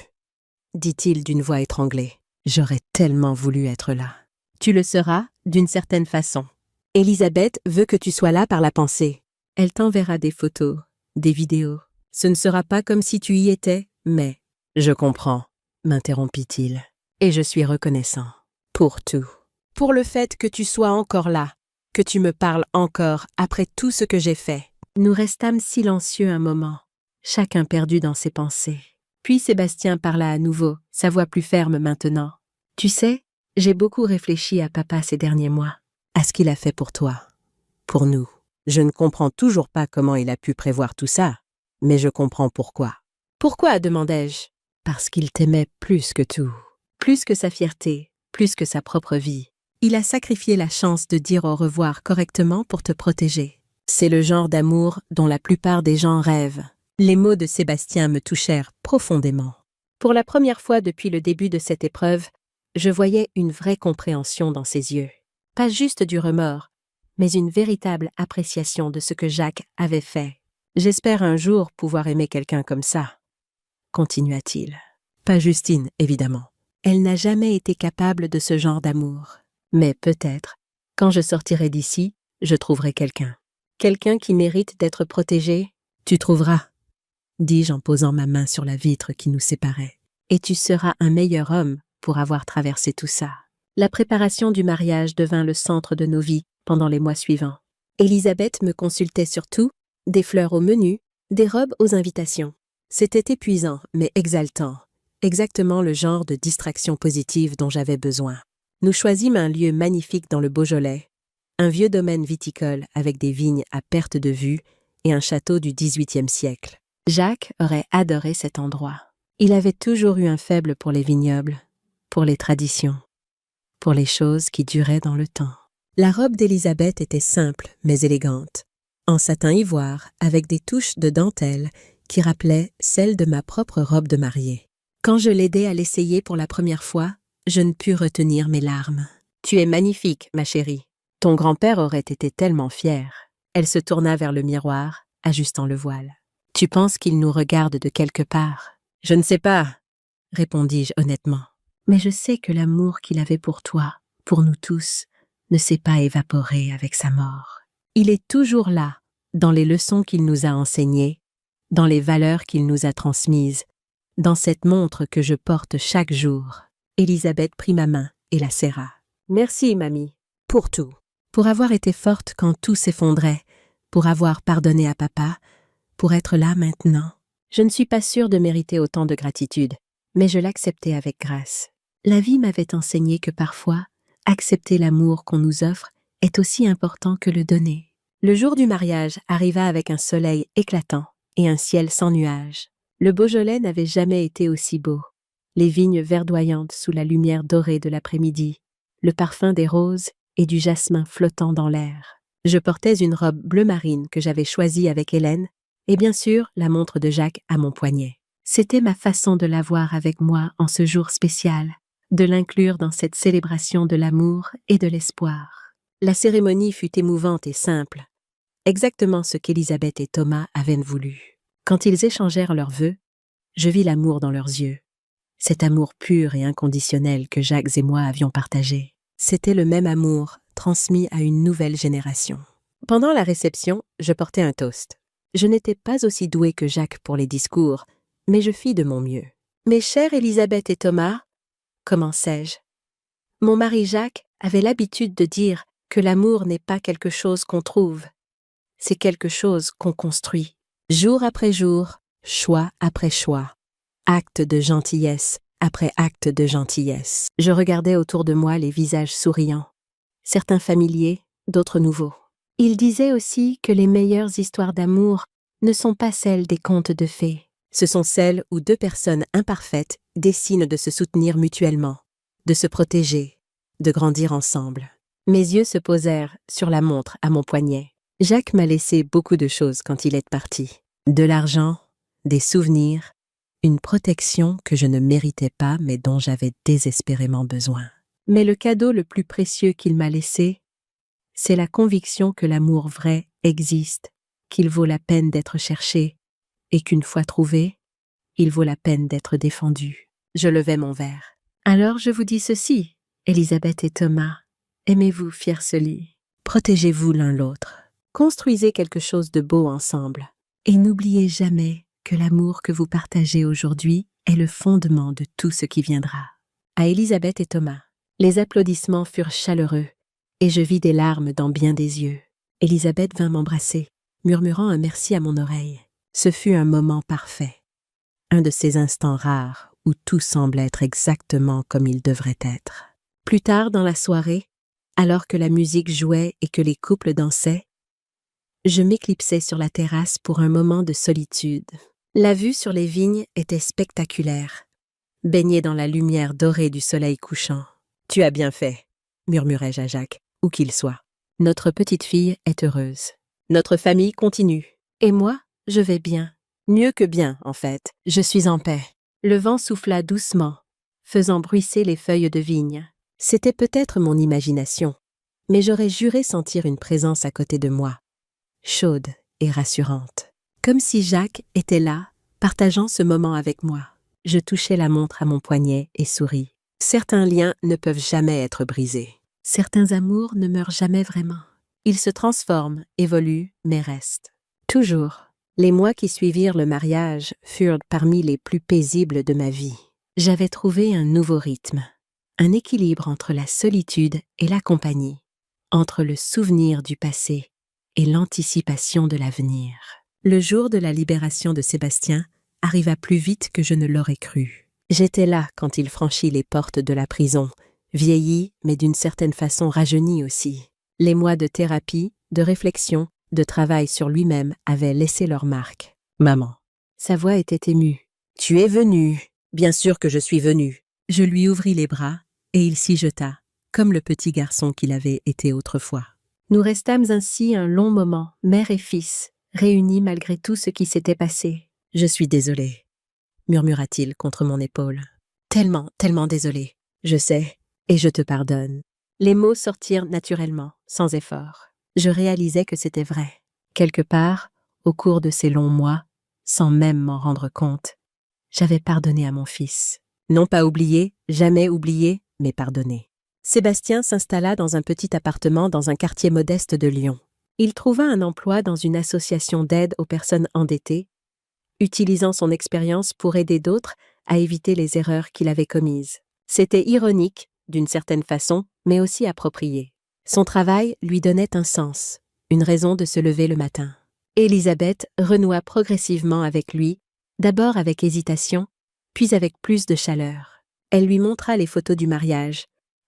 dit-il d'une voix étranglée. « J'aurais tellement voulu être là. »« Tu le seras, d'une certaine façon. Elisabeth veut que tu sois là par la pensée. Elle t'enverra des photos, des vidéos. Ce ne sera pas comme si tu y étais, mais... »« Je comprends, » m'interrompit-il. « Et je suis reconnaissant. Pour tout. Pour le fait que tu sois encore là, que tu me parles encore après tout ce que j'ai fait. » Nous restâmes silencieux un moment, chacun perdu dans ses pensées. Puis Sébastien parla à nouveau, sa voix plus ferme maintenant. « Tu sais, j'ai beaucoup réfléchi à papa ces derniers mois, à ce qu'il a fait pour toi, pour nous. Je ne comprends toujours pas comment il a pu prévoir tout ça, mais je comprends pourquoi. »« Pourquoi ?» demandai-je. « Parce qu'il t'aimait plus que tout, plus que sa fierté, plus que sa propre vie. Il a sacrifié la chance de dire au revoir correctement pour te protéger. C'est le genre d'amour dont la plupart des gens rêvent. » Les mots de Sébastien me touchèrent profondément. Pour la première fois depuis le début de cette épreuve, je voyais une vraie compréhension dans ses yeux. Pas juste du remords, mais une véritable appréciation de ce que Jacques avait fait. « J'espère un jour pouvoir aimer quelqu'un comme ça, » continua-t-il. Pas Justine, évidemment. Elle n'a jamais été capable de ce genre d'amour. Mais peut-être, quand je sortirai d'ici, je trouverai quelqu'un. Quelqu'un qui mérite d'être protégé. Tu trouveras, dis-je en posant ma main sur la vitre qui nous séparait. Et tu seras un meilleur homme pour avoir traversé tout ça. La préparation du mariage devint le centre de nos vies pendant les mois suivants. Elisabeth me consultait sur tout, des fleurs au menu, des robes aux invitations. C'était épuisant, mais exaltant, exactement le genre de distraction positive dont j'avais besoin. Nous choisîmes un lieu magnifique dans le Beaujolais, un vieux domaine viticole avec des vignes à perte de vue et un château du XVIIIe siècle. Jacques aurait adoré cet endroit. Il avait toujours eu un faible pour les vignobles, pour les traditions, pour les choses qui duraient dans le temps. La robe d'Élisabeth était simple mais élégante, en satin ivoire avec des touches de dentelle qui rappelaient celle de ma propre robe de mariée. Quand je l'aidai à l'essayer pour la première fois, je ne pus retenir mes larmes. « Tu es magnifique, ma chérie. Ton grand-père aurait été tellement fier. » Elle se tourna vers le miroir, ajustant le voile. « Tu penses qu'il nous regarde de quelque part? » « Je ne sais pas, » répondis-je honnêtement. « Mais je sais que l'amour qu'il avait pour toi, pour nous tous, ne s'est pas évaporé avec sa mort. Il est toujours là, dans les leçons qu'il nous a enseignées, dans les valeurs qu'il nous a transmises, dans cette montre que je porte chaque jour. » Élisabeth prit ma main et la serra. « Merci, mamie, pour tout. Pour avoir été forte quand tout s'effondrait, pour avoir pardonné à papa, pour être là maintenant. Je ne suis pas sûre de mériter autant de gratitude, mais je l'acceptais avec grâce. La vie m'avait enseigné que parfois, accepter l'amour qu'on nous offre est aussi important que le donner. » Le jour du mariage arriva avec un soleil éclatant et un ciel sans nuages. Le Beaujolais n'avait jamais été aussi beau. Les vignes verdoyantes sous la lumière dorée de l'après-midi, le parfum des roses et du jasmin flottant dans l'air. Je portais une robe bleu marine que j'avais choisie avec Hélène, et bien sûr la montre de Jacques à mon poignet. C'était ma façon de l'avoir avec moi en ce jour spécial, de l'inclure dans cette célébration de l'amour et de l'espoir. La cérémonie fut émouvante et simple, exactement ce qu'Élisabeth et Thomas avaient voulu. Quand ils échangèrent leurs vœux, je vis l'amour dans leurs yeux, cet amour pur et inconditionnel que Jacques et moi avions partagé. C'était le même amour transmis à une nouvelle génération. Pendant la réception, je portais un toast. Je n'étais pas aussi douée que Jacques pour les discours, mais je fis de mon mieux. « Mes chers Élisabeth et Thomas, » commençai-je. Mon mari Jacques avait l'habitude de dire que l'amour n'est pas quelque chose qu'on trouve, c'est quelque chose qu'on construit. Jour après jour, choix après choix, acte de gentillesse après acte de gentillesse. Je regardais autour de moi les visages souriants, certains familiers, d'autres nouveaux. Il disait aussi que les meilleures histoires d'amour ne sont pas celles des contes de fées. Ce sont celles où deux personnes imparfaites décident de se soutenir mutuellement, de se protéger, de grandir ensemble. Mes yeux se posèrent sur la montre à mon poignet. Jacques m'a laissé beaucoup de choses quand il est parti. De l'argent, des souvenirs, une protection que je ne méritais pas mais dont j'avais désespérément besoin. Mais le cadeau le plus précieux qu'il m'a laissé, c'est la conviction que l'amour vrai existe, qu'il vaut la peine d'être cherché, et qu'une fois trouvé, il vaut la peine d'être défendu. Je levai mon verre. Alors je vous dis ceci, Élisabeth et Thomas, aimez-vous Fiercely, protégez-vous l'un l'autre, construisez quelque chose de beau ensemble, et n'oubliez jamais que l'amour que vous partagez aujourd'hui est le fondement de tout ce qui viendra. À Élisabeth et Thomas, les applaudissements furent chaleureux, et je vis des larmes dans bien des yeux. Élisabeth vint m'embrasser, murmurant un merci à mon oreille. Ce fut un moment parfait, un de ces instants rares où tout semble être exactement comme il devrait être. Plus tard dans la soirée, alors que la musique jouait et que les couples dansaient, je m'éclipsai sur la terrasse pour un moment de solitude. La vue sur les vignes était spectaculaire, baignée dans la lumière dorée du soleil couchant. « Tu as bien fait », murmurai-je à Jacques, où qu'il soit. « Notre petite fille est heureuse. Notre famille continue. Et moi, je vais bien. Mieux que bien, en fait. Je suis en paix. » Le vent souffla doucement, faisant bruisser les feuilles de vigne. C'était peut-être mon imagination, mais j'aurais juré sentir une présence à côté de moi, chaude et rassurante. Comme si Jacques était là, partageant ce moment avec moi. Je touchai la montre à mon poignet et souris. Certains liens ne peuvent jamais être brisés. Certains amours ne meurent jamais vraiment. Ils se transforment, évoluent, mais restent. Toujours. Les mois qui suivirent le mariage furent parmi les plus paisibles de ma vie. J'avais trouvé un nouveau rythme, un équilibre entre la solitude et la compagnie, entre le souvenir du passé et l'anticipation de l'avenir. Le jour de la libération de Sébastien arriva plus vite que je ne l'aurais cru. J'étais là quand il franchit les portes de la prison, vieilli, mais d'une certaine façon rajeuni aussi. Les mois de thérapie, de réflexion, de travail sur lui-même avaient laissé leur marque. Maman. Sa voix était émue. « Tu es venue. Bien sûr que je suis venue. » Je lui ouvris les bras, et il s'y jeta, comme le petit garçon qu'il avait été autrefois. Nous restâmes ainsi un long moment, mère et fils, réunis malgré tout ce qui s'était passé. « Je suis désolé, » murmura-t-il contre mon épaule. « Tellement, tellement désolé. Je sais, et je te pardonne. » Les mots sortirent naturellement, sans effort. Je réalisais que c'était vrai. Quelque part, au cours de ces longs mois, sans même m'en rendre compte, j'avais pardonné à mon fils. Non pas oublié, jamais oublié, mais pardonné. Sébastien s'installa dans un petit appartement dans un quartier modeste de Lyon. Il trouva un emploi dans une association d'aide aux personnes endettées, utilisant son expérience pour aider d'autres à éviter les erreurs qu'il avait commises. C'était ironique, d'une certaine façon, mais aussi approprié. Son travail lui donnait un sens, une raison de se lever le matin. Élisabeth renoua progressivement avec lui, d'abord avec hésitation, puis avec plus de chaleur. Elle lui montra les photos du mariage,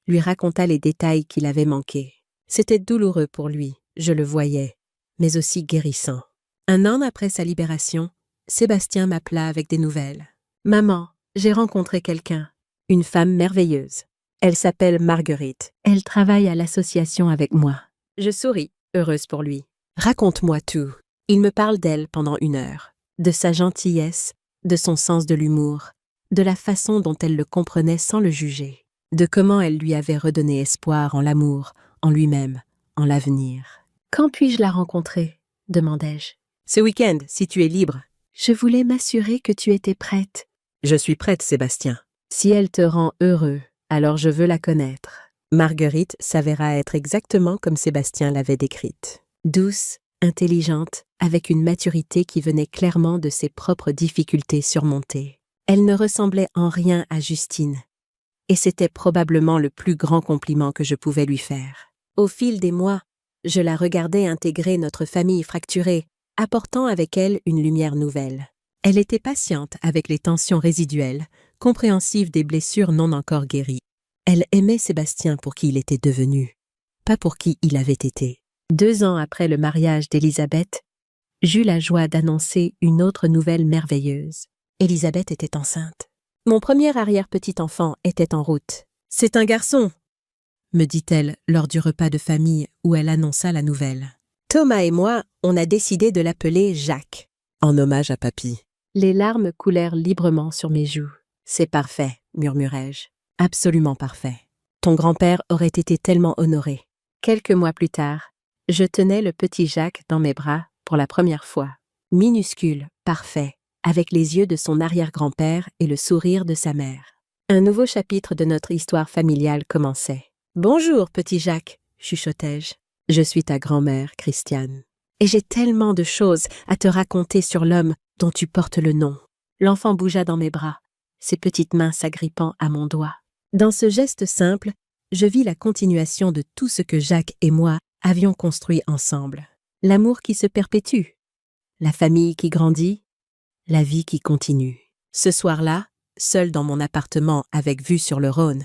lui raconta les détails qu'il avait manqués. C'était douloureux pour lui, je le voyais, mais aussi guérissant. 1 an après sa libération, Sébastien m'appela avec des nouvelles. « Maman, j'ai rencontré quelqu'un, une femme merveilleuse. Elle s'appelle Marguerite. Elle travaille à l'association avec moi. » Je souris, heureuse pour lui. « Raconte-moi tout. » Il me parle d'elle pendant 1 heure, de sa gentillesse, de son sens de l'humour, de la façon dont elle le comprenait sans le juger, de comment elle lui avait redonné espoir en l'amour, en lui-même, en l'avenir. « Quand puis-je la rencontrer ?» demandai-je. « Ce week-end, si tu es libre. » Je voulais m'assurer que tu étais prête. « Je suis prête, Sébastien. Si elle te rend heureux, alors je veux la connaître. » Marguerite s'avéra être exactement comme Sébastien l'avait décrite. Douce, intelligente, avec une maturité qui venait clairement de ses propres difficultés surmontées. Elle ne ressemblait en rien à Justine, et c'était probablement le plus grand compliment que je pouvais lui faire. Au fil des mois, je la regardais intégrer notre famille fracturée, apportant avec elle une lumière nouvelle. Elle était patiente avec les tensions résiduelles, compréhensive des blessures non encore guéries. Elle aimait Sébastien pour qui il était devenu, pas pour qui il avait été. 2 ans après le mariage d'Élisabeth, j'eus la joie d'annoncer une autre nouvelle merveilleuse. Élisabeth était enceinte. Mon premier arrière-petit-enfant était en route. « C'est un garçon !» me dit-elle lors du repas de famille où elle annonça la nouvelle. Thomas et moi, on a décidé de l'appeler Jacques. En hommage à papy. Les larmes coulèrent librement sur mes joues. « C'est parfait », murmurai-je. « Absolument parfait. Ton grand-père aurait été tellement honoré. » Quelques mois plus tard, je tenais le petit Jacques dans mes bras pour la première fois. Minuscule, parfait, avec les yeux de son arrière-grand-père et le sourire de sa mère. Un nouveau chapitre de notre histoire familiale commençait. « Bonjour, petit Jacques », chuchotai-je. « Je suis ta grand-mère, Christiane. Et j'ai tellement de choses à te raconter sur l'homme dont tu portes le nom. » L'enfant bougea dans mes bras, ses petites mains s'agrippant à mon doigt. Dans ce geste simple, je vis la continuation de tout ce que Jacques et moi avions construit ensemble. L'amour qui se perpétue, la famille qui grandit, la vie qui continue. Ce soir-là, seul dans mon appartement avec vue sur le Rhône,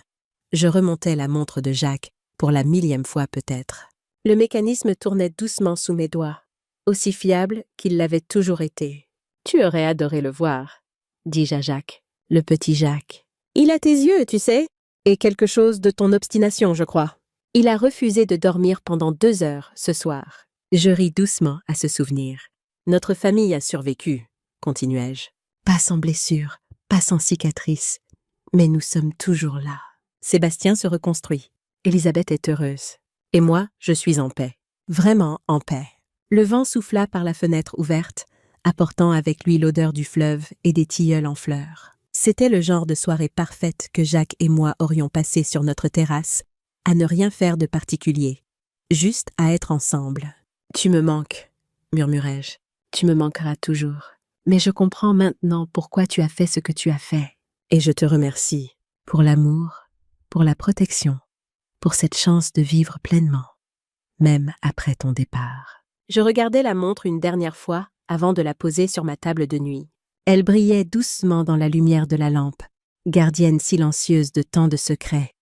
je remontais la montre de Jacques pour la 1000e fois peut-être. Le mécanisme tournait doucement sous mes doigts, aussi fiable qu'il l'avait toujours été. « Tu aurais adoré le voir, » dis-je à Jacques, le petit Jacques. « Il a tes yeux, tu sais, et quelque chose de ton obstination, je crois. » Il a refusé de dormir pendant 2 heures ce soir. Je ris doucement à ce souvenir. « Notre famille a survécu, » continuai-je. « Pas sans blessure, pas sans cicatrice, mais nous sommes toujours là. » Sébastien se reconstruit. Élisabeth est heureuse. Et moi, je suis en paix. Vraiment en paix. Le vent souffla par la fenêtre ouverte, apportant avec lui l'odeur du fleuve et des tilleuls en fleurs. C'était le genre de soirée parfaite que Jacques et moi aurions passé sur notre terrasse, à ne rien faire de particulier, juste à être ensemble. « Tu me manques, » murmurai-je. « Tu me manqueras toujours. Mais je comprends maintenant pourquoi tu as fait ce que tu as fait. Et je te remercie pour l'amour, pour la protection, pour cette chance de vivre pleinement, même après ton départ. » Je regardai la montre une dernière fois avant de la poser sur ma table de nuit. Elle brillait doucement dans la lumière de la lampe, gardienne silencieuse de tant de secrets,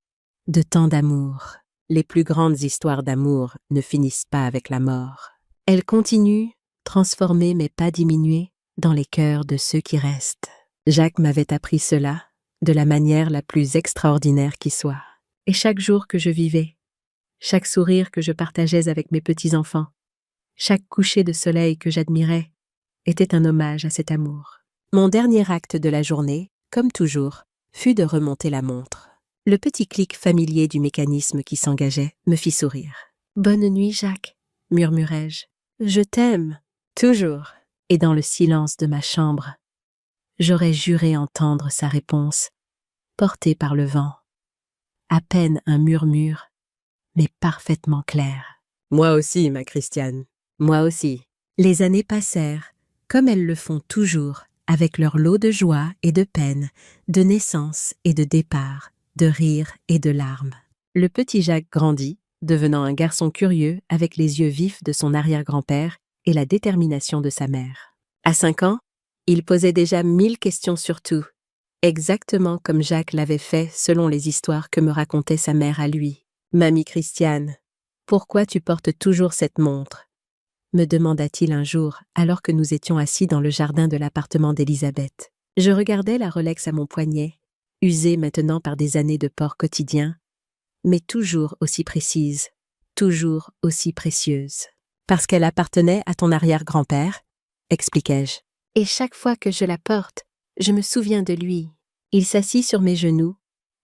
de tant d'amour. Les plus grandes histoires d'amour ne finissent pas avec la mort. Elles continuent, transformées mais pas diminuées, dans les cœurs de ceux qui restent. Jacques m'avait appris cela, de la manière la plus extraordinaire qui soit. Et chaque jour que je vivais, chaque sourire que je partageais avec mes petits-enfants, chaque coucher de soleil que j'admirais, était un hommage à cet amour. Mon dernier acte de la journée, comme toujours, fut de remonter la montre. Le petit clic familier du mécanisme qui s'engageait me fit sourire. « Bonne nuit, Jacques », murmurai-je. « Je t'aime, toujours. » Et dans le silence de ma chambre, j'aurais juré entendre sa réponse, portée par le vent. À peine un murmure, mais parfaitement clair. « Moi aussi, ma Christiane. »« Moi aussi. » Les années passèrent, comme elles le font toujours, avec leur lot de joie et de peine, de naissance et de départ, de rire et de larmes. Le petit Jacques grandit, devenant un garçon curieux avec les yeux vifs de son arrière-grand-père et la détermination de sa mère. À 5 ans, il posait déjà 1000 questions sur tout, exactement comme Jacques l'avait fait selon les histoires que me racontait sa mère à lui. « Mamie Christiane, pourquoi tu portes toujours cette montre ?» me demanda-t-il un jour, alors que nous étions assis dans le jardin de l'appartement d'Élisabeth. Je regardais la Rolex à mon poignet, usée maintenant par des années de port quotidien, mais toujours aussi précise, toujours aussi précieuse. « Parce qu'elle appartenait à ton arrière-grand-père » expliquai-je. « Et chaque fois que je la porte, je me souviens de lui. » Il s'assit sur mes genoux,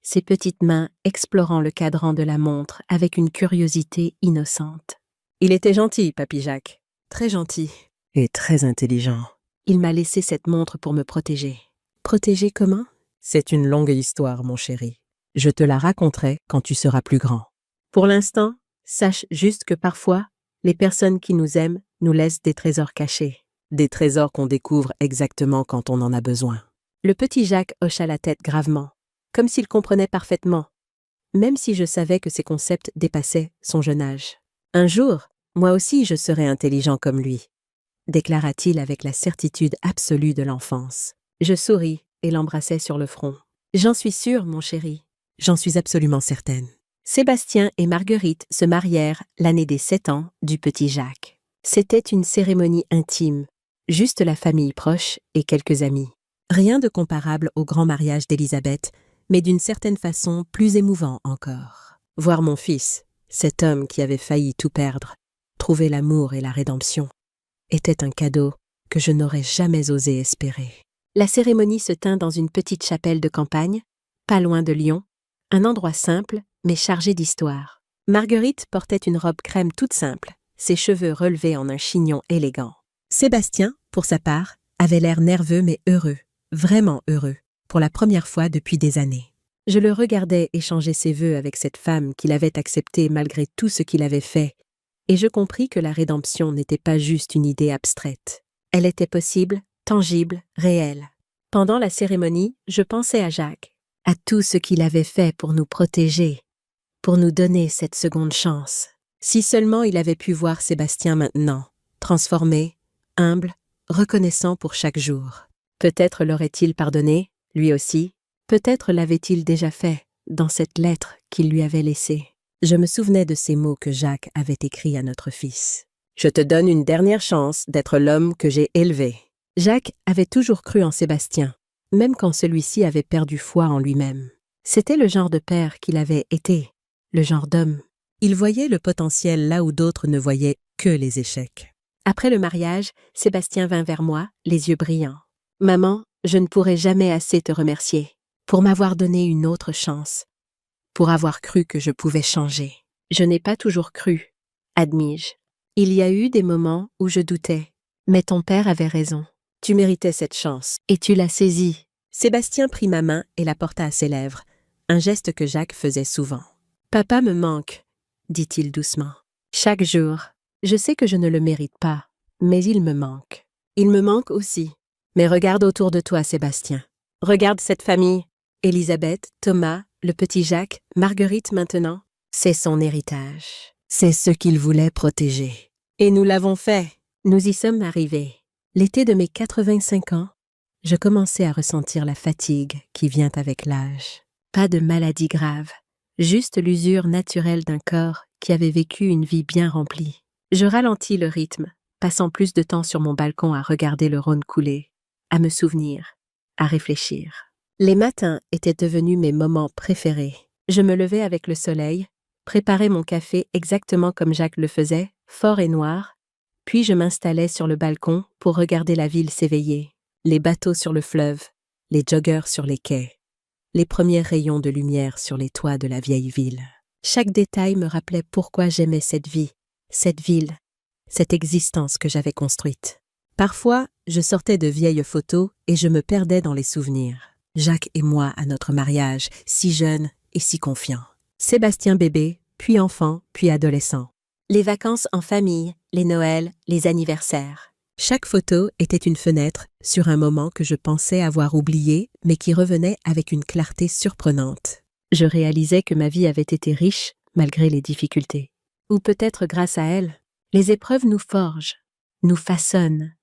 ses petites mains explorant le cadran de la montre avec une curiosité innocente. Il était gentil, Papy Jacques. Très gentil. Et très intelligent. Il m'a laissé cette montre pour me protéger. Protéger comment ? C'est une longue histoire, mon chéri. Je te la raconterai quand tu seras plus grand. Pour l'instant, sache juste que parfois, les personnes qui nous aiment nous laissent des trésors cachés. Des trésors qu'on découvre exactement quand on en a besoin. Le petit Jacques hocha la tête gravement, comme s'il comprenait parfaitement, même si je savais que ses concepts dépassaient son jeune âge. Un jour, moi aussi je serai intelligent comme lui, déclara-t-il avec la certitude absolue de l'enfance. Je souris et l'embrassai sur le front. J'en suis sûre, mon chéri. J'en suis absolument certaine. Sébastien et Marguerite se marièrent l'année des 7 ans du petit Jacques. C'était une cérémonie intime, juste la famille proche et quelques amis. Rien de comparable au grand mariage d'Élisabeth, mais d'une certaine façon plus émouvant encore. Voir mon fils, cet homme qui avait failli tout perdre, trouver l'amour et la rédemption, était un cadeau que je n'aurais jamais osé espérer. La cérémonie se tint dans une petite chapelle de campagne, pas loin de Lyon, un endroit simple mais chargé d'histoire. Marguerite portait une robe crème toute simple, ses cheveux relevés en un chignon élégant. Sébastien, pour sa part, avait l'air nerveux mais heureux, vraiment heureux, pour la première fois depuis des années. Je le regardais échanger ses vœux avec cette femme qu'il avait acceptée malgré tout ce qu'il avait fait, et je compris que la rédemption n'était pas juste une idée abstraite. Elle était possible, tangible, réelle. Pendant la cérémonie, je pensais à Jacques, à tout ce qu'il avait fait pour nous protéger, pour nous donner cette seconde chance. Si seulement il avait pu voir Sébastien maintenant, transformé, humble, reconnaissant pour chaque jour. Peut-être l'aurait-il pardonné, lui aussi. Peut-être l'avait-il déjà fait, dans cette lettre qu'il lui avait laissée. Je me souvenais de ces mots que Jacques avait écrits à notre fils. « Je te donne une dernière chance d'être l'homme que j'ai élevé. » Jacques avait toujours cru en Sébastien, même quand celui-ci avait perdu foi en lui-même. C'était le genre de père qu'il avait été, le genre d'homme. Il voyait le potentiel là où d'autres ne voyaient que les échecs. Après le mariage, Sébastien vint vers moi, les yeux brillants. « Maman, je ne pourrai jamais assez te remercier pour m'avoir donné une autre chance, pour avoir cru que je pouvais changer. Je n'ai pas toujours cru, admis-je. Il y a eu des moments où je doutais, mais ton père avait raison. Tu méritais cette chance, et tu l'as saisie. » Sébastien prit ma main et la porta à ses lèvres, un geste que Jacques faisait souvent. « Papa me manque, dit-il doucement. Chaque jour, je sais que je ne le mérite pas, mais il me manque. Il me manque aussi. Mais regarde autour de toi, Sébastien. Regarde cette famille. Élisabeth, Thomas, le petit Jacques, Marguerite maintenant. C'est son héritage. C'est ce qu'il voulait protéger. Et nous l'avons fait. Nous y sommes arrivés. L'été de mes 85 ans, Je commençais à ressentir la fatigue qui vient avec l'âge. Pas de maladie grave, juste l'usure naturelle d'un corps qui avait vécu une vie bien remplie. Je ralentis le rythme, passant plus de temps sur mon balcon à regarder le Rhône couler, à me souvenir, à réfléchir. Les matins étaient devenus mes moments préférés. Je me levais avec le soleil, préparais mon café exactement comme Jacques le faisait, fort et noir, puis je m'installais sur le balcon pour regarder la ville s'éveiller. Les bateaux sur le fleuve, les joggeurs sur les quais, les premiers rayons de lumière sur les toits de la vieille ville. Chaque détail me rappelait pourquoi j'aimais cette vie, cette ville, cette existence que j'avais construite. Parfois, je sortais de vieilles photos et je me perdais dans les souvenirs. Jacques et moi à notre mariage, si jeunes et si confiants. Sébastien bébé, puis enfant, puis adolescent. Les vacances en famille, les Noëls, les anniversaires. Chaque photo était une fenêtre sur un moment que je pensais avoir oublié, mais qui revenait avec une clarté surprenante. Je réalisais que ma vie avait été riche malgré les difficultés. Ou peut-être grâce à elles. Les épreuves nous forgent, nous façonnent,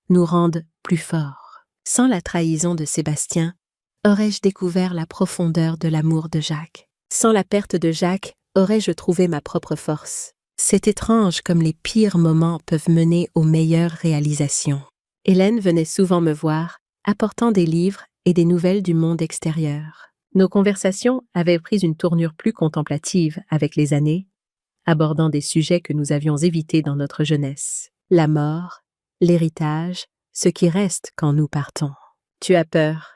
nous rendent plus forts. Sans la trahison de Sébastien, aurais-je découvert la profondeur de l'amour de Jacques? Sans la perte de Jacques, aurais-je trouvé ma propre force? C'est étrange comme les pires moments peuvent mener aux meilleures réalisations. Hélène venait souvent me voir, apportant des livres et des nouvelles du monde extérieur. Nos conversations avaient pris une tournure plus contemplative avec les années, abordant des sujets que nous avions évités dans notre jeunesse. La mort, l'héritage, ce qui reste quand nous partons. « Tu as peur ?»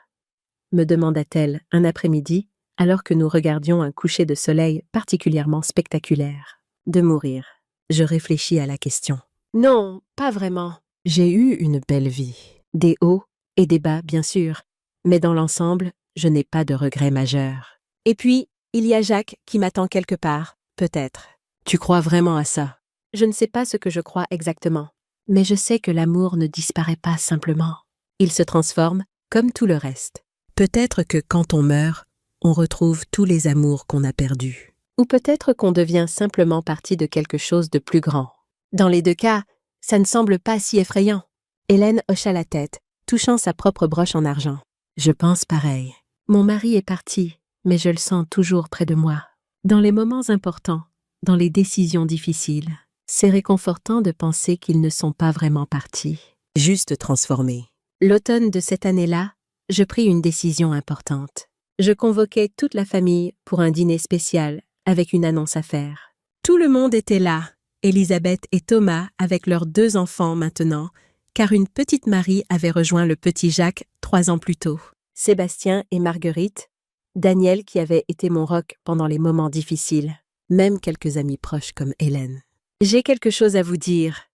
me demanda-t-elle un après-midi, alors que nous regardions un coucher de soleil particulièrement spectaculaire. De mourir. Je réfléchis à la question. Non, pas vraiment. J'ai eu une belle vie. Des hauts et des bas, bien sûr, mais dans l'ensemble, je n'ai pas de regrets majeurs. Et puis, il y a Jacques qui m'attend quelque part, peut-être. Tu crois vraiment à ça? Je ne sais pas ce que je crois exactement, mais je sais que l'amour ne disparaît pas simplement. Il se transforme comme tout le reste. Peut-être que quand on meurt, on retrouve tous les amours qu'on a perdus. Ou peut-être qu'on devient simplement partie de quelque chose de plus grand. Dans les deux cas, ça ne semble pas si effrayant. Hélène hocha la tête, touchant sa propre broche en argent. Je pense pareil. Mon mari est parti, mais je le sens toujours près de moi. Dans les moments importants, dans les décisions difficiles, c'est réconfortant de penser qu'ils ne sont pas vraiment partis. Juste transformés. L'automne de cette année-là, je pris une décision importante. Je convoquai toute la famille pour un dîner spécial avec une annonce à faire. Tout le monde était là, Élisabeth et Thomas avec leurs 2 enfants maintenant, car une petite Marie avait rejoint le petit Jacques 3 ans plus tôt. Sébastien et Marguerite, Daniel qui avait été mon roc pendant les moments difficiles, même quelques amis proches comme Hélène. « J'ai quelque chose à vous dire »,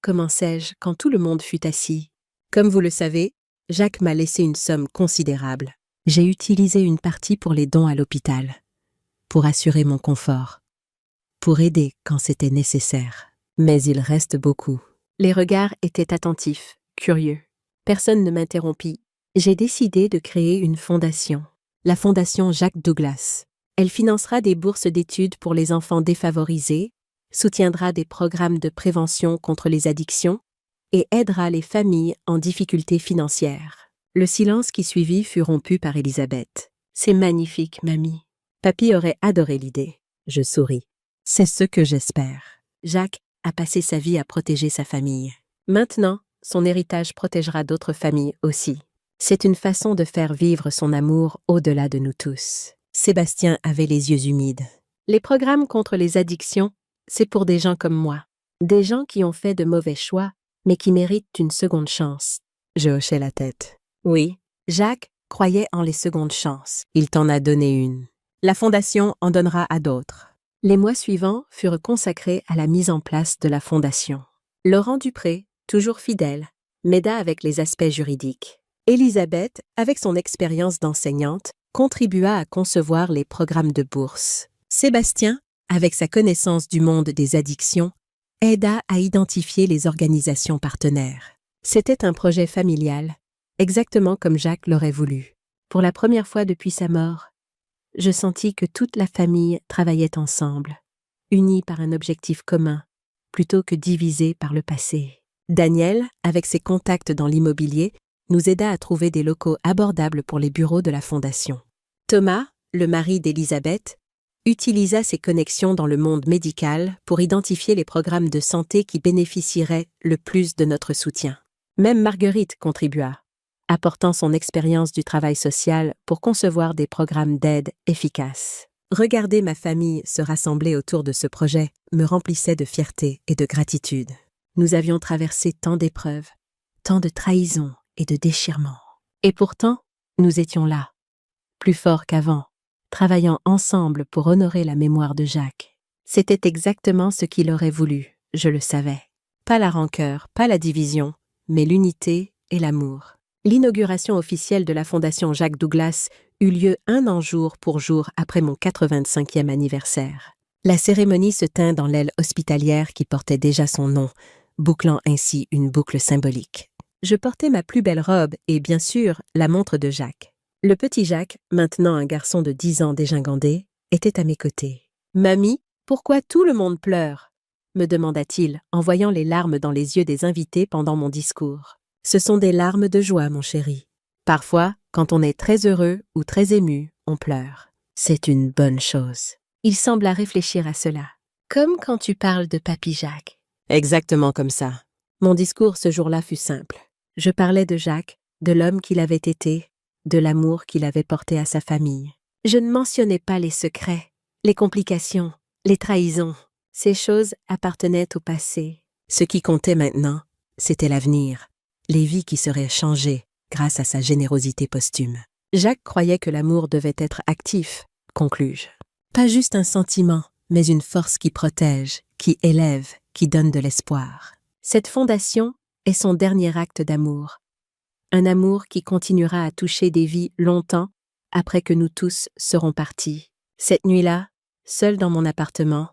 commençai-je quand tout le monde fut assis. Comme vous le savez, Jacques m'a laissé une somme considérable. J'ai utilisé une partie pour les dons à l'hôpital, pour assurer mon confort, pour aider quand c'était nécessaire. Mais il reste beaucoup. Les regards étaient attentifs, curieux. Personne ne m'interrompit. J'ai décidé de créer une fondation, la Fondation Jacques Douglas. Elle financera des bourses d'études pour les enfants défavorisés, soutiendra des programmes de prévention contre les addictions et aidera les familles en difficulté financière. Le silence qui suivit fut rompu par Élisabeth. « C'est magnifique, mamie. Papy aurait adoré l'idée. » Je souris. « C'est ce que j'espère. » Jacques a passé sa vie à protéger sa famille. Maintenant, son héritage protégera d'autres familles aussi. C'est une façon de faire vivre son amour au-delà de nous tous. Sébastien avait les yeux humides. Les programmes contre les addictions, c'est pour des gens comme moi. Des gens qui ont fait de mauvais choix, mais qui méritent une seconde chance. Je hochai la tête. Oui, Jacques croyait en les secondes chances. Il t'en a donné une. La Fondation en donnera à d'autres. Les mois suivants furent consacrés à la mise en place de la Fondation. Laurent Dupré, toujours fidèle, m'aida avec les aspects juridiques. Élisabeth, avec son expérience d'enseignante, contribua à concevoir les programmes de bourse. Sébastien, avec sa connaissance du monde des addictions, aida à identifier les organisations partenaires. C'était un projet familial, exactement comme Jacques l'aurait voulu. Pour la première fois depuis sa mort, je sentis que toute la famille travaillait ensemble, unie par un objectif commun, plutôt que divisée par le passé. Daniel, avec ses contacts dans l'immobilier, nous aida à trouver des locaux abordables pour les bureaux de la Fondation. Thomas, le mari d'Elisabeth, utilisa ses connexions dans le monde médical pour identifier les programmes de santé qui bénéficieraient le plus de notre soutien. Même Marguerite contribua, apportant son expérience du travail social pour concevoir des programmes d'aide efficaces. Regarder ma famille se rassembler autour de ce projet me remplissait de fierté et de gratitude. Nous avions traversé tant d'épreuves, tant de trahisons et de déchirements. Et pourtant, nous étions là, plus forts qu'avant, travaillant ensemble pour honorer la mémoire de Jacques. C'était exactement ce qu'il aurait voulu, je le savais. Pas la rancœur, pas la division, mais l'unité et l'amour. L'inauguration officielle de la Fondation Jacques Douglas eut lieu 1 an jour pour jour après mon 85e anniversaire. La cérémonie se tint dans l'aile hospitalière qui portait déjà son nom, bouclant ainsi une boucle symbolique. Je portais ma plus belle robe et, bien sûr, la montre de Jacques. Le petit Jacques, maintenant un garçon de 10 ans dégingandé, était à mes côtés. « Mamie, pourquoi tout le monde pleure ?» me demanda-t-il en voyant les larmes dans les yeux des invités pendant mon discours. « Ce sont des larmes de joie, mon chéri. Parfois, quand on est très heureux ou très ému, on pleure. C'est une bonne chose. » Il sembla réfléchir à cela. « Comme quand tu parles de Papy Jacques. » Exactement comme ça. Mon discours ce jour-là fut simple. Je parlais de Jacques, de l'homme qu'il avait été, de l'amour qu'il avait porté à sa famille. Je ne mentionnais pas les secrets, les complications, les trahisons. Ces choses appartenaient au passé. Ce qui comptait maintenant, c'était l'avenir, les vies qui seraient changées grâce à sa générosité posthume. Jacques croyait que l'amour devait être actif, conclus-je. Pas juste un sentiment, mais une force qui protège, qui élève, qui donne de l'espoir. Cette fondation est son dernier acte d'amour. Un amour qui continuera à toucher des vies longtemps après que nous tous serons partis. Cette nuit-là, seul dans mon appartement,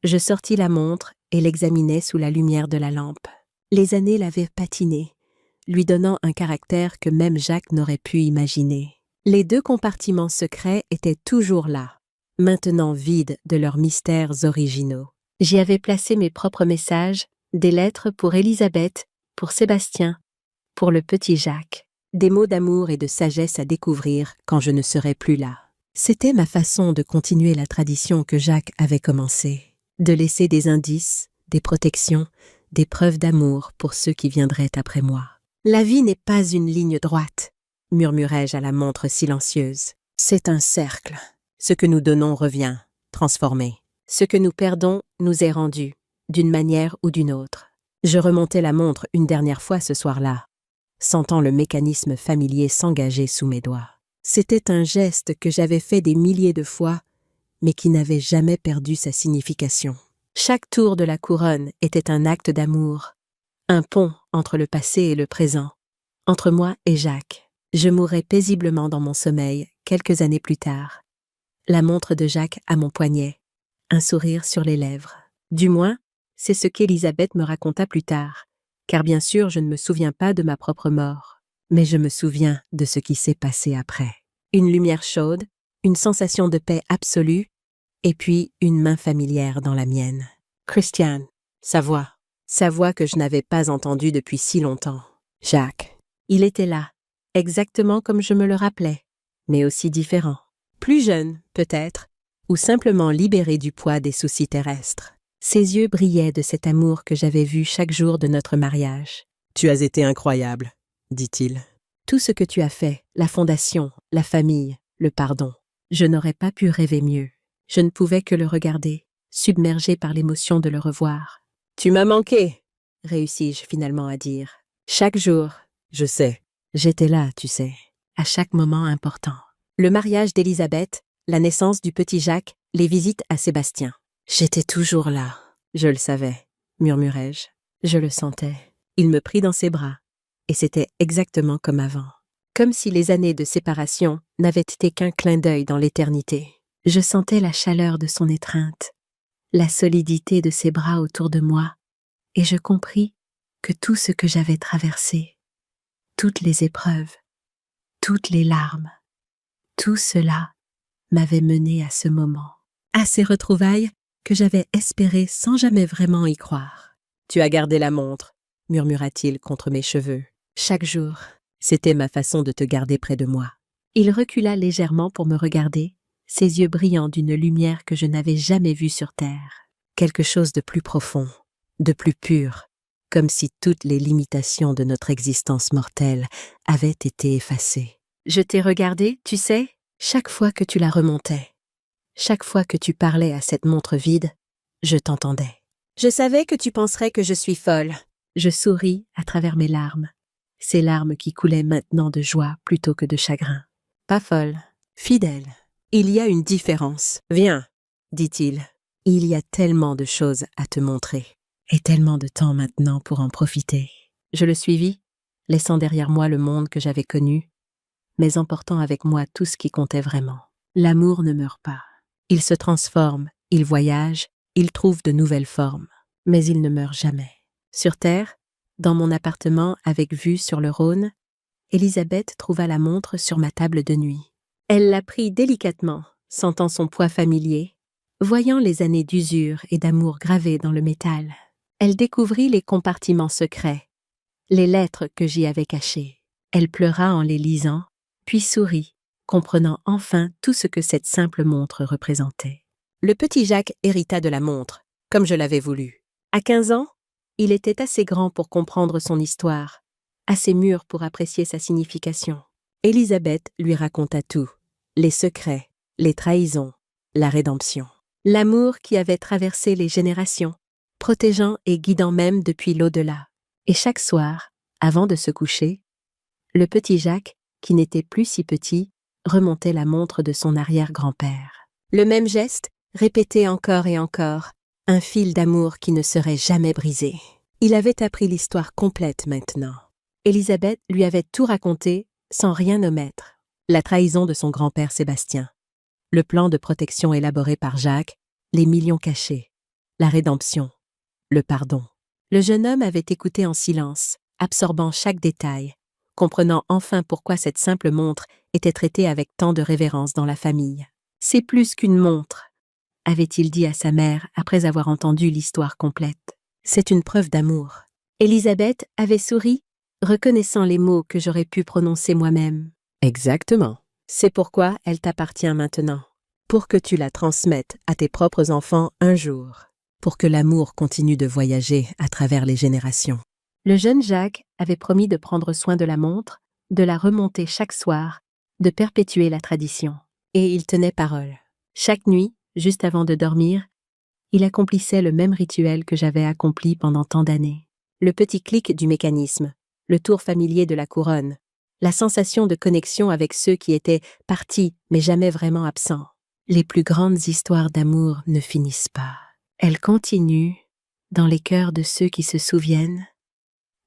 je sortis la montre et l'examinai sous la lumière de la lampe. Les années l'avaient patinée, lui donnant un caractère que même Jacques n'aurait pu imaginer. Les 2 compartiments secrets étaient toujours là, maintenant vides de leurs mystères originaux. J'y avais placé mes propres messages, des lettres pour Elisabeth, pour Sébastien, pour le petit Jacques, des mots d'amour et de sagesse à découvrir quand je ne serais plus là. C'était ma façon de continuer la tradition que Jacques avait commencée, de laisser des indices, des protections, des preuves d'amour pour ceux qui viendraient après moi. « La vie n'est pas une ligne droite », murmurai-je à la montre silencieuse. « C'est un cercle. Ce que nous donnons revient, transformé. Ce que nous perdons nous est rendu, d'une manière ou d'une autre. » Je remontai la montre une dernière fois ce soir-là, sentant le mécanisme familier s'engager sous mes doigts. C'était un geste que j'avais fait des milliers de fois, mais qui n'avait jamais perdu sa signification. Chaque tour de la couronne était un acte d'amour, un pont entre le passé et le présent, entre moi et Jacques. Je mourrai paisiblement dans mon sommeil quelques années plus tard. La montre de Jacques à mon poignet, un sourire sur les lèvres. Du moins, c'est ce qu'Élisabeth me raconta plus tard, car bien sûr je ne me souviens pas de ma propre mort, mais je me souviens de ce qui s'est passé après. Une lumière chaude, une sensation de paix absolue, et puis une main familière dans la mienne. Christiane, sa voix que je n'avais pas entendue depuis si longtemps. Jacques, il était là, exactement comme je me le rappelais, mais aussi différent. Plus jeune, peut-être, ou simplement libéré du poids des soucis terrestres. Ses yeux brillaient de cet amour que j'avais vu chaque jour de notre mariage. « Tu as été incroyable », dit-il. « Tout ce que tu as fait, la fondation, la famille, le pardon. Je n'aurais pas pu rêver mieux. Je ne pouvais que le regarder, submergé par l'émotion de le revoir. « Tu m'as manqué », réussis-je finalement à dire. Chaque jour, je sais. J'étais là, tu sais, à chaque moment important. Le mariage d'Élisabeth, la naissance du petit Jacques, les visites à Sébastien. J'étais toujours là. Je le savais, murmurai-je. Je le sentais. Il me prit dans ses bras, et c'était exactement comme avant. Comme si les années de séparation n'avaient été qu'un clin d'œil dans l'éternité. Je sentais la chaleur de son étreinte, la solidité de ses bras autour de moi, et je compris que tout ce que j'avais traversé, toutes les épreuves, toutes les larmes, tout cela m'avait mené à ce moment, à ces retrouvailles que j'avais espéré sans jamais vraiment y croire. « Tu as gardé la montre », murmura-t-il contre mes cheveux. « Chaque jour, C'était ma façon de te garder près de moi. Il recula légèrement pour me regarder, ses yeux brillants d'une lumière que je n'avais jamais vue sur terre. Quelque chose de plus profond, de plus pur, comme si toutes les limitations de notre existence mortelle avaient été effacées. Je t'ai regardé, tu sais, Chaque fois que tu la remontais, chaque fois que tu parlais à cette montre vide, je t'entendais. Je savais que tu penserais que je suis folle. Je souris à travers mes larmes, ces larmes qui coulaient maintenant de joie plutôt que de chagrin. Pas folle, Fidèle. Il y a une différence. Viens, dit-il. Il y a tellement de choses à te montrer, et tellement de temps maintenant pour en profiter. Je le suivis, laissant derrière moi le monde que j'avais connu, mais emportant avec moi tout ce qui comptait vraiment. L'amour ne meurt pas. Il se transforme, il voyage, il trouve de nouvelles formes. Mais il ne meurt jamais. Sur terre, dans mon appartement avec vue sur le Rhône, Elisabeth trouva la montre sur ma table de nuit. Elle la prit délicatement, sentant son poids familier, voyant les années d'usure et d'amour gravées dans le métal. Elle découvrit les compartiments secrets, les lettres que j'y avais cachées. Elle pleura en les lisant, puis sourit, comprenant enfin tout ce que cette simple montre représentait. Le petit Jacques hérita de la montre, comme je l'avais voulu. À 15 ans, il était assez grand pour comprendre son histoire, assez mûr pour apprécier sa signification. Elisabeth lui raconta tout, les secrets, les trahisons, la rédemption. L'amour qui avait traversé les générations, protégeant et guidant même depuis l'au-delà. Et chaque soir, avant de se coucher, le petit Jacques, qui n'était plus si petit, remontait la montre de son arrière-grand-père. Le même geste, répété encore et encore, un fil d'amour qui ne serait jamais brisé. Il avait appris l'histoire complète maintenant. Elisabeth lui avait tout raconté, sans rien omettre. La trahison de son grand-père Sébastien, le plan de protection élaboré par Jacques, les millions cachés, la rédemption, le pardon. Le jeune homme avait écouté en silence, absorbant chaque détail, comprenant enfin pourquoi cette simple montre était traitée avec tant de révérence dans la famille. « C'est plus qu'une montre », avait-il dit à sa mère après avoir entendu l'histoire complète. « C'est une preuve d'amour. » Elisabeth avait souri, reconnaissant les mots que j'aurais pu prononcer moi-même. « Exactement. C'est pourquoi elle t'appartient maintenant. Pour que tu la transmettes à tes propres enfants un jour. Pour que l'amour continue de voyager à travers les générations. » Le jeune Jacques avait promis de prendre soin de la montre, de la remonter chaque soir, de perpétuer la tradition. Et il tenait parole. Chaque nuit, juste avant de dormir, il accomplissait le même rituel que j'avais accompli pendant tant d'années. Le petit clic du mécanisme, le tour familier de la couronne, la sensation de connexion avec ceux qui étaient partis mais jamais vraiment absents. Les plus grandes histoires d'amour ne finissent pas. Elles continuent dans les cœurs de ceux qui se souviennent,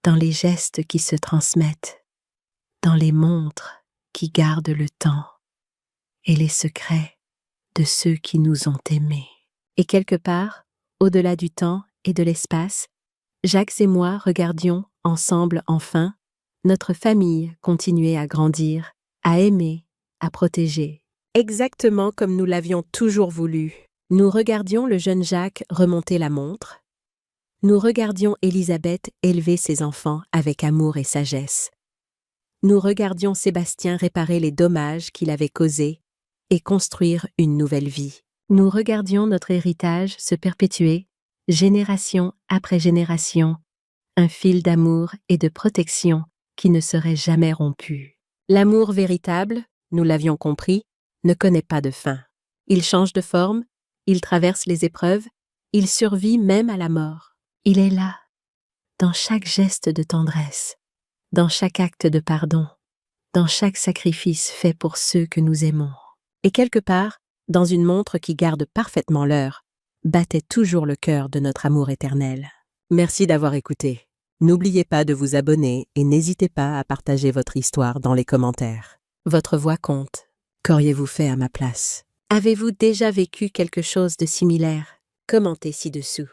dans les gestes qui se transmettent, dans les montres qui gardent le temps et les secrets de ceux qui nous ont aimés. Et quelque part, au-delà du temps et de l'espace, Jacques et moi regardions ensemble enfin notre famille continuer à grandir, à aimer, à protéger. Exactement comme nous l'avions toujours voulu. Nous regardions le jeune Jacques remonter la montre. Nous regardions Elisabeth élever ses enfants avec amour et sagesse. Nous regardions Sébastien réparer les dommages qu'il avait causés et construire une nouvelle vie. Nous regardions notre héritage se perpétuer, génération après génération, un fil d'amour et de protection qui ne serait jamais rompu. L'amour véritable, nous l'avions compris, ne connaît pas de fin. Il change de forme, il traverse les épreuves, il survit même à la mort. Il est là, dans chaque geste de tendresse, dans chaque acte de pardon, dans chaque sacrifice fait pour ceux que nous aimons. Et quelque part, dans une montre qui garde parfaitement l'heure, battait toujours le cœur de notre amour éternel. Merci d'avoir écouté. N'oubliez pas de vous abonner et n'hésitez pas à partager votre histoire dans les commentaires. Votre voix compte. Qu'auriez-vous fait à ma place? Avez-vous déjà vécu quelque chose de similaire? Commentez ci-dessous.